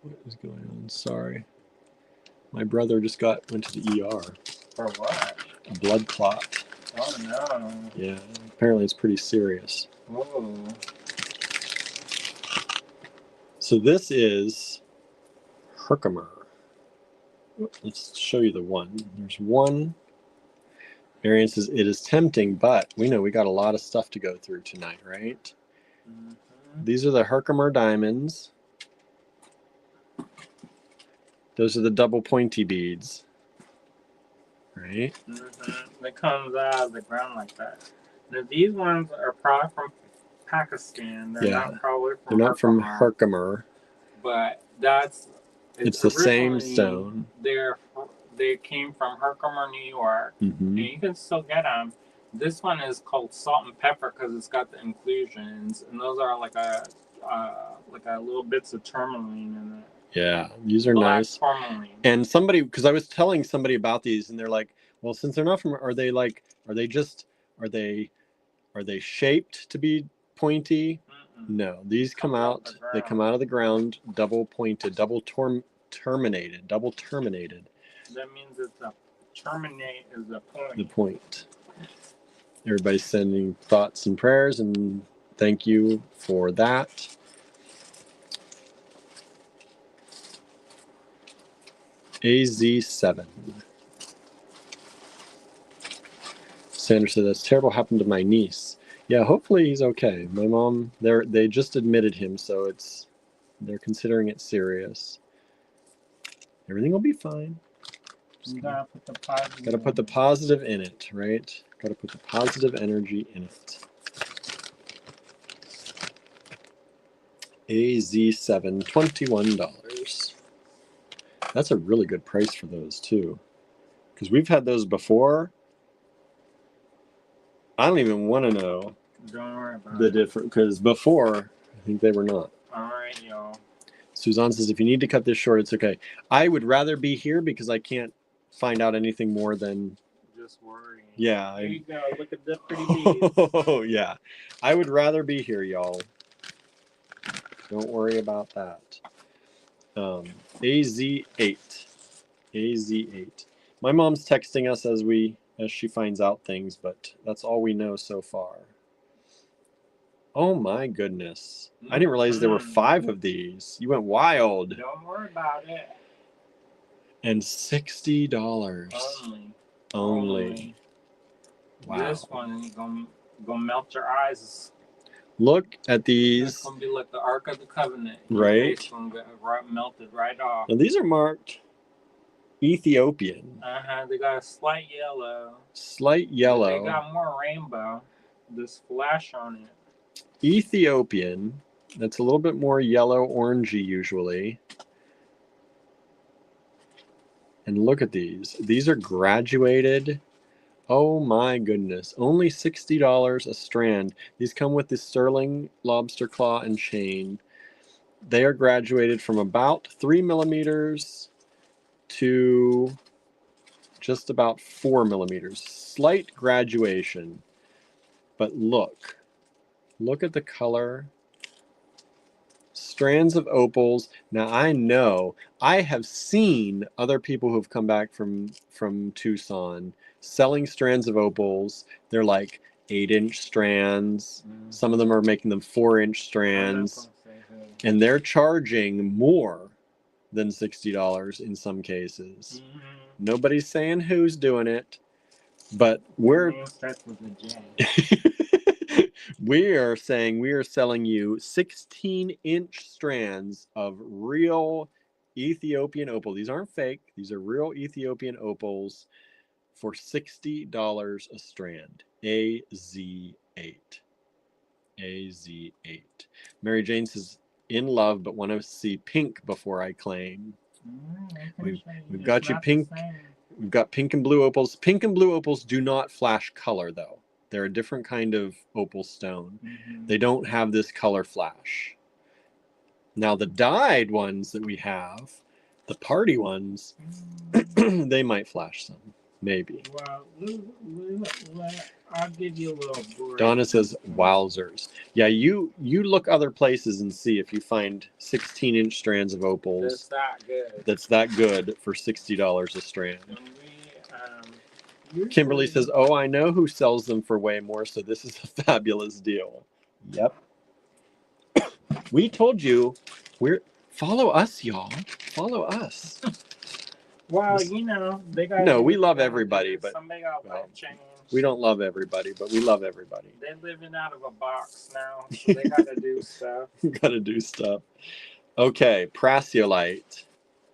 What is going on? Sorry. My brother just went to the ER. For what? A blood clot. Oh no. Yeah, apparently it's pretty serious. Whoa. So this is Herkimer. Let's show you the one. There's one. Marion says, it is tempting, but we know we got a lot of stuff to go through tonight, right? Mm-hmm. These are the Herkimer diamonds. Those are the double pointy beads. Right? Mm-hmm. They comes out of the ground like that. Now, these ones are probably from Pakistan. They're not probably from They're not from Herkimer. But it's the same stone. They came from Herkimer, New York, and you can still get them. This one is called salt and pepper because it's got the inclusions, and those are like a little bits of tourmaline in it. Yeah, these are nice. Tourmaline. And because I was telling somebody about these, and they're like, "Well, since they're not from, are they shaped to be pointy?" Mm-mm. No, these come out. They come out of the ground, double pointed, double terminated. That means it's a terminate is a point. The point. Everybody's sending thoughts and prayers, and thank you for that. AZ7. Sandra said, that's terrible, happened to my niece. Yeah, hopefully he's okay. My mom, they just admitted him, so they're considering it serious. Everything will be fine. Gotta put the positive in it, right? Gotta put the positive energy in it. AZ7, $21. That's a really good price for those too, because we've had those before. I don't even want to know. Don't worry about the different, because before I think they were not. All right, y'all. Suzanne says, if you need to cut this short, it's okay. I would rather be here because I can't find out anything more than just worrying. Yeah. There you go. Look at the pretty beads. Oh yeah, I would rather be here, y'all. Don't worry about that. AZ8. AZ8. My mom's texting us as she finds out things, but that's all we know so far. Oh my goodness. I didn't realize there were 5 of these. You went wild. Don't worry about it. And $60. Only. Wow. This one is gonna melt your eyes. Look at these. It's gonna be like the Ark of the Covenant. Right. It's gonna get melted right off. Now these are marked Ethiopian. They got a slight yellow. Slight yellow. But they got more rainbow. This flash on it. Ethiopian. That's a little bit more yellow orangey usually. And look at these. These are graduated. Oh my goodness. Only $60 a strand. These come with the sterling lobster claw and chain. They are graduated from about 3 millimeters to just about 4 millimeters. Slight graduation. But look at the color. Strands of opals. Now I know I have seen other people who've come back from Tucson selling strands of opals. They're like 8-inch strands. Some of them are making them 4-inch strands. And they're charging more than $60 in some cases. Nobody's saying who's doing it, but we are saying we are selling you 16-inch strands of real Ethiopian opal. These aren't fake. These are real Ethiopian opals for $60 a strand. AZ8. AZ8. Mary Jane says, in love, but want to see pink before I claim. We've got you pink. We've got pink and blue opals. Pink and blue opals do not flash color, though. They're a different kind of opal stone. They don't have this color flash. Now, the dyed ones that we have, the party ones, they might flash some. Maybe. Well, I'll give you a little break. Donna says, wowzers. Yeah, you look other places and see if you find 16-inch strands of opals. That's that good. That's that good for $60 a strand. Kimberly says, oh, I know who sells them for way more, so this is a fabulous deal. Yep. We told you, follow us, y'all. Follow us. Well, you know, they got. No, we love everybody, but somebody got change. We don't love everybody, but we love everybody. They're living out of a box now, so they got to do stuff. Got to do stuff. Okay, prasiolite,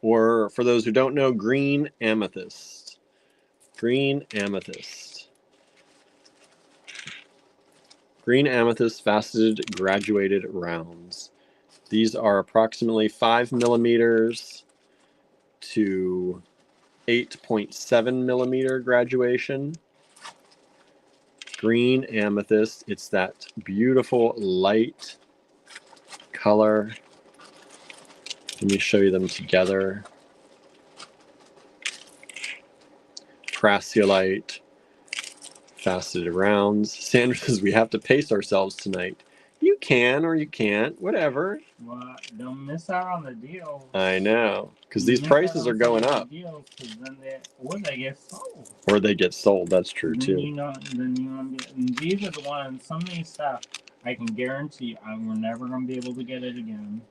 or for those who don't know, green amethyst. Green amethyst. Green amethyst faceted graduated rounds. These are approximately 5 millimeters to 8.7 millimeter graduation. Green amethyst. It's that beautiful light color. Let me show you them together. Prasiolite, faceted rounds. Sandra says we have to pace ourselves tonight. You can or you can't, whatever. Well, don't miss out on the deal. I know, because these prices are going up. Deals, then they get sold. Or they get sold. That's true too. These are the ones. Some of these stuff, I can guarantee we're never going to be able to get it again.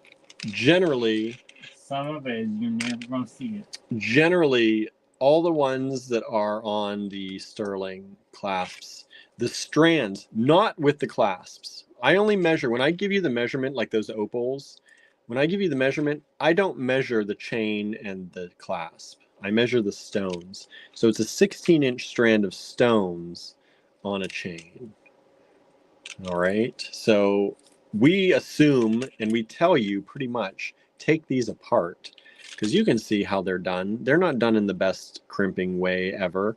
Generally, some of it you're never going to see it. Generally, all the ones that are on the sterling clasps, the strands, not with the clasps. I only measure, when I give you the measurement, like those opals, when I give you the measurement, I don't measure the chain and the clasp. I measure the stones. So it's a 16-inch strand of stones on a chain. All right. So we assume, and we tell you pretty much, take these apart, because you can see how they're done. They're not done in the best crimping way ever.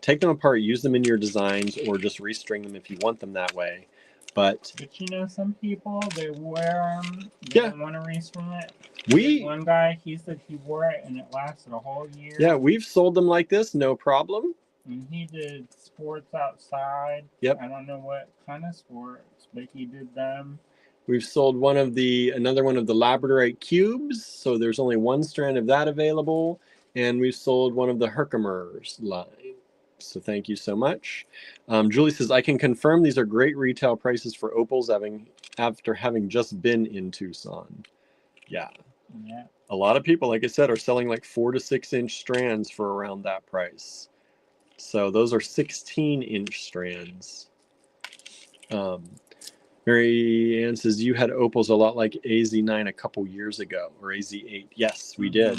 Take them apart, use them in your designs, or just restring them if you want them that way. But you know, some people, they wear them, they don't want to restring it. One guy, he said he wore it and it lasted a whole year. Yeah, we've sold them like this, no problem. And he did sports outside. Yep. I don't know what kind of sports, but he did them. We've sold another one of the labradorite cubes, so there's only one strand of that available, and we've sold one of the Herkimer's line. So thank you so much. Julie says, I can confirm these are great retail prices for opals after having just been in Tucson. Yeah. A lot of people, like I said, are selling like 4 to 6 inch strands for around that price. So those are 16-inch strands. Mary Ann says, you had opals a lot like AZ9 a couple years ago, or AZ8. Yes, we did.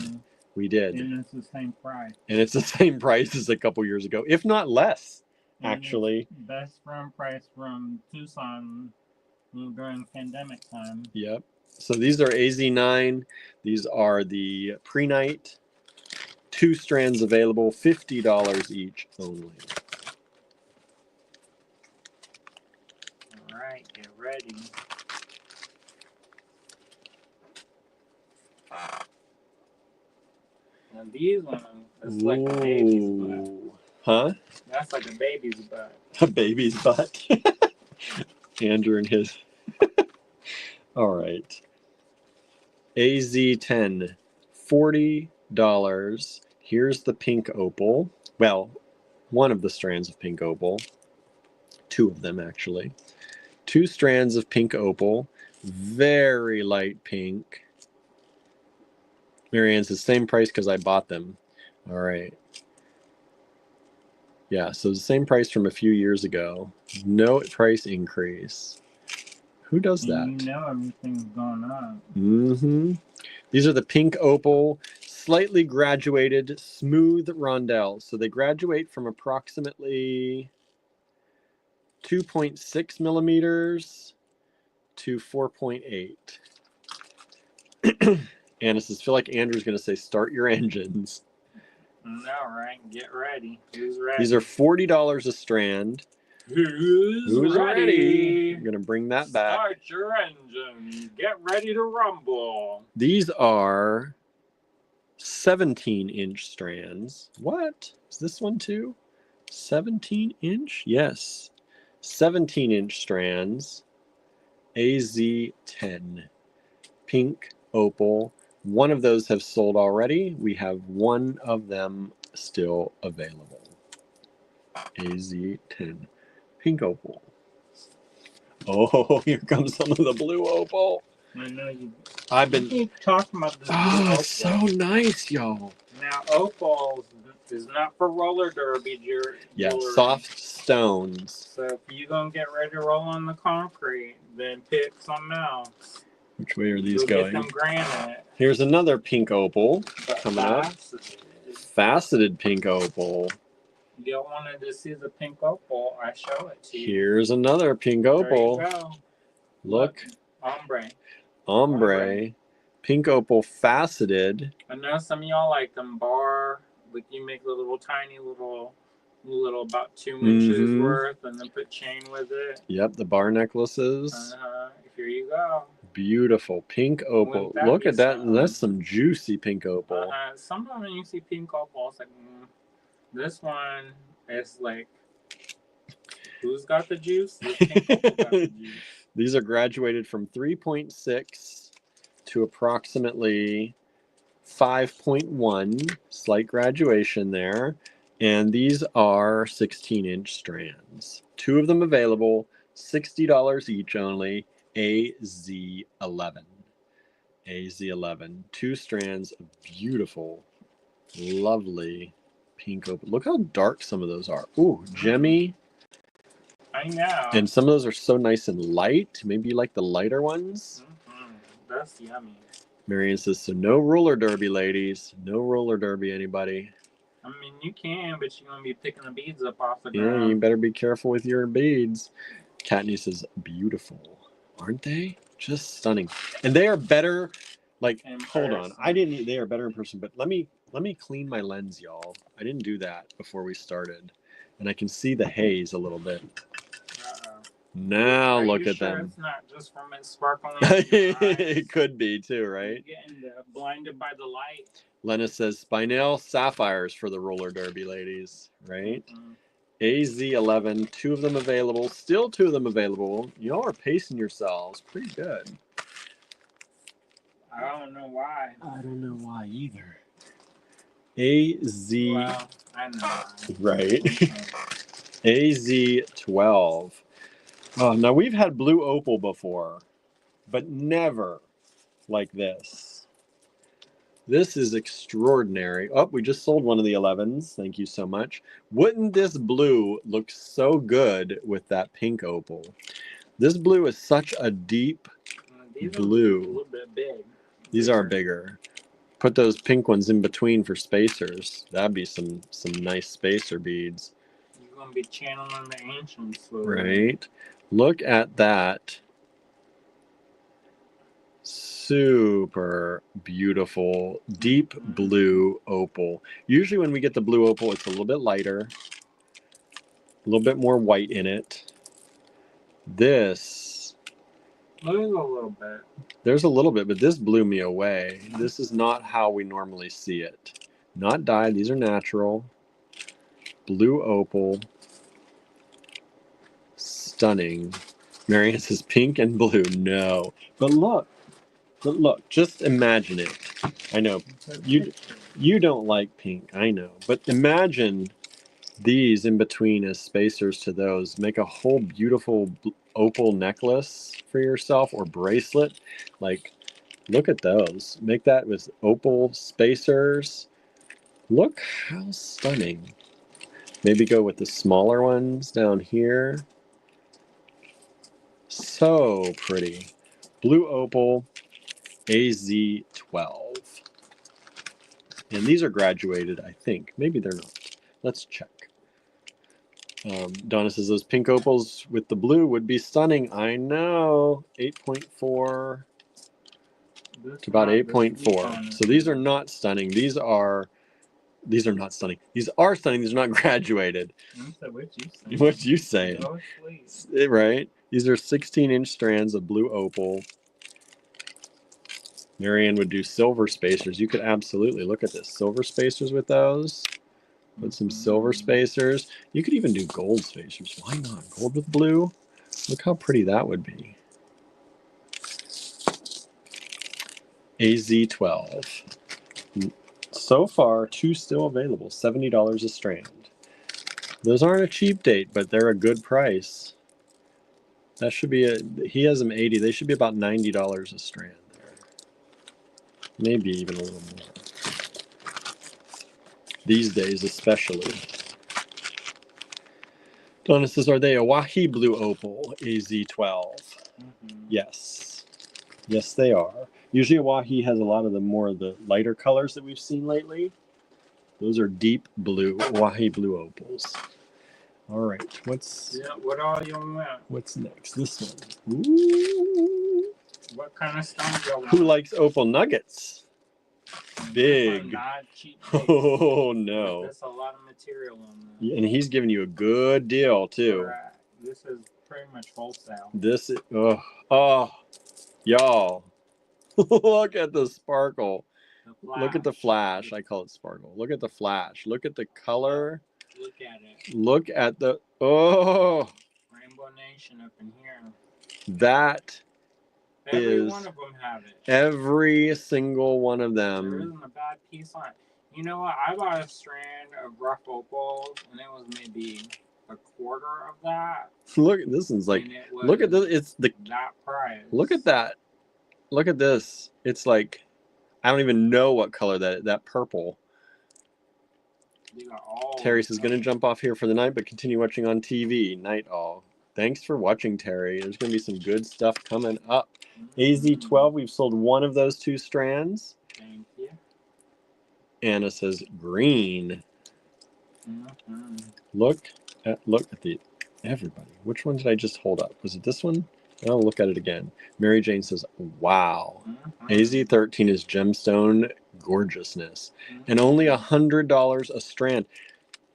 We did. And it's the same price. And it's the same price as a couple years ago, if not less, actually. Best firm price from Tucson during pandemic time. Yep. So these are AZ9. These are the pre-night. 2 strands available, $50 each only. All right, get ready. Now these ones, that's like a baby's butt. Huh? That's like a baby's butt. A baby's butt. Andrew and his. All right. AZ10, $40. Here's the pink opal. Well, one of the strands of pink opal. 2 of them, actually. 2 strands of pink opal. Very light pink. Marianne says, same price because I bought them. All right. Yeah, so the same price from a few years ago. No price increase. Who does that? You know everything's going up. Mm-hmm. These are the pink opal, slightly graduated, smooth rondelles. So they graduate from approximately 2.6 millimeters to 4.8. Anna says, feel like Andrew's going to say, start your engines. No, right? Get ready. Who's ready? These are $40 a strand. Who's ready? I'm going to bring that back. Start your engine. Get ready to rumble. These are 17-inch strands. What? Is this one too? 17-inch? Yes. 17-inch strands. AZ10. Pink opal. One of those have sold already. We have one of them still available. AZ10. Pink opal. Oh, here comes some of the blue opal. I know I've been keep talking about this. Oh, so nice, y'all. Now, opal is not for roller derby. Yeah, soft stones. So if you're going to get ready to roll on the concrete, then pick something else. Which way are these going? Get them granite. Here's another pink opal coming up. Faceted pink opal. You wanted to see the pink opal, I show it to you. Here's another pink opal. There you go. Look. Ombre. Pink opal faceted. I know some of y'all like them bar, like you make a little tiny little about 2 inches worth and then put chain with it. Yep, the bar necklaces. Here you go. Beautiful pink opal. Look at that. That's some juicy pink opal. Sometimes when you see pink opal, it's like, this one is like, who's got the juice? This pink opal got the juice. These are graduated from 3.6 to approximately 5.1. Slight graduation there. And these are 16-inch strands. 2 of them available, $60 each only. AZ11. AZ11. 2 strands of beautiful, lovely pink opal. Look how dark some of those are. Ooh, gemmy. I know. And some of those are so nice and light. Maybe you like the lighter ones. That's yummy. Marian says, so no roller derby, ladies. No roller derby, anybody. I mean, you can, but you're going to be picking the beads up off the ground. Yeah, you better be careful with your beads. Katney says, beautiful. Aren't they? Just stunning. And they are better, like, hold on. They are better in person, but let me clean my lens, y'all. I didn't do that before we started. And I can see the haze a little bit. Now look at them. It's not just from it sparkling. It could be too, right? You're getting blinded by the light. Lena says Spinel sapphires for the roller derby, ladies, right? AZ11, 2 of them available, still 2 of them available. Y'all are pacing yourselves pretty good. I don't know why. I don't know why either. AZ. Well, I know. Right. AZ12. Oh, now we've had blue opal before, but never like this. This is extraordinary. Oh, we just sold one of the 11s. Thank you so much. Wouldn't this blue look so good with that pink opal? This blue is such a deep blue. A little bit big. These are bigger. Put those pink ones in between for spacers. That'd be some nice spacer beads. You're going to be channeling the ancients. Right. Look at that. Super beautiful deep blue opal. Usually when we get the blue opal, it's a little bit lighter, a little bit more white in it. This, there's a little bit. There's a little bit, but this blew me away. This is not how we normally see it. Not dyed. These are natural. Blue opal. Stunning. Marian says pink and blue. No. But look, just imagine it. I know you don't like pink, I know, but imagine these in between as spacers to those. Make a whole beautiful opal necklace for yourself or bracelet. Like, look at those. Make that with opal spacers. Look how stunning. Maybe go with the smaller ones down here. So pretty. Blue opal. AZ12. And these are graduated, I think. Maybe they're not. Let's check. Donna says those pink opals with the blue would be stunning. I know. 8.4 to about 8.4. So these are not stunning. These are not stunning. These are stunning. These are not graduated. What you saying? Right? These are 16-inch strands of blue opal. Marianne would do silver spacers. You could absolutely look at this. Silver spacers with those. Put some silver spacers. You could even do gold spacers. Why not? Gold with blue. Look how pretty that would be. AZ12. So far, 2 still available. $70 a strand. Those aren't a cheap date, but they're a good price. That should be he has them 80. They should be about $90 a strand there. Maybe even a little more. These days, especially. Donna says, are they a Wahi Blue Opal AZ12? Yes. Yes, they are. Usually Wahi has a lot of the lighter colors that we've seen lately. Those are deep blue, Wahi Blue Opals. All right, what all you want? What's next? This one. Ooh. What kind of stone do you want? Who likes opal nuggets? Big. Not cheap. Oh no. There's a lot of material on them. Yeah, and he's giving you a good deal too. Correct. This is pretty much wholesale. This is y'all. Look at the sparkle. Look at the flash. I call it sparkle. Look at the flash. Look at the color. Look at it. Look at the Rainbow Nation up in here. That Every one of them have it. Every single one of them. There isn't a bad piece on it. You know what? I bought a strand of rough opals, and it was maybe a quarter of that. Look, this one's like. Look at this. It's that price. Look at that. Look at this. It's like, I don't even know what color that purple. Terry says, going to jump off here for the night, but continue watching on TV. Night all. Thanks for watching, Terry. There's going to be some good stuff coming up. AZ12, we've sold one of those 2 strands. Thank you. Anna says green. Look at everybody. Which one did I just hold up? Was it this one? I'll look at it again. Mary Jane says, wow. AZ13 is gemstone gorgeousness. And only $100 a strand.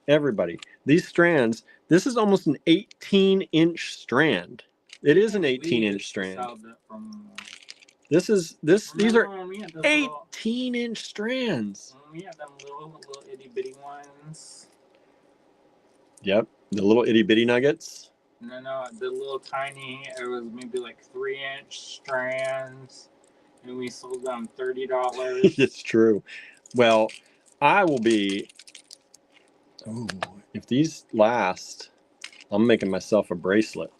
Everybody, these strands, this is almost an 18-inch strand. It is an 18-inch strand. These are 18-inch strands. We have them little itty bitty ones. Yep, the little itty bitty nuggets. No, the little tiny, it was maybe like 3-inch strands, and we sold them $30. It's true. Well, I will be, if these last, I'm making myself a bracelet.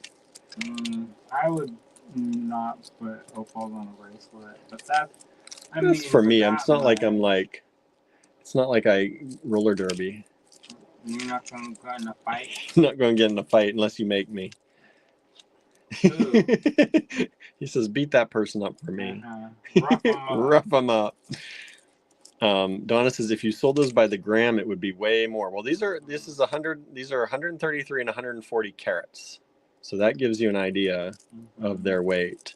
I would not put opals on a bracelet, but that's for me. It's not like I roller derby. You're not going to get in a fight? I'm not going to get in a fight unless you make me. He says, beat that person up for me. Rough them up. Donna says, if you sold those by the gram, it would be way more. Well, these are 133 and 140 carats. So that gives you an idea of their weight.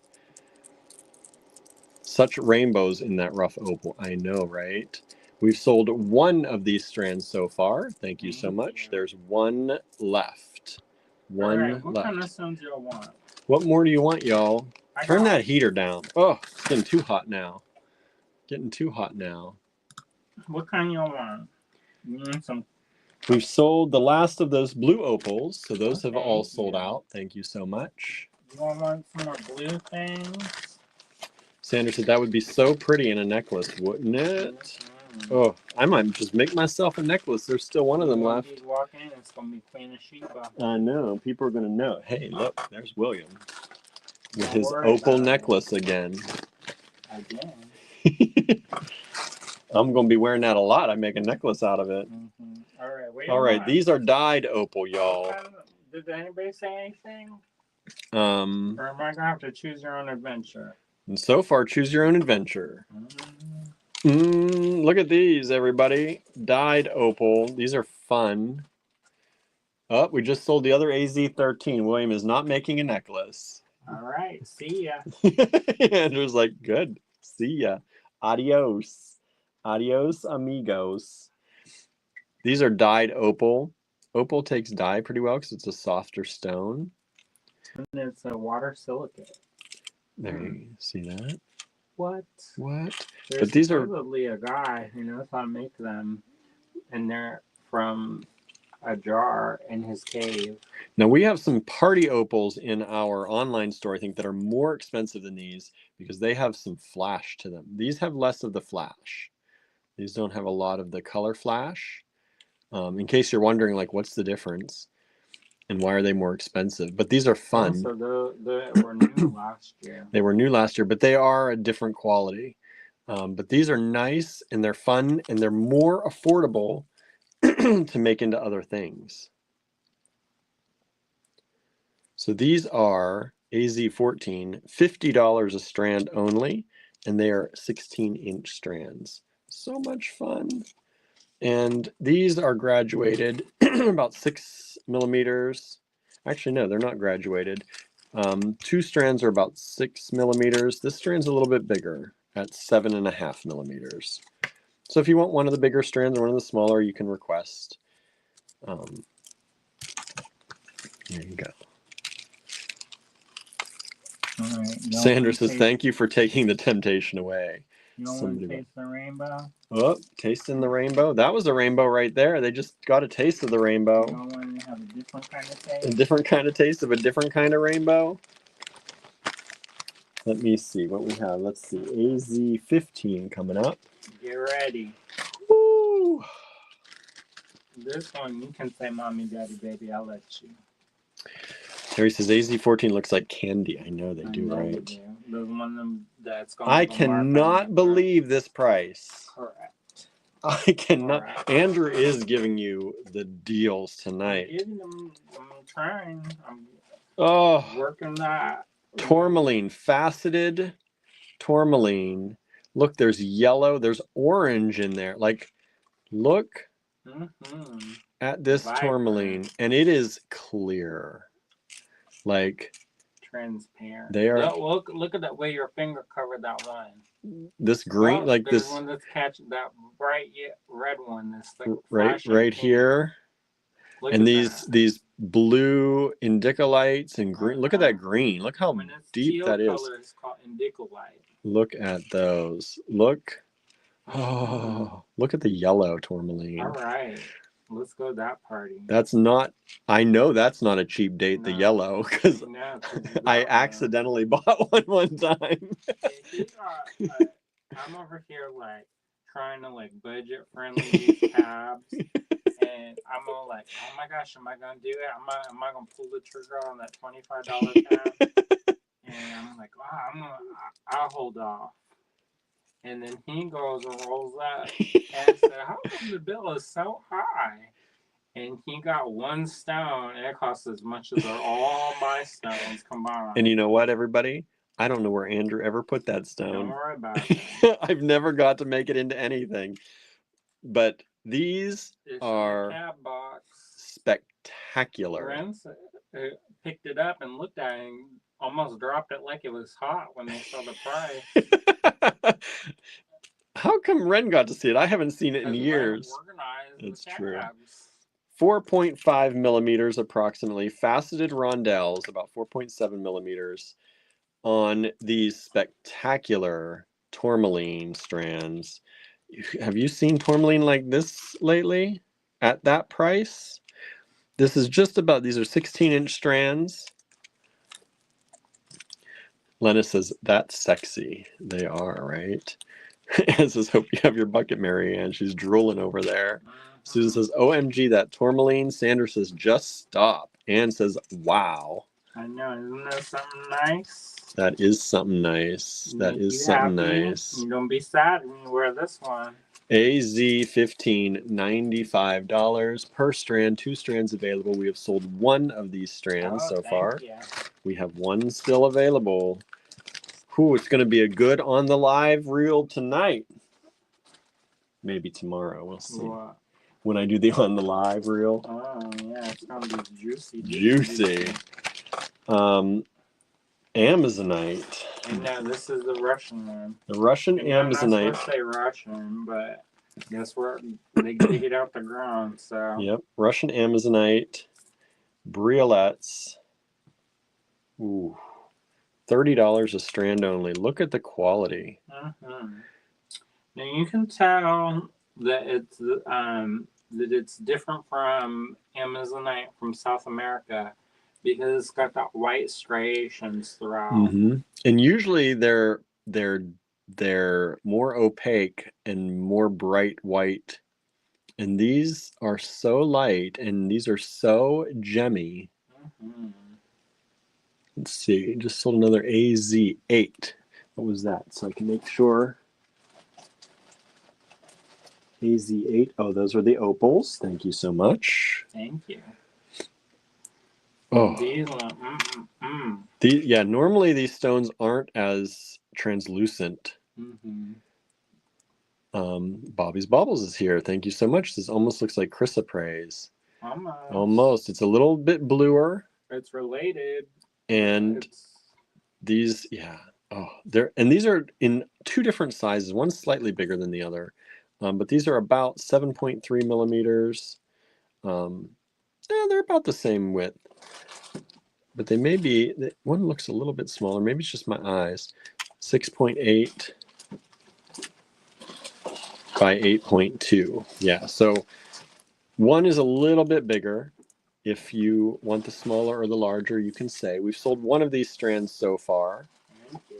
Such rainbows in that rough opal. I know, right? We've sold one of these strands so far. Thank you so much. There's one left. One what left. Kind of stones do y'all want? What more do you want, y'all? Turn that heater down. Oh, it's getting too hot now. What kind y'all want? You want some? We've sold the last of those blue opals, so those have all sold out. Thank you so much. You want some more blue things? Sandra said that would be so pretty in a necklace, wouldn't it? Oh, I might just make myself a necklace. There's still one of them left. Walk in, it's gonna be Queen of Sheba. I know. People are gonna know. Hey, look, there's William with his opal necklace again. I'm gonna be wearing that a lot. I make a necklace out of it. All right, these are dyed opal, y'all. Did anybody say anything? Or am I gonna have to choose your own adventure? And so far, choose your own adventure. Look at these, everybody. Dyed opal. These are fun. Oh, we just sold the other AZ13. William is not making a necklace. All right. See ya. Andrew's like, good. See ya. Adios. Adios, amigos. These are dyed opal. Opal takes dye pretty well because it's a softer stone. And it's a water silicate. There you see that. What? What? There's But these are supposedly a guy who knows how to make them, and they're from a jar in his cave. Now we have some party opals in our online store, I think, that are more expensive than these because they have some flash to them. These have less of the flash. These don't have a lot of the color flash. In case you're wondering, like, what's the difference and why are they more expensive? But these are fun. Also, they were new last year. They were new last year, but they are a different quality. But these are nice and they're fun and they're more affordable to make into other things. So these are AZ14, $50 a strand only, and they are 16-inch strands. So much fun. And these are graduated about 6 millimeters. Actually, no, they're not graduated. 2 strands are about 6 millimeters. This strand's a little bit bigger at 7.5 millimeters. So if you want one of the bigger strands or one of the smaller, you can request. There you go. All right, Sandra says, thank you for taking the temptation away. You don't want to taste the rainbow? Oh, tasting the rainbow. That was a rainbow right there. They just got a taste of the rainbow. You don't want to have a different kind of taste? A different kind of taste of a different kind of rainbow. Let me see what we have. Let's see. AZ15 coming up. Get ready. Woo! This one, you can say mommy, daddy, baby. I'll let you. Harry says AZ14 looks like candy. I know they do, right? They do. There's one that's going I cannot believe this price. Correct. I cannot. Correct. Andrew is giving you the deals tonight. I'm trying. I'm working that. Tourmaline, faceted tourmaline. Look, there's yellow. There's orange in there. Like, look at this tourmaline. And it is clear. Like transparent. They are. Look at that way your finger covered that one. This green, like this one that's catching that bright red one. This like right here. Look and these blue indicolites and green. Look at that green. Look how deep that is. Color is called indicolite. Look at those. Look. Oh, look at the yellow tourmaline. All right. Let's go to that party. That's not, I know that's not a cheap date, the yellow, because I accidentally bought one time. I'm over here like trying to like budget friendly these tabs. And I'm all like, oh my gosh, am I going to do it? Am I going to pull the trigger on that $25 tab? And I'm like, wow, I'll hold off. And then he goes and rolls up and said, how come the bill is so high? And he got one stone, and it costs as much as all my stones combined. And you know what, everybody? I don't know where Andrew ever put that stone. Don't worry about it. I've never got to make it into anything. But these are spectacular. Friends picked it up and looked at it and almost dropped it like it was hot when they saw the price. How come Ren got to see it? I haven't seen it in years. It's true. 4.5 millimeters approximately, faceted rondelles, about 4.7 millimeters, on these spectacular tourmaline strands. Have you seen tourmaline like this lately? At that price? This is just about, these are 16-inch strands. Lena says, that's sexy. They are, right? Anne says, hope you have your bucket, Marianne. She's drooling over there. Susan says, OMG, that tourmaline. Sandra says, just stop. Anne says, wow. I know, isn't that something nice? That is something nice. That is something nice. You don't be sad when you wear this one. AZ15, $95 per strand. 2 strands available. We have sold 1 of these strands so far. You. We have 1 still available. Ooh, it's going to be a good on the live reel tonight. Maybe tomorrow. We'll see. What? When I do the on the live reel. Oh, yeah. It's going to be juicy. Juicy. Amazonite. And now this is the Russian one. The Russian Amazonite. I'm not supposed to say Russian, but guess where they dig it out the ground. So. Yep. Russian Amazonite. Briolettes. Ooh. $30 a strand only. Look at the quality. Now you can tell that it's different from Amazonite from South America because it's got that white striations throughout. And usually they're more opaque and more bright white. And these are so light and these are so gemmy. Let's see, just sold another AZ8. What was that? So I can make sure. AZ8. Oh, those are the opals. Thank you so much. Thank you. Oh, these yeah, normally these stones aren't as translucent. Bobby's Baubles is here. Thank you so much. This almost looks like chrysoprase. Almost. It's a little bit bluer. It's related. And these, yeah. Oh, these are in two different sizes. One's slightly bigger than the other. But these are about 7.3 millimeters. Yeah, they're about the same width. But they may be, one looks a little bit smaller. Maybe it's just my eyes. 6.8 by 8.2. Yeah, so one is a little bit bigger. If you want the smaller or the larger, you can say. We've sold one of these strands so far.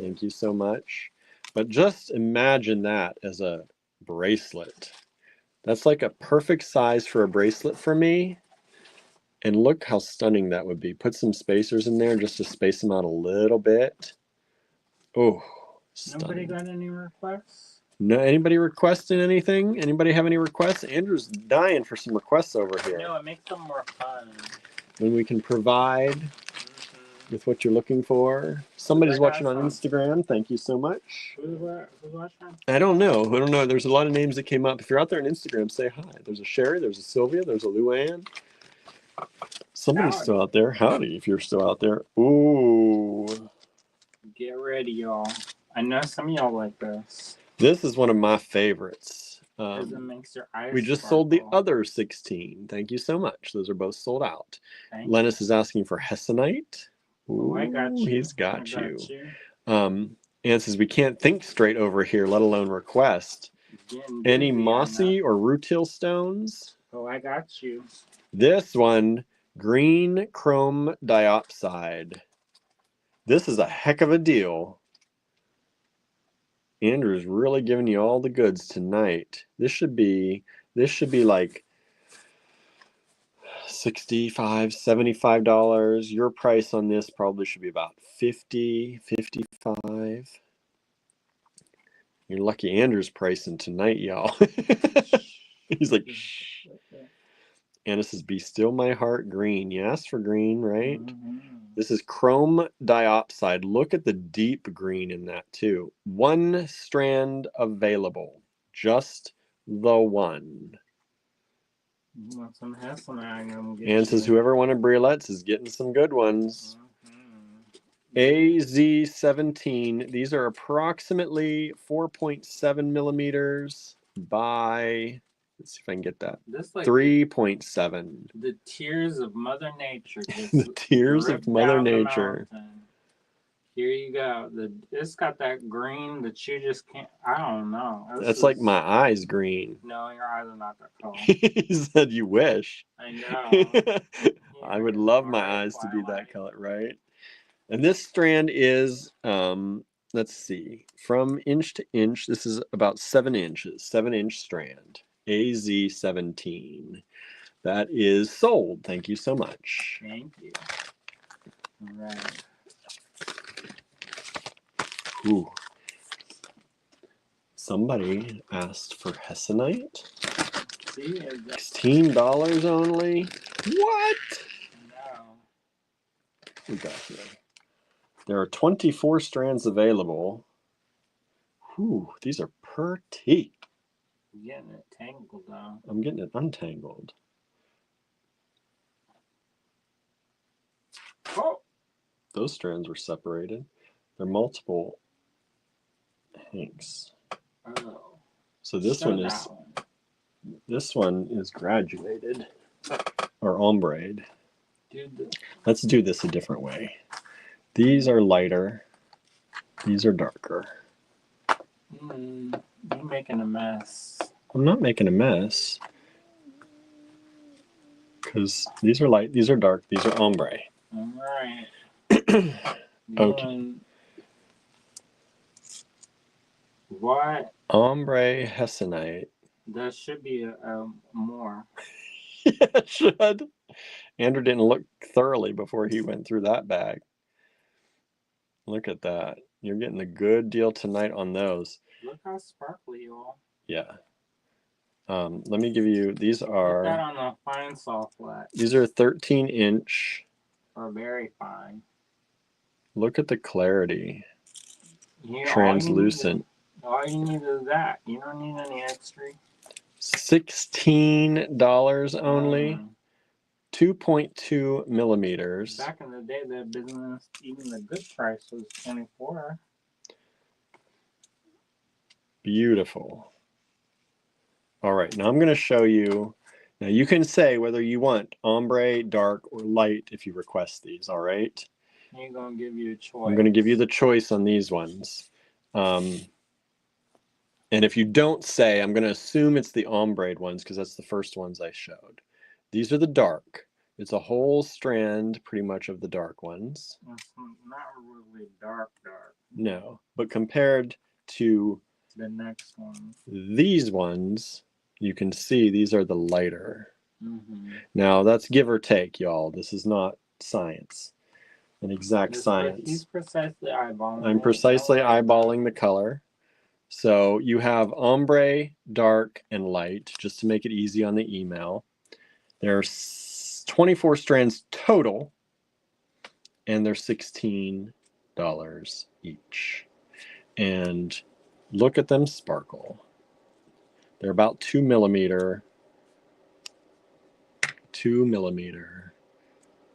Thank you so much. But just imagine that as a bracelet. That's like a perfect size for a bracelet for me. And look how stunning that would be. Put some spacers in there just to space them out a little bit. Oh, stunning. Nobody got any requests? No, anybody requesting anything? Anybody have any requests? Andrew's dying for some requests over here. No, it makes them more fun. When we can provide with what you're looking for. Somebody's watching on Instagram. Thank you so much. Who's watching? I don't know. There's a lot of names that came up. If you're out there on Instagram, say hi. There's a Sherry, there's a Sylvia, there's a Luann. Somebody's still out there. Howdy, if you're still out there. Ooh. Get ready, y'all. I know some of y'all like this. This is one of my favorites. Because it makes your eyes we just sold the other 16. Thank you so much. Those are both sold out. Lennis is asking for hessonite. Ooh, I got you. He's got you. Ann says, we can't think straight over here, let alone request. Any mossy or rutile stones? Oh, I got you. This one, green chrome diopside. This is a heck of a deal. Andrew's really giving you all the goods tonight. This should be like $65, $75. Your price on this probably should be about $50, $55. You're lucky Andrew's pricing tonight, y'all. He's like, shh. Anna says, be still my heart green. You asked for green, right? This is chrome diopside. Look at the deep green in that too. One strand available. Just the one. Ann says, whoever wanted brillettes is getting some good ones. AZ17. These are approximately 4.7 millimeters by, let's see if I can get that. Like 3.7. The tears of Mother Nature. The tears of Mother Nature. Here you go. It's got that green that you just can't. I don't know. That's like my eyes green. No, your eyes are not that color. He said, "You wish." I know. I would love my eyes to be that color, right? And this strand is, let's see, from inch to inch. This is about 7 inches, 7-inch strand. AZ17. That is sold. Thank you so much. Thank you. All right. Ooh. Somebody asked for hessonite. $16 only. What? No. We got here. There are 24 strands available. Ooh, these are pretty. You're getting it tangled though. I'm getting it untangled. Oh. Those strands were separated. They're multiple hanks. Oh. So this one is graduated or ombre'd. Let's do this a different way. These are lighter. These are darker. You're making a mess. I'm not making a mess. Because these are light, these are dark, these are ombre. All right. Okay. What? Ombre hessonite. That should be more. Yeah, it should. Andrew didn't look thoroughly before he went through that bag. Look at that. You're getting a good deal tonight on those. Look how sparkly you are. Yeah. Let me give you, these are... Put that on the fine saw flat. These are 13-inch. Or very fine. Look at the clarity. Translucent. All you need is that. You don't need any extra. $16 only. 2.2 millimeters. Back in the day, that business, even the good price was $24. Beautiful. All right, now I'm going to show you. Now you can say whether you want ombre, dark, or light if you request these, all right? I'm going to give you a choice. I'm going to give you the choice on these ones. And if you don't say, I'm going to assume it's the ombre ones because that's the first ones I showed. These are the dark. It's a whole strand pretty much of the dark ones. It's not really dark. No, but compared to the next one, these ones, you can see these are the lighter. Now that's give or take, y'all. This is not science, an exact science. He's precisely eyeballing. I'm precisely eyeballing the color. So you have ombre, dark, and light, just to make it easy on the email. There's 24 strands total, and they're $16 each. And look at them sparkle. They're about 2 millimeter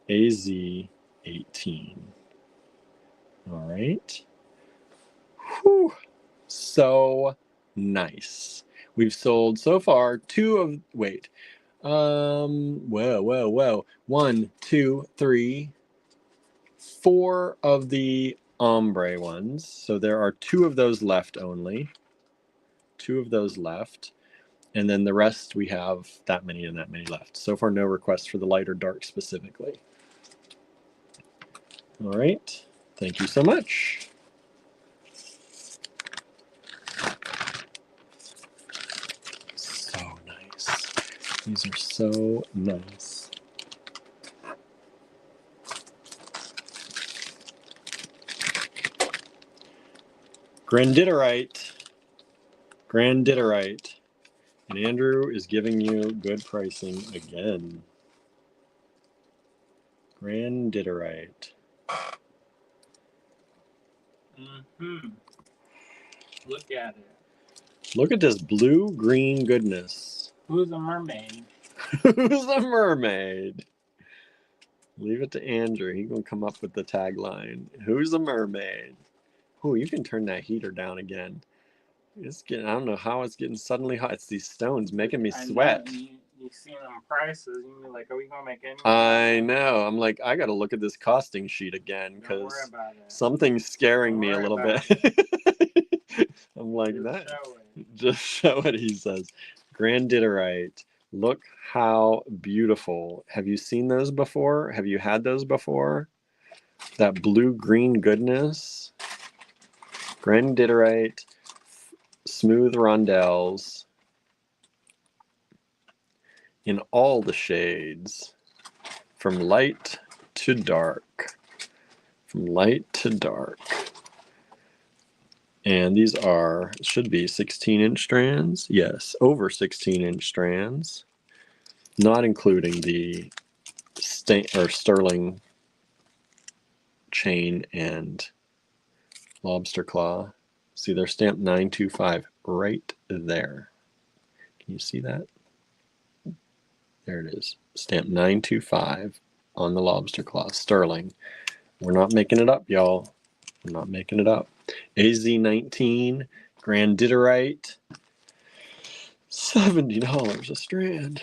AZ18. All right. Whew. So nice. We've sold so far whoa. 1, 2, 3, 4 of the ombre ones. So there are 2 of those left only. 2 of those left. And then the rest, we have that many and that many left. So far, no requests for the light or dark specifically. All right. Thank you so much. So nice. These are so nice. Granditerite. And Andrew is giving you good pricing again. Granditerite. Look at it. Look at this blue-green goodness. Who's a mermaid? Who's a mermaid? Leave it to Andrew. He's going to come up with the tagline. Who's a mermaid? Oh, you can turn that heater down again. It's getting, I don't know how it's getting suddenly hot. It's these stones making me sweat. You see them prices, you're like, are we going to make any? I know. I'm like, I got to look at this costing sheet again because something's scaring me a little bit. I'm like, just show it, he says. Granditerite. Look how beautiful. Have you seen those before? Have you had those before? That blue-green goodness. Granditerite. Smooth rondelles in all the shades, from light to dark, and these should be 16-inch strands. Yes, over 16-inch strands, not including the sterling chain and lobster claw. See, they're stamped 925 right there. Can you see that? There it is. Stamped 925 on the lobster claw. Sterling. We're not making it up, y'all. We're not making it up. AZ19, Granditerite, $70 a strand.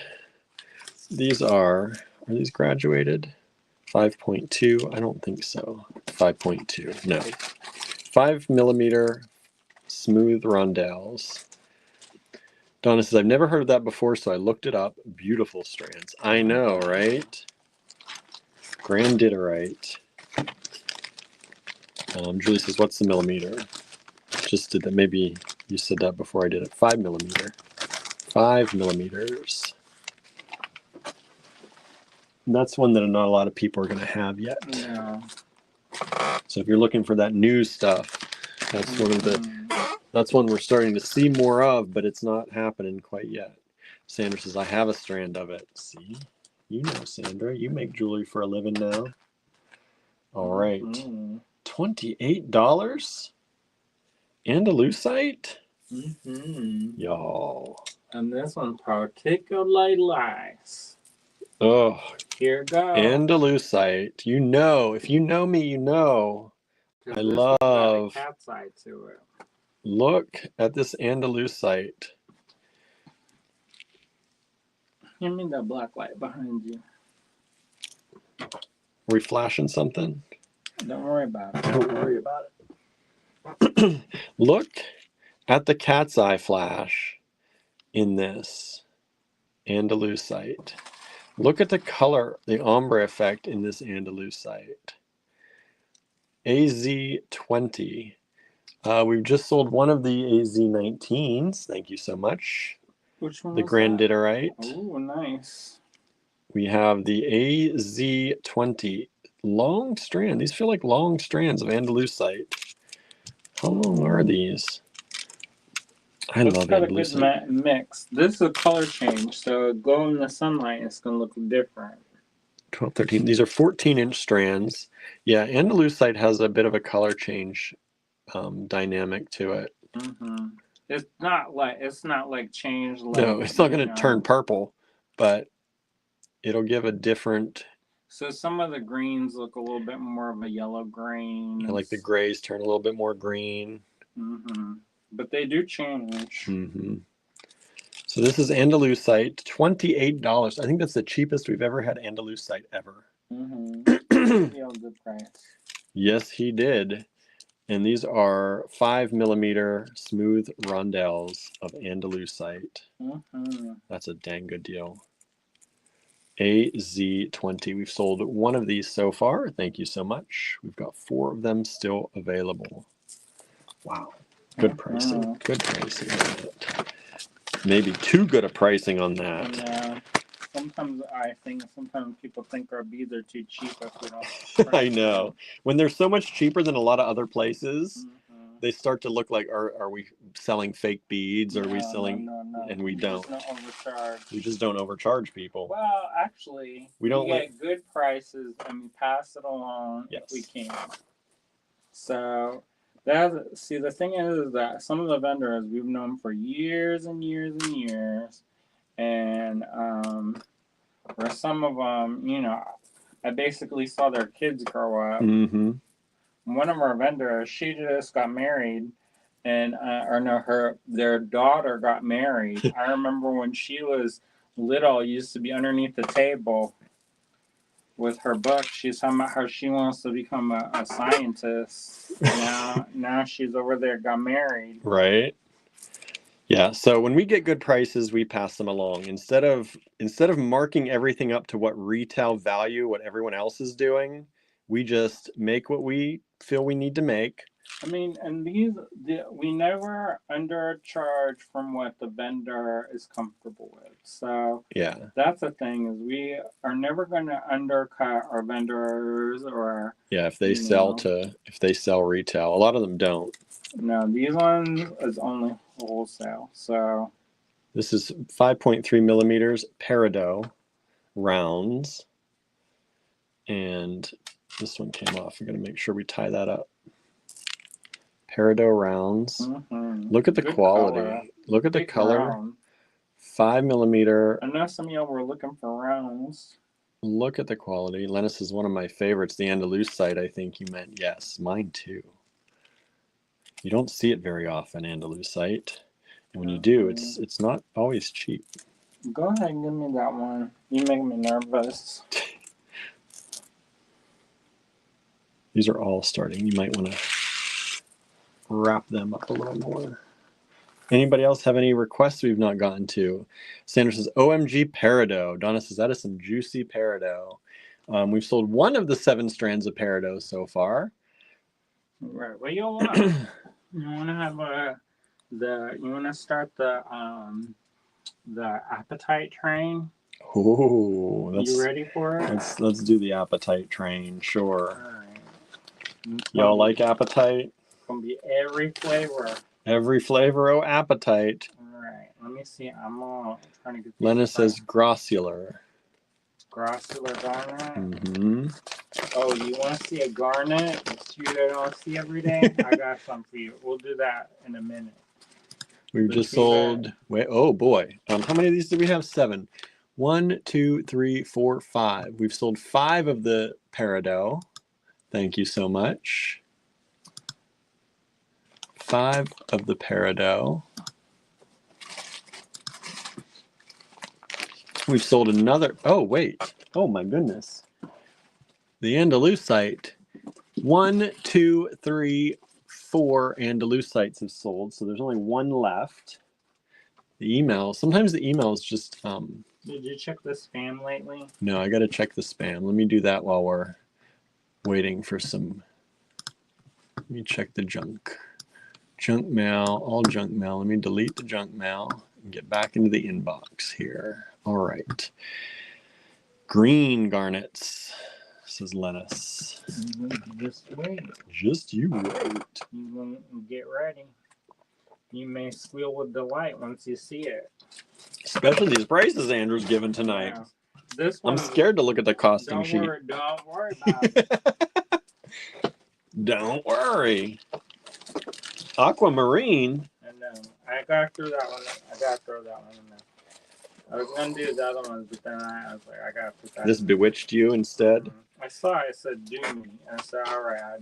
These are these graduated? 5.2? I don't think so. 5.2. No. 5mm smooth rondelles. Donna says, I've never heard of that before, so I looked it up. Beautiful strands. I know, right? Granditerite. Julie says, what's the millimeter? Just did that. Maybe you said that before I did it. 5mm. 5mm. That's one that not a lot of people are going to have yet. No. So if you're looking for that new stuff, that's that's one we're starting to see more of, but it's not happening quite yet. Sandra says, I have a strand of it. See? You know, Sandra, you make jewelry for a living now. All right. $28? Andalusite? Y'all. And this one particularly nice. Oh. Here it goes. Andalusite. You know, if you know me, you know. I love. Got a cat's eye to it. Look at this Andalusite. Give me the black light behind you. Are we flashing something? Don't worry about it. Don't worry about it. Look at the cat's eye flash in this Andalusite. Look at the color, the ombre effect in this Andalusite. AZ20. We've just sold one of the AZ19s. Thank you so much. Which one? The Granditerite. Oh, nice. We have the AZ20. Long strand. These feel like long strands of Andalusite. How long are these? I love Andalusite. Got a good mix. This is a color change, so go in the sunlight, it's going to look different. 12, 13. These are 14-inch strands. Yeah, Andalusite has a bit of a color change dynamic to it. It's not like change. No, it's not going to turn purple, but it'll give a different. So some of the greens look a little bit more of a yellow green. Like the grays turn a little bit more green. But they do change. So this is Andalusite, $28. I think that's the cheapest we've ever had Andalusite ever. Good price. Yes, he did. And these are 5mm smooth rondelles of Andalusite. That's a dang good deal. AZ20. We've sold one of these so far. Thank you so much. We've got 4 of them still available. Wow. Good pricing. Good pricing on it. Maybe too good a pricing on that. Yeah. Sometimes people think our beads are too cheap if we don't. I know. When they're so much cheaper than a lot of other places, they start to look like, are we selling fake beads? Are we selling? No. And we don't. We just don't overcharge people. Well, actually, we get good prices and we pass it along if we can. So the thing is that some of the vendors we've known for years and years and years, and for some of them, I basically saw their kids grow up. One of our vendors, she just got married, and their daughter got married. I remember when she was little, used to be underneath the table with her book. She's talking about how she wants to become a scientist. Now she's over there, got married. Right. Yeah. So when we get good prices, we pass them along instead of marking everything up to what retail value, what everyone else is doing. We just make what we feel we need to make. I mean, and we never undercharge from what the vendor is comfortable with. So yeah, that's the thing, is we are never going to undercut our vendors or if they sell retail. A lot of them don't. No, these ones is only wholesale. So this is 5.3mm peridot rounds, and this one came off. We're going to make sure we tie that up. Peridot rounds. Look at the quality. Color. Look at the color. Round. 5mm. I know some of y'all were looking for rounds. Look at the quality. Lennis is one of my favorites. The Andalusite, I think you meant. Yes, mine too. You don't see it very often, Andalusite. And when you do, it's not always cheap. Go ahead and give me that one. You make me nervous. These are all starting. You might want to wrap them up a little more. Anybody else have any requests we've not gotten to? Sandra says, OMG peridot. Donna says, that is some juicy peridot. We've sold one of the 7 strands of peridot so far. Right. What you want? You want to have you want to start the appetite train? Oh, you ready for it? Let's do the appetite train, sure. All right. Y'all like appetite? It's gonna be every flavor. Every flavor, oh appetite. All right. Let me see. I'm trying to get. Lena says grossular. Grossular garnet. Mm-hmm. Oh, you want to see a garnet that you don't see every day? I got some for you. We'll do that in a minute. We've just sold. Wait, oh boy. How many of these did we have? 7. 1, 2, 3, 4, 5. We've sold 5 of the peridot. Thank you so much. 5 of the peridot. We've sold another. Oh wait. Oh my goodness. The Andalusite. 1, 2, 3, 4 Andalusites have sold, so there's only 1 left. The email. Sometimes the email is just. Did you check the spam lately? No, I got to check the spam. Let me do that while we're waiting for some. Let me check the junk. Junk mail, all junk mail. Let me delete the junk mail and get back into the inbox here. All right. Green garnets, says Lennis. Just wait. Just you wait. You get ready. You may squeal with delight once you see it. Especially these prices Andrew's given tonight. Yeah. This one, I'm scared to look at the costing sheet. Don't worry about it. Don't worry. Aquamarine. I know. I gotta throw that one in there. I was gonna do the other ones, but then I was like, I gotta put that. This bewitched you instead. I saw it said do me, and I said, all right.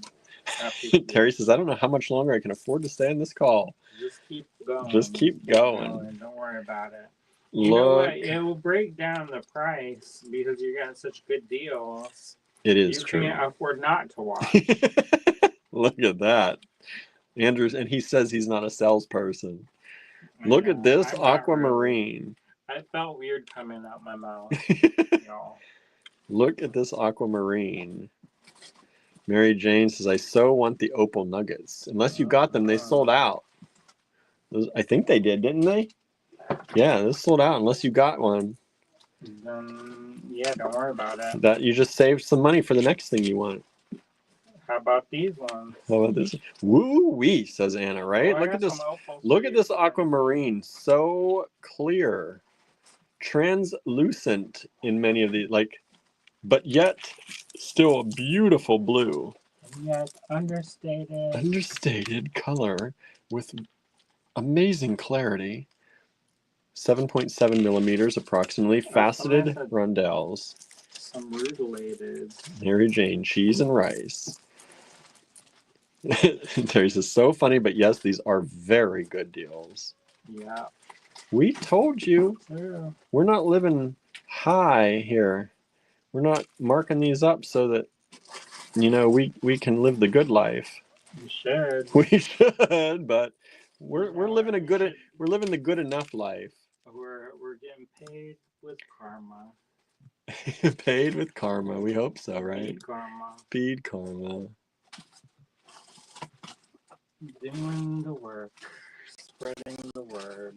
Terry says, I don't know how much longer I can afford to stay on this call. Just keep going. Just keep going. Don't worry about it. You know what? It will break down the price because you're getting such good deals. It is true. You can't afford not to watch. Look at that. Andrews, and he says he's not a salesperson. Look at this aquamarine. I felt weird coming out my mouth. Y'all. Look at this aquamarine. Mary Jane says, I so want the opal nuggets. Unless you got them, they sold out. I think they did, didn't they? Yeah, this sold out unless you got one. Yeah, don't worry about it. That you just saved some money for the next thing you want. How about these ones? How about this? Woo-wee, says Anna, right? Oh, look at this. Look at this aquamarine. So clear. Translucent in many of these, but yet still a beautiful blue. Yes, understated. Understated color with amazing clarity. 7.7 millimeters approximately. Faceted rondelles. Some rutilated. Mary Jane, cheese and rice. Terry says, so funny, but yes, these are very good deals. Yeah. We told you. Yeah. We're not living high here. We're not marking these up so that, we can live the good life. We should. We should, but we're living the good enough life. We're getting paid with karma. Paid with karma. We hope so, right? Paid karma. Paid karma. Doing the work. Spreading the word.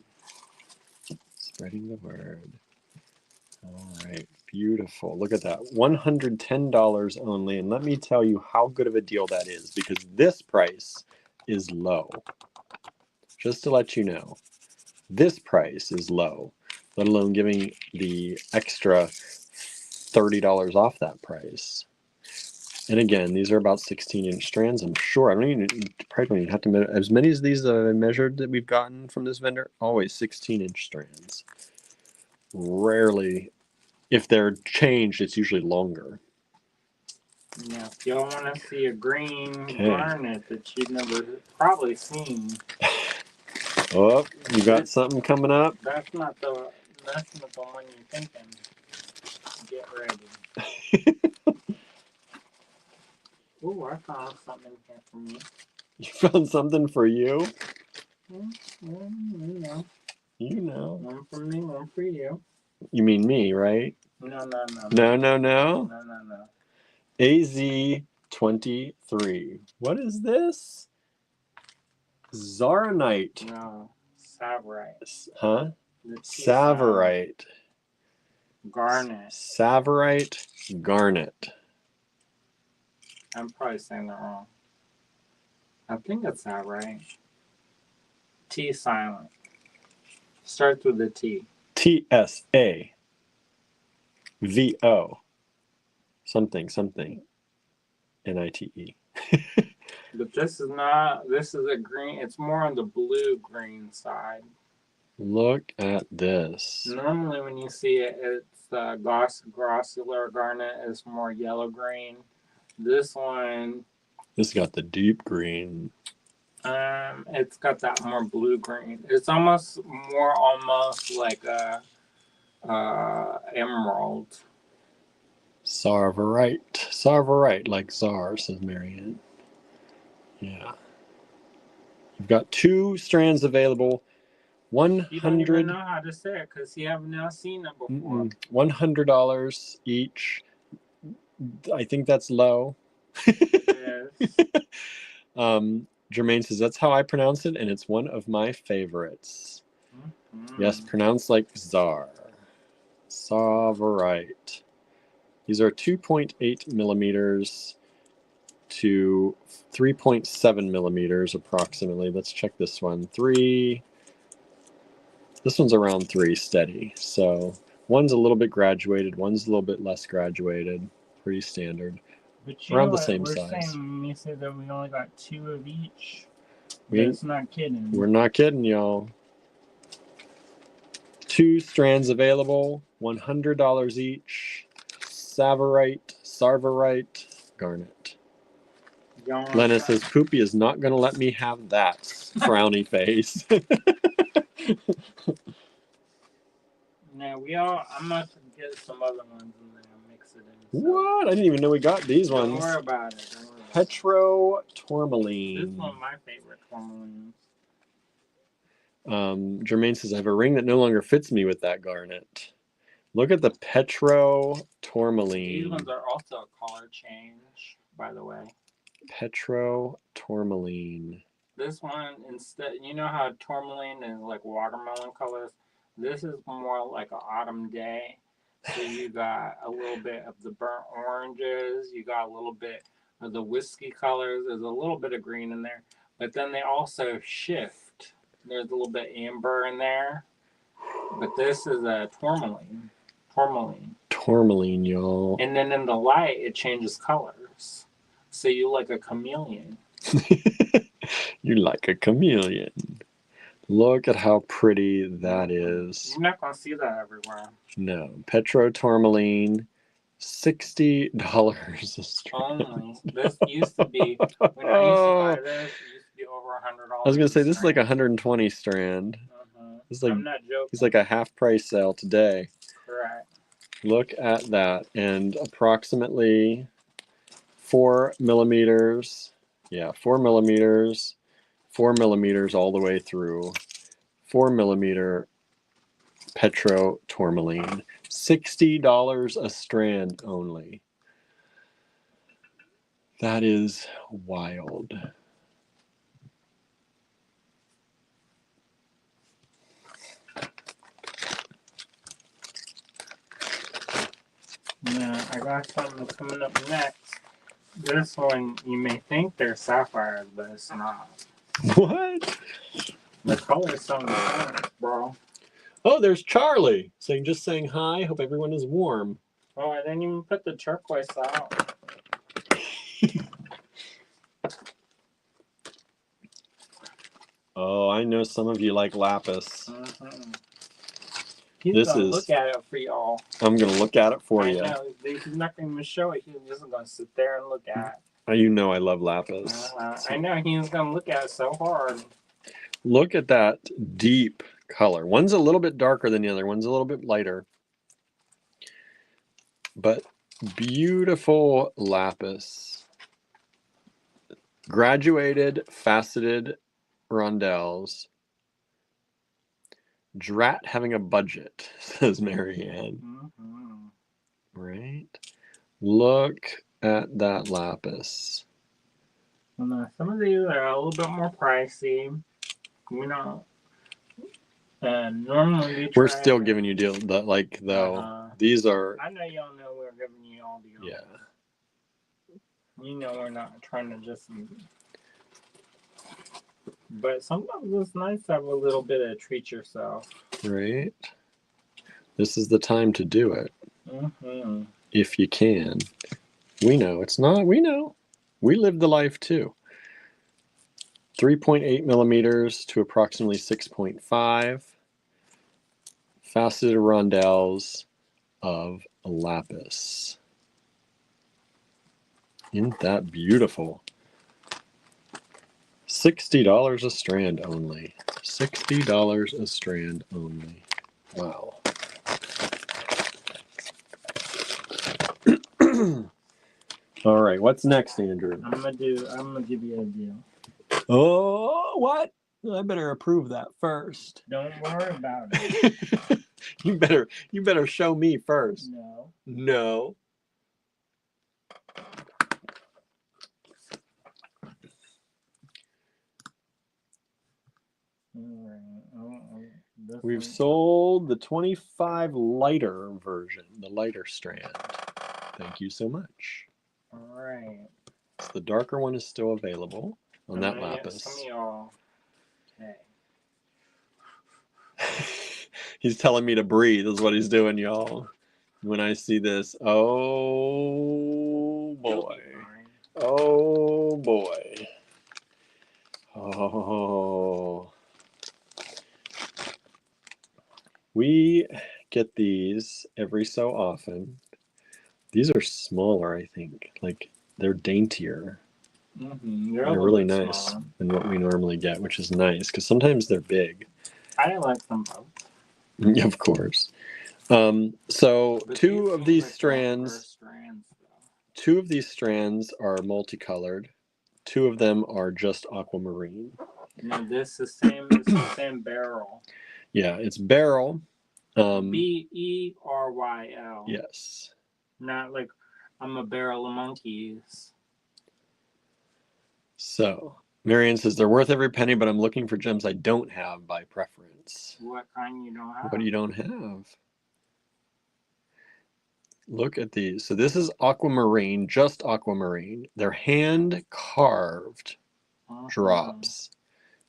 Spreading the word. All right. Beautiful. Look at that. $110 only. And let me tell you how good of a deal that is, because this price is low. Just to let you know, this price is low, let alone giving the extra $30 off that price. And again, these are about 16-inch strands, I'm sure. I probably don't even have to measure. As many as these that I measured that we've gotten from this vendor, always 16-inch strands. Rarely, if they're changed, it's usually longer. Yeah, if y'all want to see a green garnet that you've never probably seen. Oh, you got something coming up? That's not the one you're thinking. Get ready. Ooh, I found something in here for me. You found something for you? You know. You know. One for me, one for you. You mean me, right? No. No. No. AZ23. What is this? Zaronite. No. Savorite. Huh? Savorite. Garnet. Savorite garnet. I'm probably saying that wrong. I think it's Savorite. T silent. Starts with a T. TSAVO. Something. NITE. But this is not, this is a green, it's more on the blue-green side. Look at this. Normally when you see it, it's grossular garnet is more yellow-green. This one... This got the deep green. It's got that more blue-green. It's almost like a emerald. Sarverite, like Czar, says Marianne. Yeah. You've got 2 strands available. 100. You don't even know how to say it because you have now seen it before. $100 each. I think that's low. Yes. Jermaine says that's how I pronounce it, and it's one of my favorites. Yes, pronounced like Czar. Sarverite. These are 2.8 millimeters to 3.7 millimeters approximately. Let's check this one. 3. This one's around 3 steady. So one's a little bit graduated, one's a little bit less graduated. Pretty standard. But around the same size. We're saying when you say that we only got 2 of each. That's not kidding. We're not kidding, y'all. 2 strands available, $100 each. Sarverite garnet. Lena says, Poopy is not going to let me have that frowny face. No, I'm going to get some other ones in there and mix it in. So. What? I didn't even know we got these ones. Don't worry about it. Petro-tourmaline. This is one of my favorite tourmalines. Jermaine says, I have a ring that no longer fits me with that garnet. Look at the Petro-tourmaline. These ones are also a color change, by the way. Petro-tourmaline. This one, instead, you know how tourmaline is like watermelon colors? This is more like an autumn day. So you got a little bit of the burnt oranges. You got a little bit of the whiskey colors. There's a little bit of green in there. But then they also shift. There's a little bit amber in there. But this is a tourmaline. Tourmaline, y'all. And then in the light, it changes colors. So you like a chameleon. You like a chameleon. Look at how pretty that is. You're not going to see that everywhere. No. Petro-tourmaline, $60 a strand. Only. This used to be, when I used to buy this, it used to be over $100. I was going to say, this is like 120 strand. This is like, I'm not joking. It's like a half price sale today. Correct. Look at that. And approximately 4 millimeters. Yeah, 4 millimeters. 4 millimeters all the way through. 4 millimeter Petro-tourmaline. $60 a strand only. That is wild. Yeah, I got something coming up next. This one, you may think they're sapphires, but it's not. What? The color's so nice, bro. Oh, there's Charlie saying, just saying hi. Hope everyone is warm. Oh, I didn't even put the turquoise out. Oh, I know some of you like lapis. He's gonna look at it for y'all. I'm gonna look at it for you. I know. He's not gonna even show it. He's just gonna sit there and look at it. You know I love lapis. I know he's gonna look at it so hard. Look at that deep color. One's a little bit darker than the other. One's a little bit lighter. But beautiful lapis. Graduated faceted rondelles. Drat having a budget, says Marianne. Mm-hmm. Right. Look at that lapis. Well, some of these are a little bit more pricey. You know, normally we're still giving you deals, but like though these are. I know y'all know we're giving you all deals. Yeah. You know we're not trying to just. But sometimes it's nice to have a little bit of treat yourself. Right. This is the time to do it. Mm-hmm. If you can. We know it's not. We know. We live the life too. 3.8 millimeters to approximately 6.5. Faceted rondelles of lapis. Isn't that beautiful? $60 a strand only. $60 a strand only. Wow. All right, what's next, Andrew? I'm gonna give you a deal. Oh, what? I better approve that first. Don't worry about it. You better show me first. No. No. We've sold the 25 lighter version, the lighter strand. Thank you so much. All right. So the darker one is still available on that lapis. Some of y'all. Okay. He's telling me to breathe is what he's doing, y'all. When I see this, oh boy. Oh boy. Oh. We get these every so often. These are smaller, I think. Like, they're daintier. Mm-hmm. They're really nice smaller than what we normally get, which is nice because sometimes they're big. I like them both. Of course. So two of these strands are multicolored. Two of them are just aquamarine. No, this is the same barrel. Yeah, it's beryl. Beryl. Yes. Not like I'm a barrel of monkeys. So Marianne says they're worth every penny, but I'm looking for gems I don't have by preference. What kind you don't have? What do you don't have? Look at these. So this is aquamarine, just aquamarine. They're hand carved drops.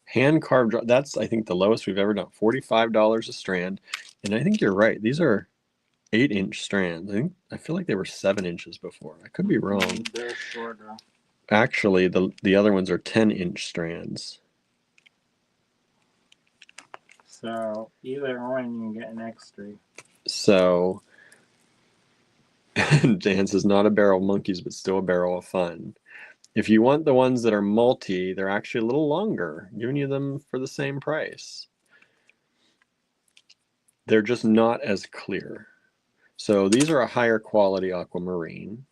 Hand carved drops. That's, I think, the lowest we've ever done. $45 a strand. And I think you're right. These are 8-inch strands. I feel like they were 7 inches before. I could be wrong. They're shorter. Actually, the other ones are 10-inch strands. So either one, you get an extra. So Dan says not a barrel of monkeys, but still a barrel of fun. If you want the ones that are multi, they're actually a little longer, giving you them for the same price. They're just not as clear. So these are a higher quality aquamarine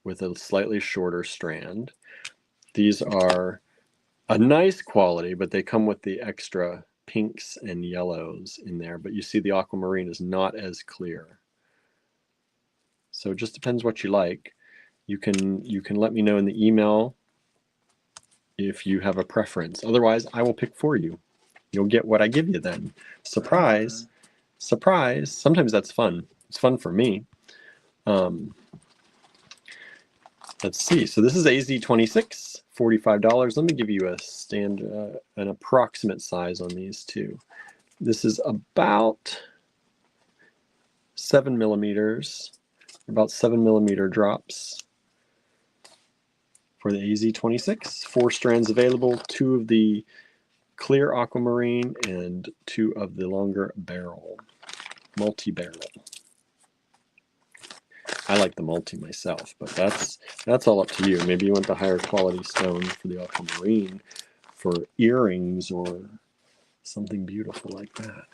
with a slightly shorter strand. These are a nice quality, but they come with the extra pinks and yellows in there. But you see the aquamarine is not as clear. So it just depends what you like. You can let me know in the email if you have a preference. Otherwise, I will pick for you. You'll get what I give you then. Surprise. Surprise. Sometimes that's fun. It's fun for me. Let's see. So this is AZ26, $45. Let me give you an approximate size on these two. This is about 7 millimeters, about 7 millimeter drops for the AZ26. 4 strands available, 2 of the clear aquamarine and 2 of the longer barrel, multi-barrel. I like the multi myself, but that's all up to you. Maybe you want the higher quality stone for the aquamarine for earrings or something beautiful like that.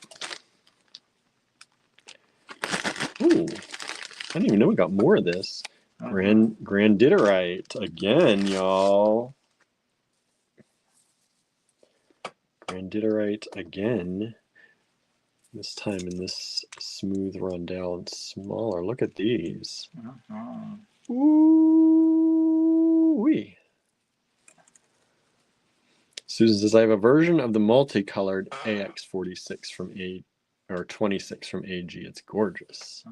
Ooh, I didn't even know we got more of this. Grandidorite again, y'all. Granditerite again. This time in this smooth rondelle and smaller. Look at these. Ooh-wee. Susan says, I have a version of the multicolored AX46 from 26 from AG. It's gorgeous.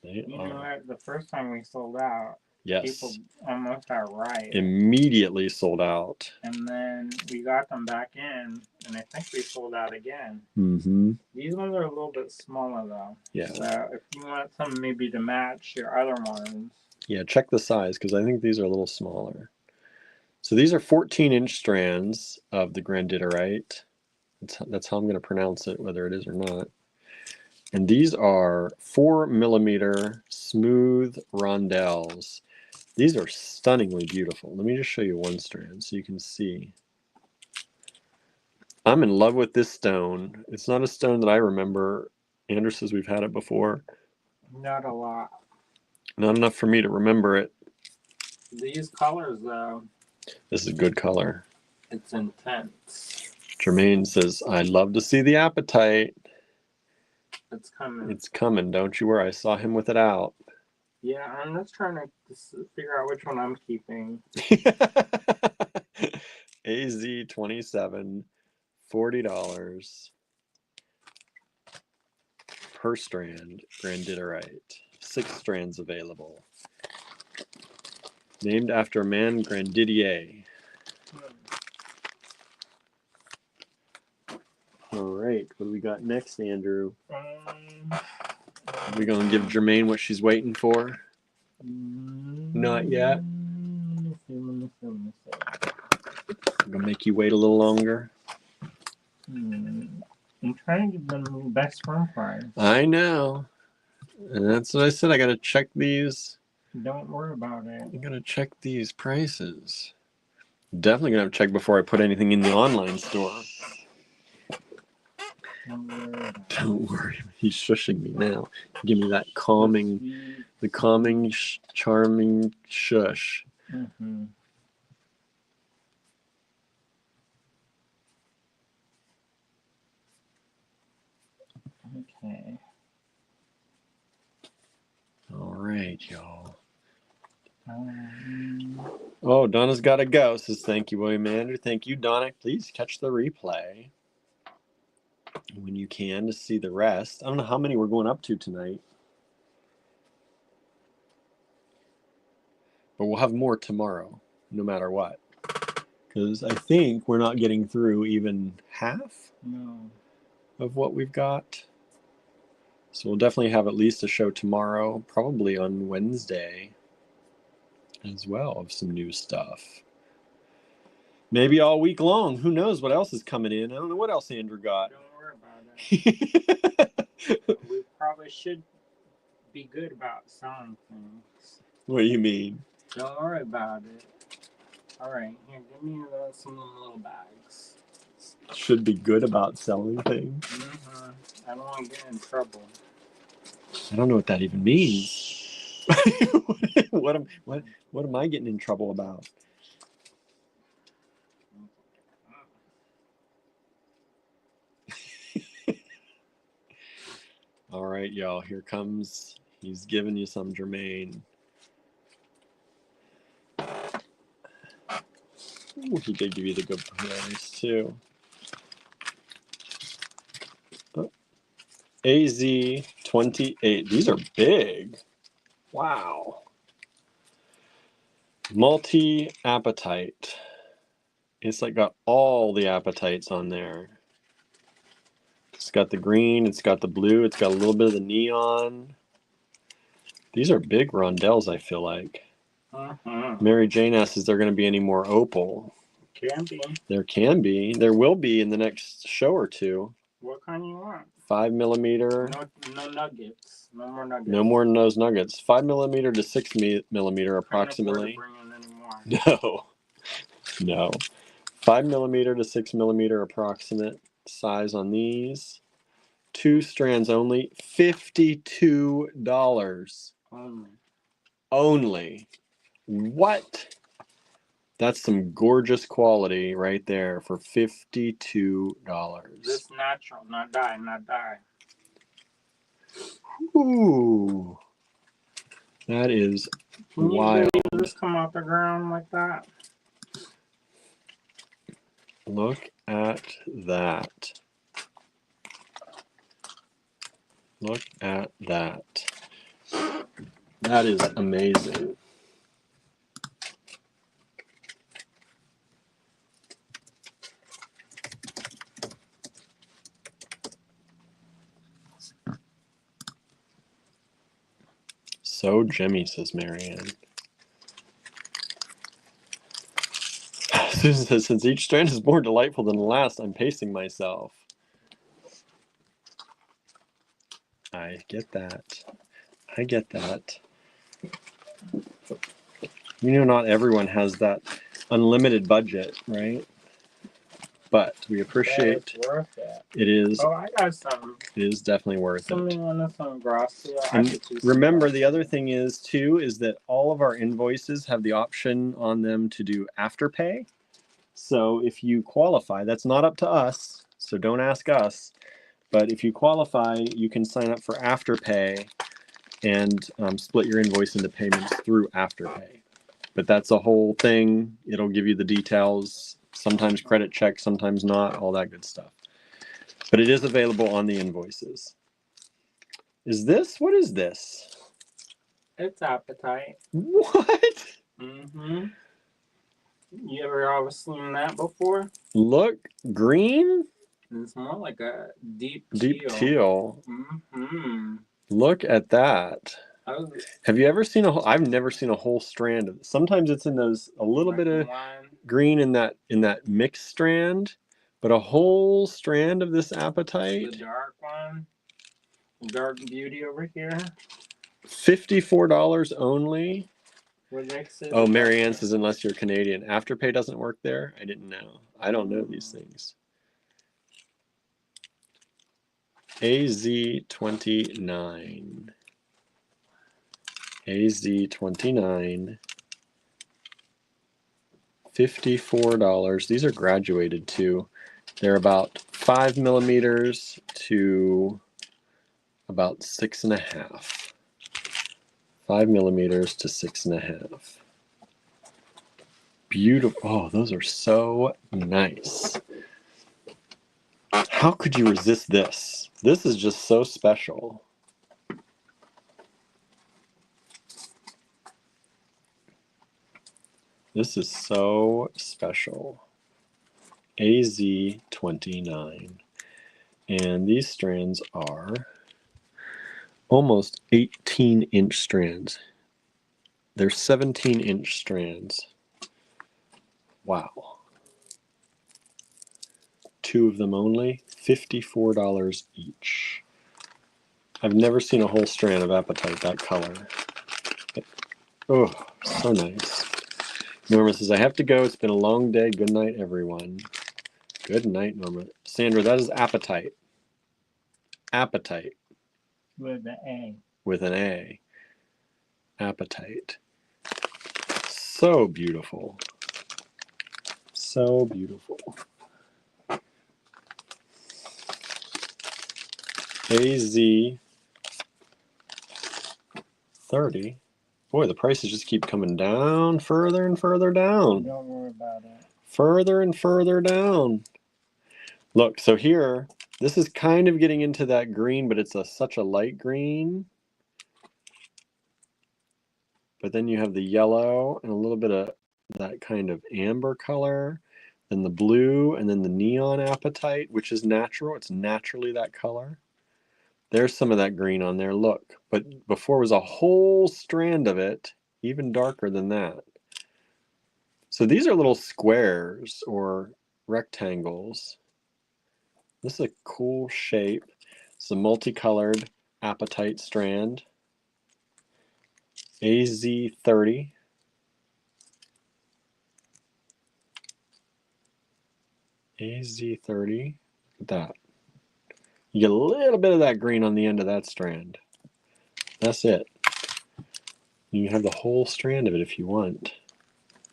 You know what? The first time we sold out, people almost got right. Immediately sold out. And then we got them back in, and I think we sold out again. Mm-hmm. These ones are a little bit smaller, though. Yeah. So if you want some maybe to match your other ones. Yeah, check the size, because I think these are a little smaller. So these are 14-inch strands of the granditerite. That's how I'm going to pronounce it, whether it is or not. And these are 4mm smooth rondelles. These are stunningly beautiful. Let me just show you one strand so you can see. I'm in love with this stone. It's not a stone that I remember. Andrew says we've had it before. Not a lot. Not enough for me to remember it. These colors, though. This is a good color. It's intense. Jermaine says, I'd love to see the apatite. It's coming. It's coming, don't you worry. I saw him with it out. Yeah, I'm just trying to figure out which one I'm keeping. AZ27, $40 per strand, granditerite. 6 strands available. Named after a man, Grandidier. All right, what do we got next, Andrew? Are we going to give Jermaine what she's waiting for? Not yet. I'm going to make you wait a little longer. I'm trying to give them the best firm price. I know. And that's what I said. I got to check these. Don't worry about it. I got to check these prices. Definitely going to have to check before I put anything in the online store. Don't worry. He's shushing me now. Give me that calming, the calming, charming shush. Mm-hmm. Okay. All right, y'all. Oh, Donna's got to go. Says thank you, William Andrew. Thank you, Donna. Please catch the replay when you can to see the rest. I don't know how many we're going up to tonight, but we'll have more tomorrow, no matter what. Because I think we're not getting through even half of what we've got. So we'll definitely have at least a show tomorrow, probably on Wednesday as well, of some new stuff. Maybe all week long. Who knows what else is coming in? I don't know what else Andrew got. Don't worry about it. We probably should be good about selling things. What do you mean? Don't worry about it. All right, here, give me some of them little bags. Should be good about selling things? Mm-hmm. I don't want to get in trouble. I don't know what that even means. What am I getting in trouble about? All right, y'all. Here comes. He's giving you some, Jermaine. Ooh, he did give you the good price too. Oh. AZ28. These are big. Wow. Multi-apatite. It's like got all the apatites on there. It's got the green, it's got the blue, it's got a little bit of the neon. These are big rondelles, I feel like. Mary Jane asks, is there going to be any more opal? Can be. There can be. There will be in the next show or two. What kind you want? 5mm. No nuggets. No more nuggets. No more nose nuggets. 5mm to 6mm approximately. No. No. 5mm to 6mm approximate size on these. 2 strands only. $52. Only. What? That's some gorgeous quality right there for $52. This natural, not dye, not dye. Ooh, that is wild. Can you believe this come off the ground like that? Look at that. Look at that. That is amazing. So Jimmy, says Marianne. Susan says, since each strand is more delightful than the last, I'm pacing myself. I get that. I get that. You know, not everyone has that unlimited budget, right? But we appreciate it's worth it. It is. Oh, I got some. It is definitely worth it. Something on some Gracia. And remember, the other thing is too is that all of our invoices have the option on them to do Afterpay. So if you qualify, that's not up to us. So don't ask us. But if you qualify, you can sign up for Afterpay and split your invoice into payments through Afterpay. But that's a whole thing. It'll give you the details. Sometimes credit check, sometimes not, all that good stuff. But it is available on the invoices. What is this? It's Appetite. What? Mm-hmm. You ever all seen that before? Look, green? It's more like a deep teal. Mm-hmm. Look at that. Have you ever seen I've never seen a whole strand of it. Sometimes it's in those a little bit of green in that mixed strand, but a whole strand of this Appetite. The dark one. Dark beauty over here. $54 only. Oh, Marianne says unless you're Canadian. Afterpay doesn't work there? I didn't know. I don't know these things. AZ29. AZ29. $54. These are graduated too. They're about 5 millimeters to about 6.5. 5 millimeters to 6.5. Beautiful. Oh, those are so nice. How could you resist this? This is just so special. This is so special. AZ29. And these strands are almost 18-inch strands. They're 17-inch strands. Wow. 2 of them only, $54 each. I've never seen a whole strand of Appetite that color. Oh, so nice. Norma says, I have to go. It's been a long day. Good night, everyone. Good night, Norma. Sandra, that is Appetite. Appetite. With an A. With an A. Appetite. So beautiful. So beautiful. AZ30. Boy, the prices just keep coming down further and further down. Don't worry about it. Further and further down. Look, so here, this is kind of getting into that green, but it's such a light green. But then you have the yellow and a little bit of that kind of amber color, then the blue, and then the neon Appetite, which is natural. It's naturally that color. There's some of that green on there, look. But before was a whole strand of it, even darker than that. So these are little squares or rectangles. This is a cool shape. It's a multicolored Appetite strand. AZ30. AZ30. Look at that. You get a little bit of that green on the end of that strand. That's it. You can have the whole strand of it if you want.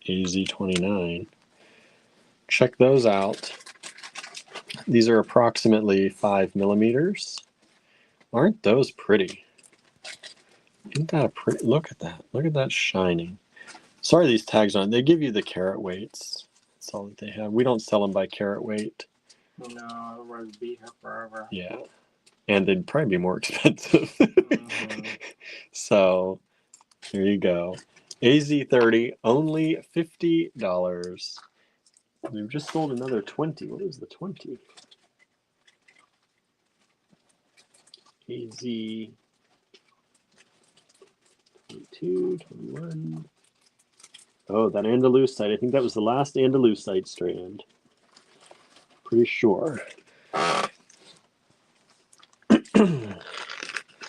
AZ29. Check those out. These are approximately 5 millimeters. Aren't those pretty? Isn't that a pretty? Look at that. Look at that shining. Sorry these tags aren't. They give you the carat weights. That's all that they have. We don't sell them by carat weight. No, otherwise it'd be here forever. Yeah. And they'd probably be more expensive. So, there you go. AZ30, only $50. We've just sold another 20. What is the 20? AZ 22, 21. Oh, that Andalusite. I think that was the last Andalusite strand. Pretty sure.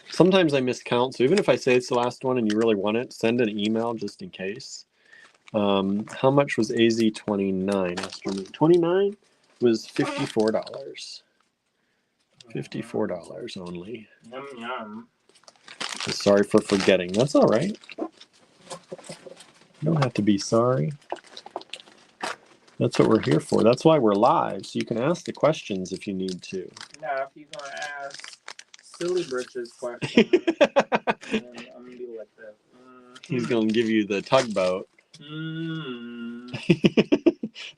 Sometimes I miscount, so even if I say it's the last one and you really want it, send an email just in case. How much was AZ29? 29 was $54. $54 only. Yum, yum. Sorry for forgetting. That's all right. You don't have to be sorry. That's what we're here for. That's why we're live, so you can ask the questions if you need to. Now, if you're going to ask silly britches questions, then I'm going to be like this. He's going to give you the tugboat.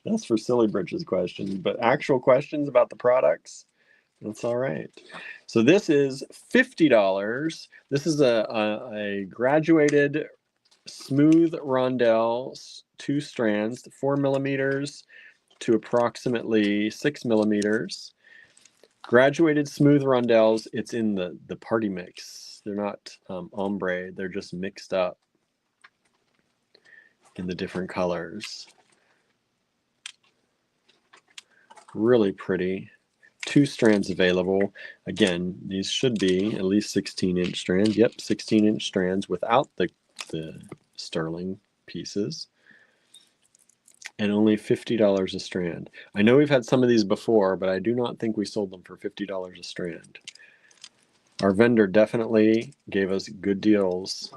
That's for silly britches questions, but actual questions about the products, that's all right. So this is $50. This is a graduated smooth rondelle, 2 strands, 4 millimeters to approximately 6 millimeters. Graduated smooth rondelles, it's in the party mix. They're not ombre, they're just mixed up in the different colors. Really pretty. 2 strands available. Again, these should be at least 16-inch strands. Yep, 16-inch strands without the sterling pieces. And only $50 a strand. I know we've had some of these before, but I do not think we sold them for $50 a strand. Our vendor definitely gave us good deals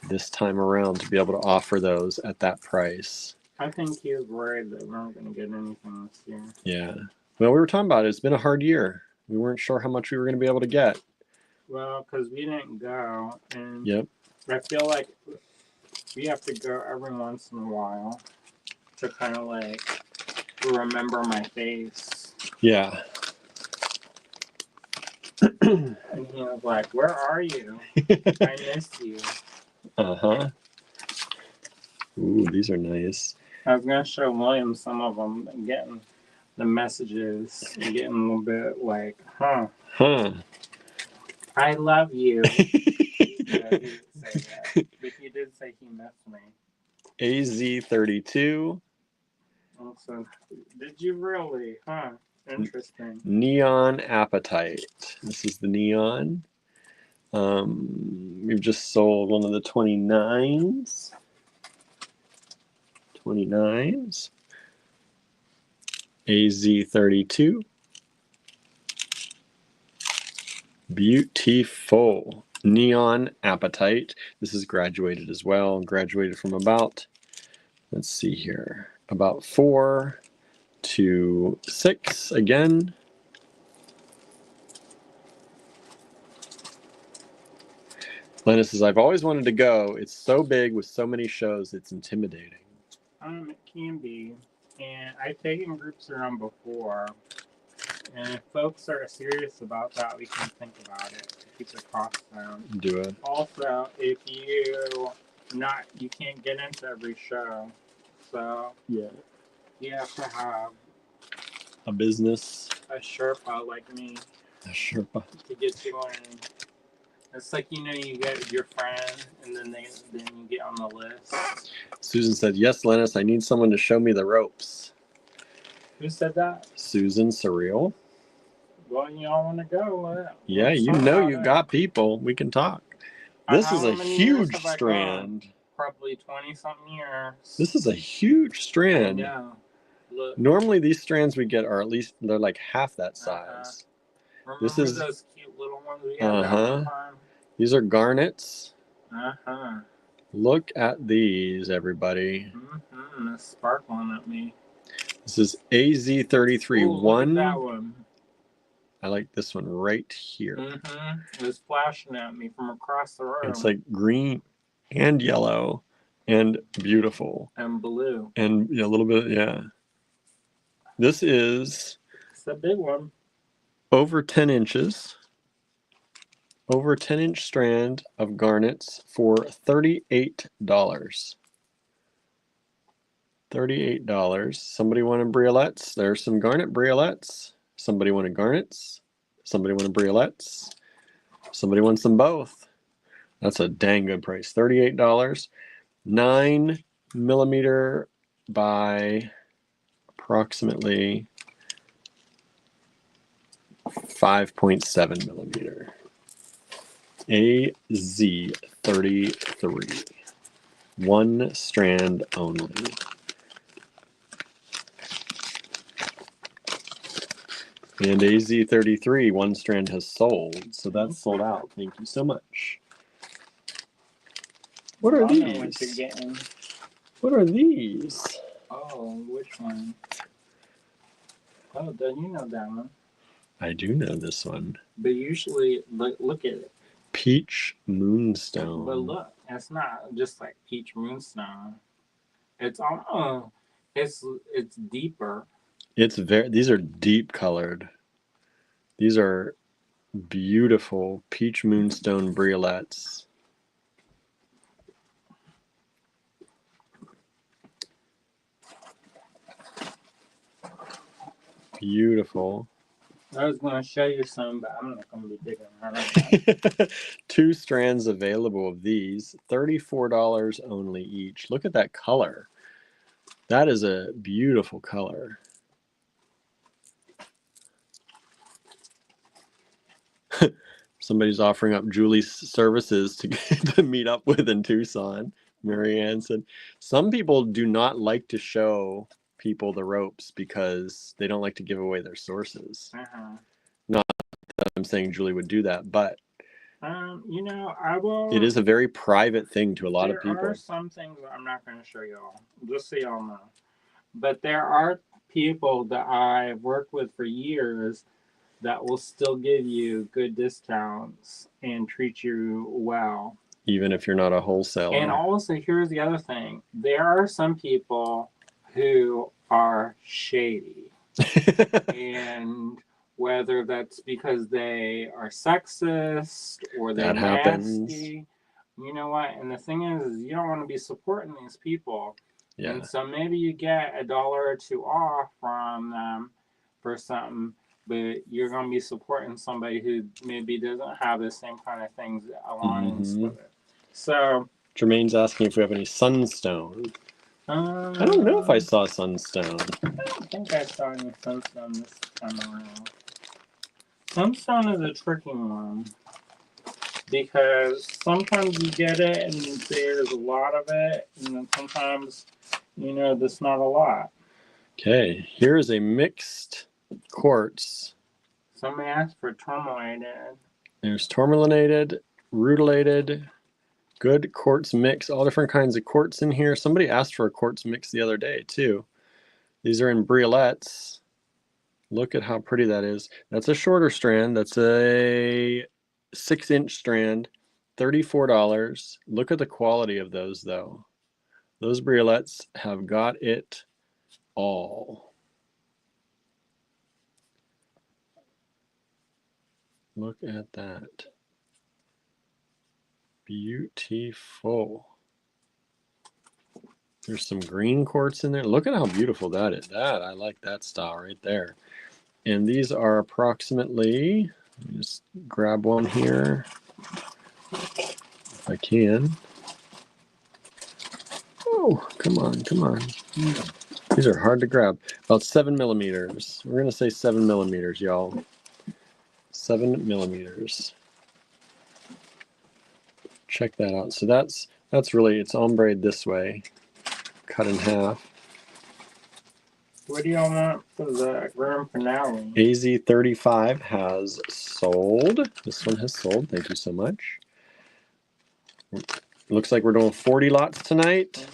this time around to be able to offer those at that price. I think he was worried that we weren't going to get anything this year. Yeah. Well, we were talking about it. It's been a hard year. We weren't sure how much we were going to be able to get. Well, because we didn't go. And yep. I feel like we have to go every once in a while to kind of like remember my face. Yeah. And he was like, "Where are you? I miss you." Uh-huh. Ooh, these are nice. I was going to show William some of them and getting the messages and getting a little bit like, I love you. No, he didn't say that. But he did say he missed me. AZ32. Also, did you really? Interesting. Neon Appetite. This is the neon. We've just sold one of the 29s. 29s. AZ32. Beautiful. Neon Appetite. This is graduated as well. Graduated from about, let's see here, about 4 to 6 again. Lena says, I've always wanted to go. It's so big with so many shows, it's intimidating. It can be. And I've taken groups around before. And if folks are serious about that, we can think about it to keep the costs down. Do it. Also, if you can't get into every show. So yeah, you have to have a business. A Sherpa like me. A Sherpa. To get you in. It's like, you get your friend, and then you get on the list. Susan said, yes, Lennis, I need someone to show me the ropes. Who said that? Susan Surreal. Well, y'all want to go. Yeah, you got people. We can talk. This is a huge strand. Probably 20-something years. This is a huge strand. Yeah. Look. Normally, these strands we get are at least, they're like half that size. Remember this is those cute little ones we had that one time? These are garnets. Look at these, everybody. It's sparkling at me. This is AZ33. Ooh, look at that one. I like this one right here. It was flashing at me from across the room. It's like green and yellow and beautiful. And blue. And a little bit, yeah. This is... It's a big one. Over 10 inches. Over a 10-inch strand of garnets for $38. $38. Somebody wanted briolets? There's some garnet briolets. Somebody wanted garnets. Somebody wanted briolets. Somebody wants them both. That's a dang good price. $38. 9mm by approximately 5.7mm. AZ33. One strand only. And AZ33, one strand has sold, so that's sold out. Thank you so much. What are these? What you're getting. What are these? Oh, which one? Oh, don't you know that one? I do know this one. But usually, look at it. Peach Moonstone. But look, it's not just like peach moonstone. It's almost, it's deeper. These are deep colored. These are beautiful peach moonstone briolets. Beautiful. I was going to show you some, but I'm not going to be big on that. 2 strands available of these, $34 only each. Look at that color. That is a beautiful color. Somebody's offering up Julie's services to meet up with in Tucson. Mary Ann said, some people do not like to show people the ropes because they don't like to give away their sources. Not that I'm saying Julie would do that, but you know, I will. It is a very private thing to a lot of people. There are some things I'm not going to show y'all, just so y'all know. But there are people that I've worked with for years that will still give you good discounts and treat you well. Even if you're not a wholesaler. And also, here's the other thing. There are some people who are shady. And whether that's because they are sexist or they're nasty. Happens. You know what? And the thing is you don't want to be supporting these people. Yeah. And so maybe you get $1 or $2 off from them for something, but you're going to be supporting somebody who maybe doesn't have the same kind of things aligns with it. So Jermaine's asking if we have any sunstone. I don't know if I saw sunstone. I don't think I saw any sunstone this time around. Sunstone is a tricky one because sometimes you get it and there's a lot of it, and then sometimes, you know, there's not a lot. Okay, here is a mixed quartz. Somebody asked for tourmalinated. There's tourmalinated, rutilated, good quartz mix, all different kinds of quartz in here. Somebody asked for a quartz mix the other day too. These are in briolets. Look at how pretty that is. That's a shorter strand. That's a 6-inch strand, $34. Look at the quality of those though. Those briolets have got it all. Look at that. Beautiful. There's some green quartz in there. Look at how beautiful that is. I like that style right there. And these are approximately, let me just grab one here if I can. Oh, come on, come on. These are hard to grab. About 7 millimeters. We're going to say 7 millimeters, y'all. 7 millimeters. Check that out. So that's really, it's ombre this way, cut in half. What do y'all want for the grand finale? AZ35 has sold. This one has sold. Thank you so much. Looks like we're doing 40 lots tonight.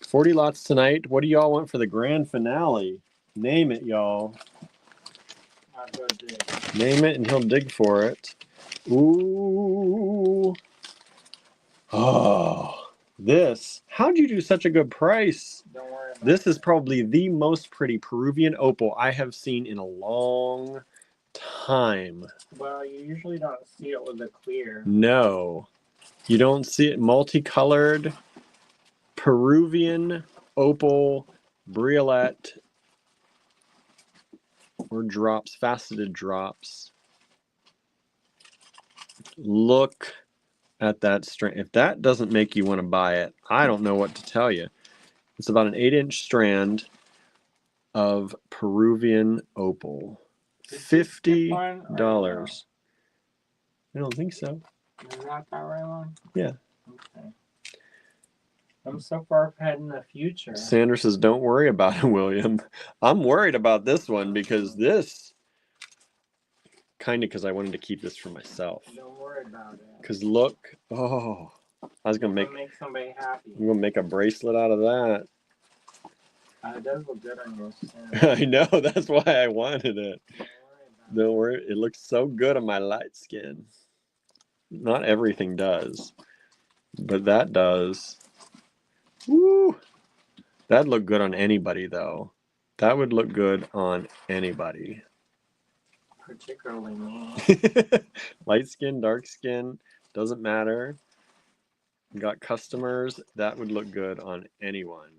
40 lots tonight. What do y'all want for the grand finale? Name it, y'all. I'll go dig. Name it and he'll dig for it. Ooh. Oh, this. How'd you do such a good price? Don't worry about This is probably the most pretty Peruvian opal I have seen in a long time. Well, you usually don't see it with the clear. No. You don't see it multicolored. Peruvian opal briolette or drops, faceted drops. Look at that strand. If that doesn't make you want to buy it, I don't know what to tell you. It's about an 8-inch strand of Peruvian opal. $50. I don't think so. Is that right one? Yeah. Okay. I'm so far ahead in the future. Sandra says, don't worry about it, William. I'm worried about this one because this, kind of because I wanted to keep this for myself. Don't worry about it. Because look, oh, I was going to make somebody happy. I'm going to make a bracelet out of that. It does look good on your skin. I know, that's why I wanted it. Don't worry, it looks so good on my light skin. Not everything does, but that does. Woo! That'd look good on anybody, though. That would look good on anybody. Particularly me. Light skin, dark skin, doesn't matter. You got customers, that would look good on anyone.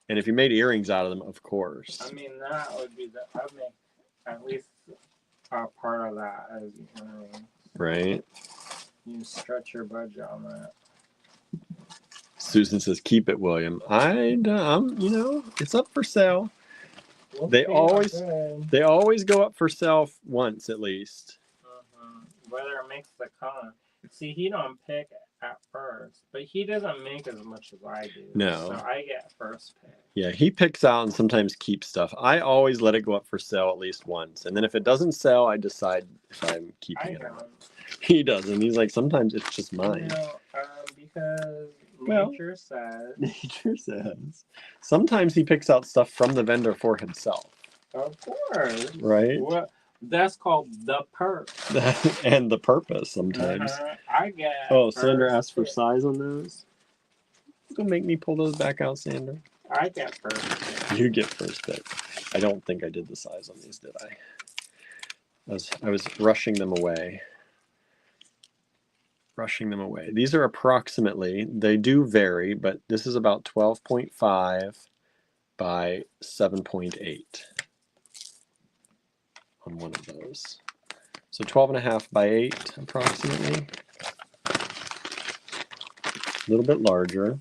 And if you made earrings out of them, of course. I mean, that would be I'd make at least a part of that as earrings. Right. You stretch your budget on that. Susan says, "Keep it, William." It's up for sale. They always go up for sale once at least. Whether it makes the con. See, he don't pick at first, but he doesn't make as much as I do. No. So I get first pick. Yeah, he picks out and sometimes keeps stuff. I always let it go up for sale at least once, and then if it doesn't sell, I decide if I'm keeping it or not. He doesn't. He's like, sometimes it's just mine. Because nature says. Nature says. Sometimes he picks out stuff from the vendor for himself. Of course. Right? Well, that's called the perk. And the purpose sometimes. I get. Oh, Sandra asked for size on those. Don't make me pull those back out, Sandra. I get first pick. You get first pick. I don't think I did the size on these, did I? I was rushing them away. These are approximately, they do vary, but this is about 12.5 by 7.8 on one of those. So 12.5 by 8 approximately. A little bit larger.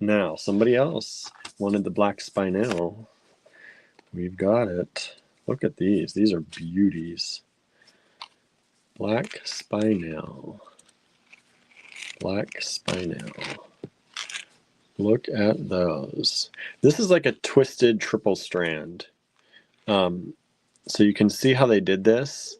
Now, somebody else wanted the black spinel. We've got it. Look at these. These are beauties. Black spinel. Black spinel. Look at those. This is like a twisted triple strand. So you can see how they did this.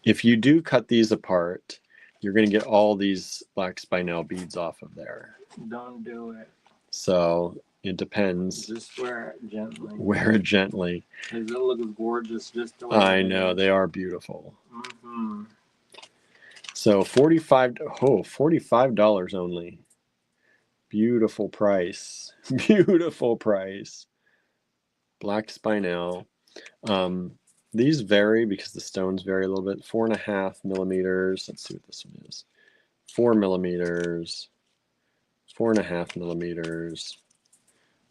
If you do cut these apart, you're going to get all these black spinel beads off of there. Don't do it. So it depends. Just wear it gently. Wear it gently. Because it looks gorgeous just the way I know, they are beautiful. Mm-hmm. So $45 only. Beautiful price. Beautiful price. Black spinel. These vary because the stones vary a little bit. 4.5 millimeters. Let's see what this one is. 4 millimeters. 4.5 millimeters.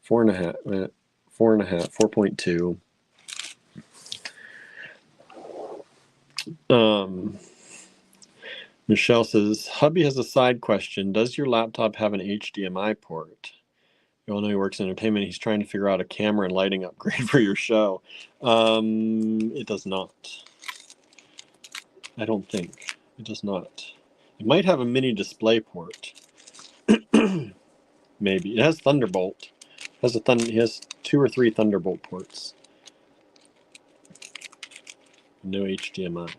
4.5. 4.2. Michelle says, hubby has a side question. Does your laptop have an HDMI port? You all know he works in entertainment. He's trying to figure out a camera and lighting upgrade for your show. It does not. I don't think. It does not. It might have a mini display port. Maybe. It has Thunderbolt. He has 2 or 3 Thunderbolt ports. No HDMI.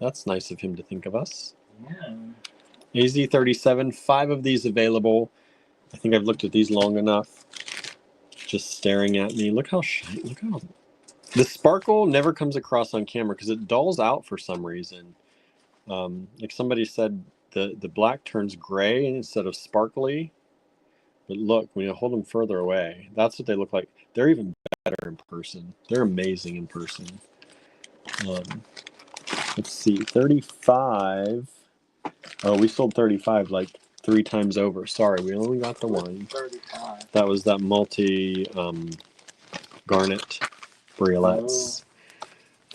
That's nice of him to think of us. Yeah. AZ37, 5 of these available. I think I've looked at these long enough. Just staring at me. Look how shiny. Look how the sparkle never comes across on camera because it dulls out for some reason. Like somebody said, the black turns gray instead of sparkly. But look, when you hold them further away, that's what they look like. They're even better in person. They're amazing in person. Let's see, 35. Oh, we sold 35 like 3 times over. Sorry, we only got the one. 35. That was that multi garnet briolets.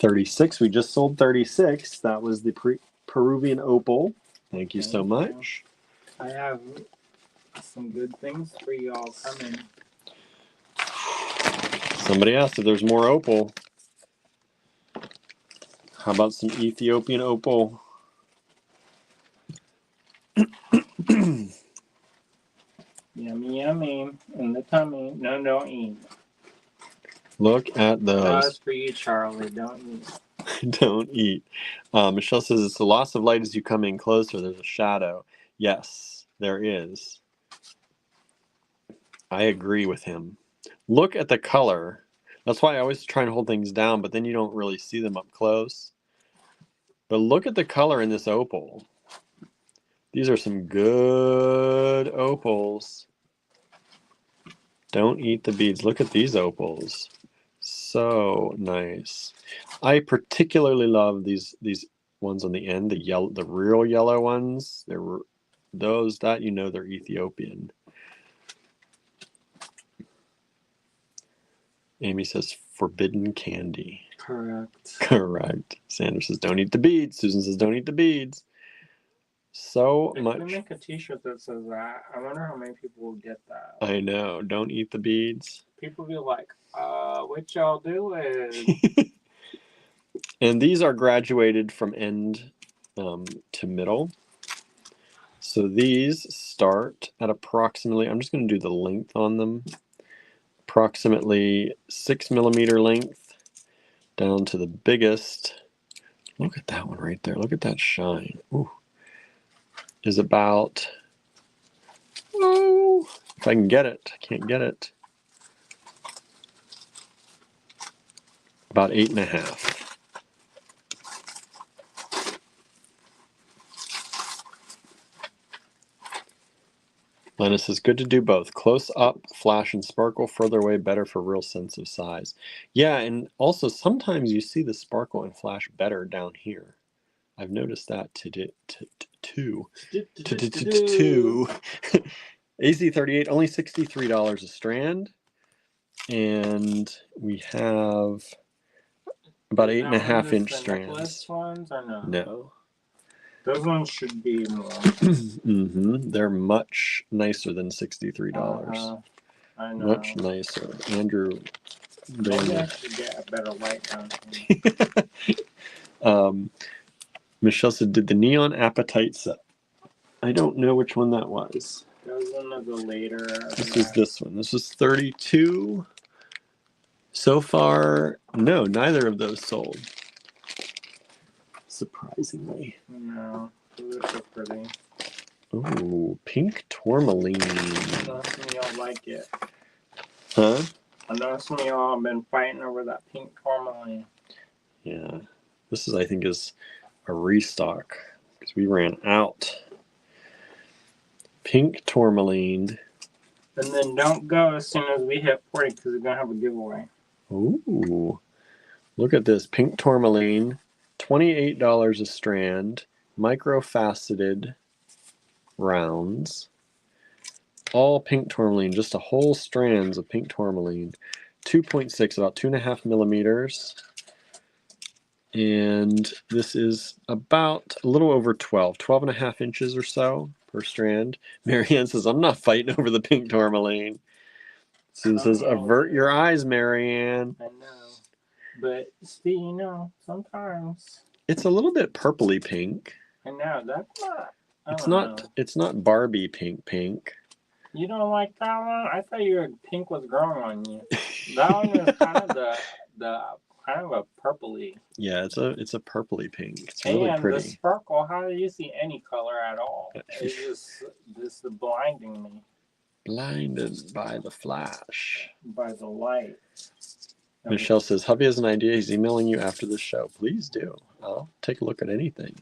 36. We just sold 36. That was the Peruvian opal. Thank you so much. I have some good things for y'all coming. Somebody asked if there's more opal. How about some Ethiopian opal? Yummy, yummy. In the tummy. No, don't eat. Look at those. That's for you, Charlie. Don't eat. Don't eat. Michelle says it's the loss of light as you come in closer. There's a shadow. Yes, there is. I agree with him. Look at the color. That's why I always try and hold things down, but then you don't really see them up close. But look at the color in this opal. These are some good opals. Don't eat the beads. Look at these opals. So nice. I particularly love these ones on the end, the real yellow ones. Those that you know they're Ethiopian. Amy says forbidden candy. Correct. Correct. Sandra says don't eat the beads. Susan says don't eat the beads. So if much. we make a t-shirt that says that, I wonder how many people will get that. I know. Don't eat the beads. People be like, what y'all doing? And these are graduated from end to middle. So these start at approximately, I'm just going to do the length on them, approximately 6 millimeter length down to the biggest. Look at that one right there. Look at that shine. Ooh. Is about, oh, if I can get it, I can't get it. About 8.5. Lena says, good to do both. Close up, flash and sparkle. Further away, better for real sense of size. Yeah, and also sometimes you see the sparkle and flash better down here. I've noticed that too. AZ38, only $63 a strand. And we have about 8.5 inch strands. Ones or no? No. Those ones should be more. They're much nicer than $63. I know. Much nicer. Andrew. Maybe I should get a better light down here. Michelle said, did the Neon Appetite set? I don't know which one that was. That was one of the later. This is this one. This was 32. So far, no, neither of those sold. Surprisingly. No, those are so pretty. Ooh, pink tourmaline. I know some of y'all like it. Huh? I know some of y'all have been fighting over that pink tourmaline. Yeah. This is, I think, is a restock because we ran out. Pink tourmaline. And then don't go as soon as we hit 40 because we're going to have a giveaway. Ooh. Look at this. Pink tourmaline. $28 a strand. Micro-faceted rounds. All pink tourmaline. Just a whole strands of pink tourmaline. 2.6, about 2.5 millimeters. And this is about a little over 12.5 inches or so per strand. Marianne says, I'm not fighting over the pink tourmaline. Susan says, avert your eyes, Marianne. I know. But see, you know, sometimes it's a little bit purpley pink. I know, that's not it's not Barbie pink. You don't like that one? I thought your pink was growing on you. That one is kind of the kind of a purpley. Yeah, it's a purpley pink. It's really and pretty. The sparkle, how do you see any color at all? It's just blinding me. Blinded by the flash. By the light. Michelle says, hubby has an idea. He's emailing you after the show. Please do. I'll take a look at anything.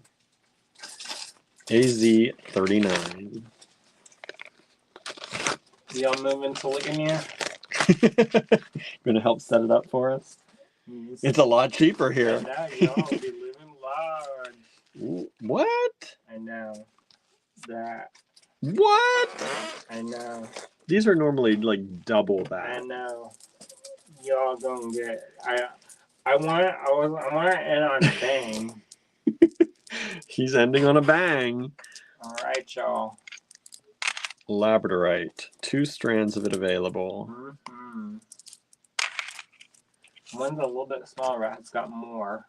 AZ39. Y'all moving to Ligonier? Gonna help set it up for us? Yes. It's a lot cheaper here. I know, y'all be living large. What? I know. That. What? I know. These are normally like double that. I know. Y'all gonna get. I want to end on a bang. He's ending on a bang. All right, y'all. Labradorite. 2 strands of it available. Mm-hmm. One's a little bit smaller, but it's got more.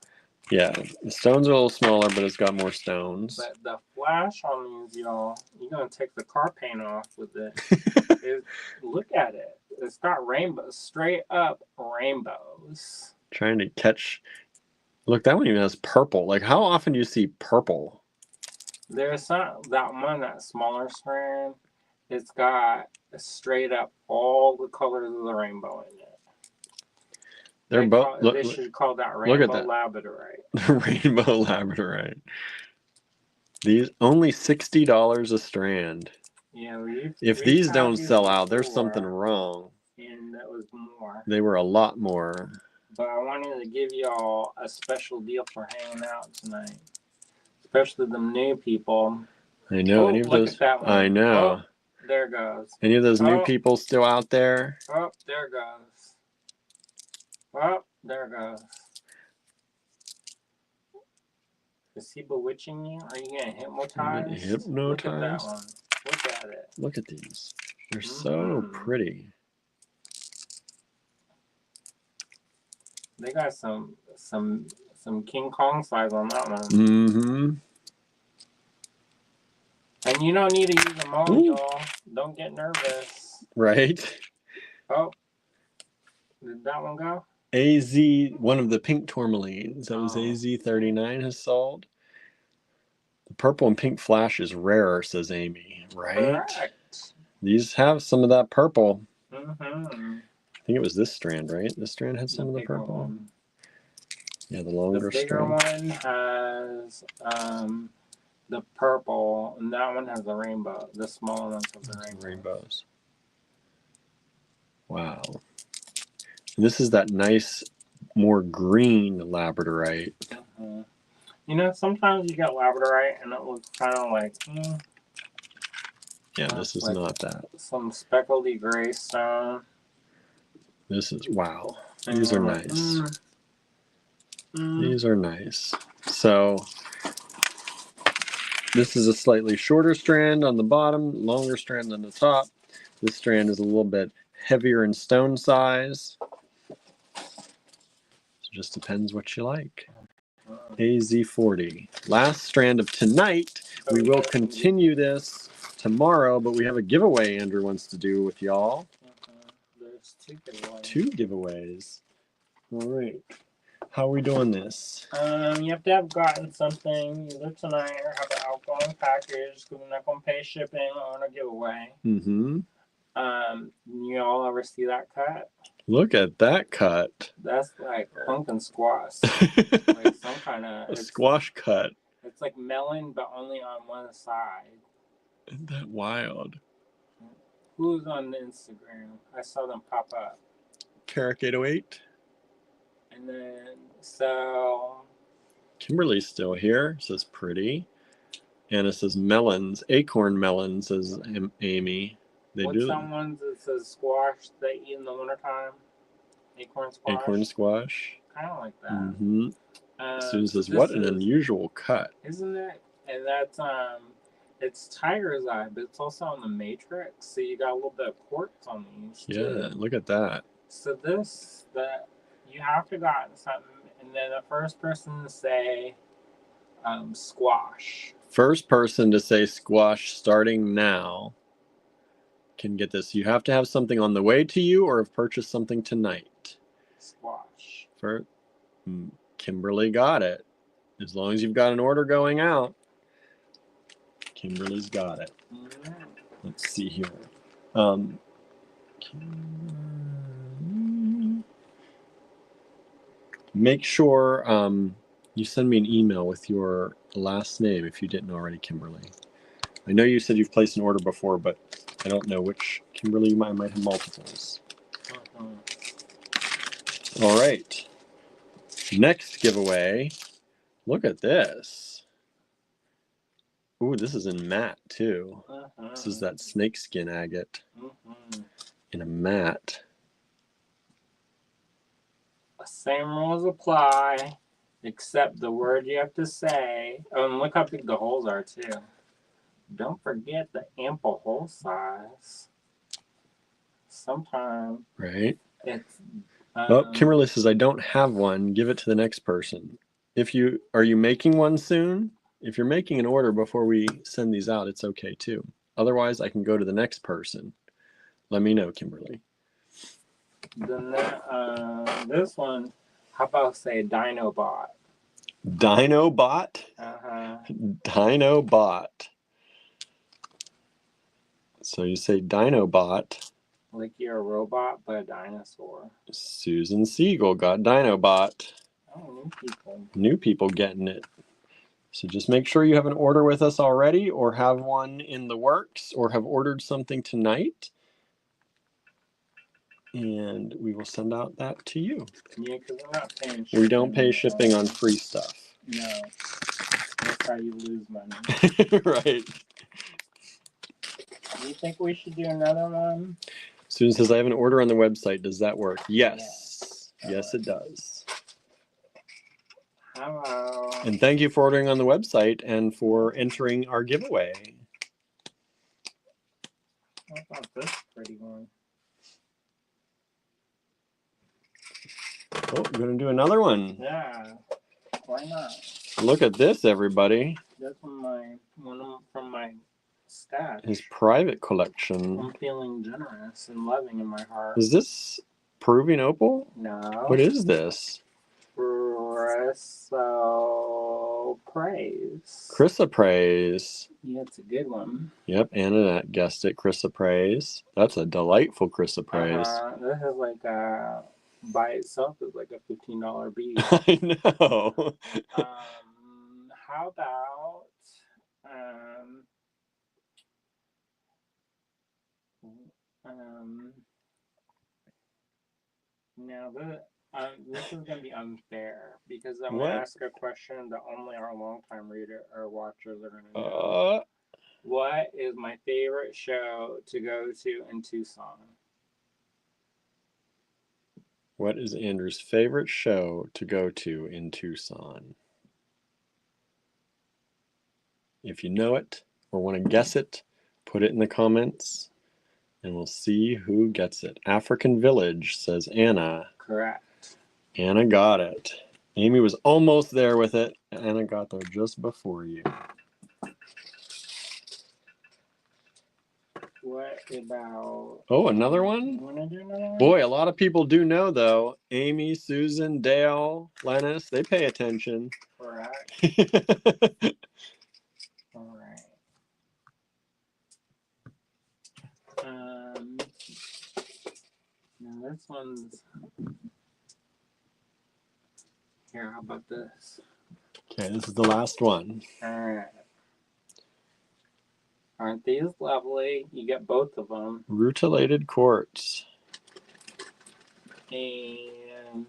Yeah, the stones are a little smaller, but it's got more stones. But the flash on these, y'all, you're going to take the car paint off with it. Look at it. It's got rainbows, straight up rainbows. Trying to catch. Look, that one even has purple. Like, how often do you see purple? There's that one, that smaller strand. It's got straight up all the colors of the rainbow in it. They're both. They should call that rainbow labradorite. Rainbow labradorite. These only $60 a strand. Yeah, if these don't sell out, there's something wrong. And that was more. They were a lot more. But I wanted to give y'all a special deal for hanging out tonight, especially them new people. I know any of those. At that one. I know. Oh, there goes. Any of those new people still out there? Oh, there goes. Oh, there goes. Is he bewitching you? Are you getting hypnotized? Hypnotized? Look at that one. Look at it. Look at these. They're so pretty. They got some King Kong size on that one. Mm-hmm. And you don't need to use them all, y'all. Don't get nervous. Right. Oh, did that one go? AZ, one of the pink tourmalines. That was AZ39 has sold. The purple and pink flash is rarer, says Amy. Right? Correct. These have some of that purple. Mm-hmm. I think it was this strand, right? This strand had some of the purple. One. Yeah, the longer strand. The bigger one has the purple, and that one has the rainbow. The smaller ones have the rainbows. Wow. And this is that nice, more green labradorite. Mm-hmm. You know, sometimes you get labradorite, and it looks kind of like. Yeah, this is like not that. Some speckledy gray stone. This is, wow. These are nice. These are nice. So, this is a slightly shorter strand on the bottom, longer strand on the top. This strand is a little bit heavier in stone size. So just depends what you like. AZ40. Last strand of tonight. We will continue this tomorrow, but we have a giveaway Andrew wants to do with y'all. There's 2 giveaways. 2 giveaways. All right. How are we doing this? You have to have gotten something either tonight or have an outgoing package. We're not going to pay shipping on a giveaway. Mm-hmm. You all ever see that cut? Look at that cut. That's like pumpkin squash. Like some kind of... A squash cut. It's like melon, but only on one side. Isn't that wild? Who's on Instagram? I saw them pop up. Carrick808. And then, so... Kimberly's still here. Says pretty. Anna says melons. Acorn melons, says Amy. What's some ones that says squash they eat in the wintertime? Acorn squash? Acorn squash. Kind of like that. Mm-hmm. Susan says, what an unusual cut. Isn't it? And that's, it's tiger's eye, but it's also on the matrix. So you got a little bit of quartz on these, too. Yeah, look at that. So you have to gotten something, and then the first person to say squash. First person to say squash starting now can get this. You have to have something on the way to you or have purchased something tonight. Squash. Kimberly got it. As long as you've got an order going out, Kimberly's got it. Let's see here. Make sure you send me an email with your last name if you didn't already, Kimberly. I know you said you've placed an order before, but I don't know which Kimberly. You might have multiples. All right. Next giveaway. Look at this. Ooh, this is in matte too. This is that snakeskin agate in a matte. Same rules apply, except the word you have to say. Oh, and look how big the holes are too. Don't forget the ample hole size. Sometimes right. It's. Oh, Kimberly says I don't have one. Give it to the next person. Are you making one soon? If you're making an order before we send these out, it's okay too. Otherwise, I can go to the next person. Let me know, Kimberly. Then this one, how about say Dinobot? Dinobot? Dinobot. So you say Dinobot. Like you're a robot, but a dinosaur. Susan Siegel got Dinobot. Oh, new people. New people getting it. So just make sure you have an order with us already, or have one in the works, or have ordered something tonight. And we will send out that to you. Yeah, because we're not paying shipping. We don't pay shipping on free stuff. No. That's how you lose money. Right. Do you think we should do another one? Susan says, I have an order on the website. Does that work? Yes. Yes, it does. Hello. And thank you for ordering on the website and for entering our giveaway. What about this pretty one? Oh, we're going to do another one. Yeah. Why not? Look at this, everybody. That's one from my stash. His private collection. I'm feeling generous and loving in my heart. Is this Peruvian opal? No. What is this? Chrysoprase. Chrysoprase. Yeah, it's a good one. Yep, Anna guessed it. Chrysoprase. That's a delightful chrysoprase. This is like by itself is like a $15 bead. I know. How about now this is gonna be unfair because I'm gonna ask a question that only our longtime reader or watchers are gonna know. What is my favorite show to go to in Tucson? What is Andrew's favorite show to go to in Tucson? If you know it or want to guess it, put it in the comments and we'll see who gets it. African Village, says Anna. Correct. Anna got it. Amy was almost there with it. Anna got there just before you. What about... Oh, another one? You want to do another one? Boy, a lot of people do know, though. Amy, Susan, Dale, Lennis, they pay attention. Correct. All right. Now this one's... Here, how about this? Okay, this is the last one. All right. Aren't these lovely? You get both of them. Rutilated quartz. And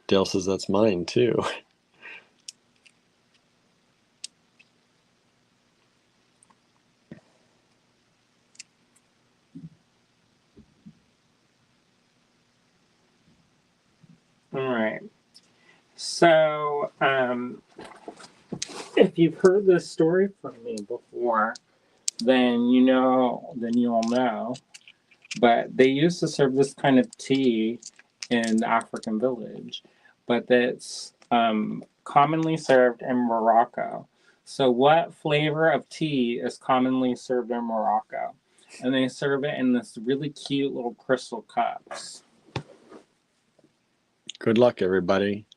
Dale says that's mine too. all right. So, if you've heard this story from me before, then you'll know. But they used to serve this kind of tea in the African village, but that's commonly served in Morocco. So what flavor of tea is commonly served in Morocco? And they serve it in this really cute little crystal cups. Good luck, everybody.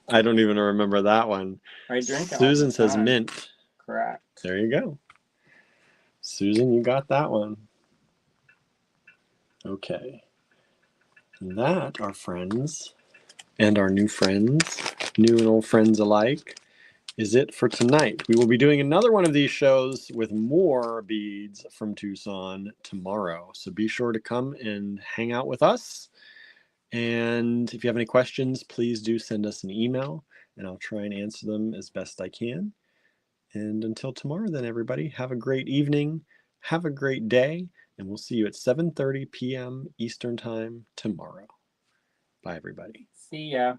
I don't even remember that one. I drink it Susan all the says time. mint. Correct. There you go. Susan, you got that one. Okay. That, our friends, and our new friends, new and old friends alike, is it for tonight. We will be doing another one of these shows with more beads from Tucson tomorrow. So be sure to come and hang out with us. And if you have any questions, please do send us an email, and I'll try and answer them as best I can. And until tomorrow, then, everybody, have a great evening, have a great day, and we'll see you at 7:30 p.m. Eastern Time tomorrow. Bye, everybody. See ya.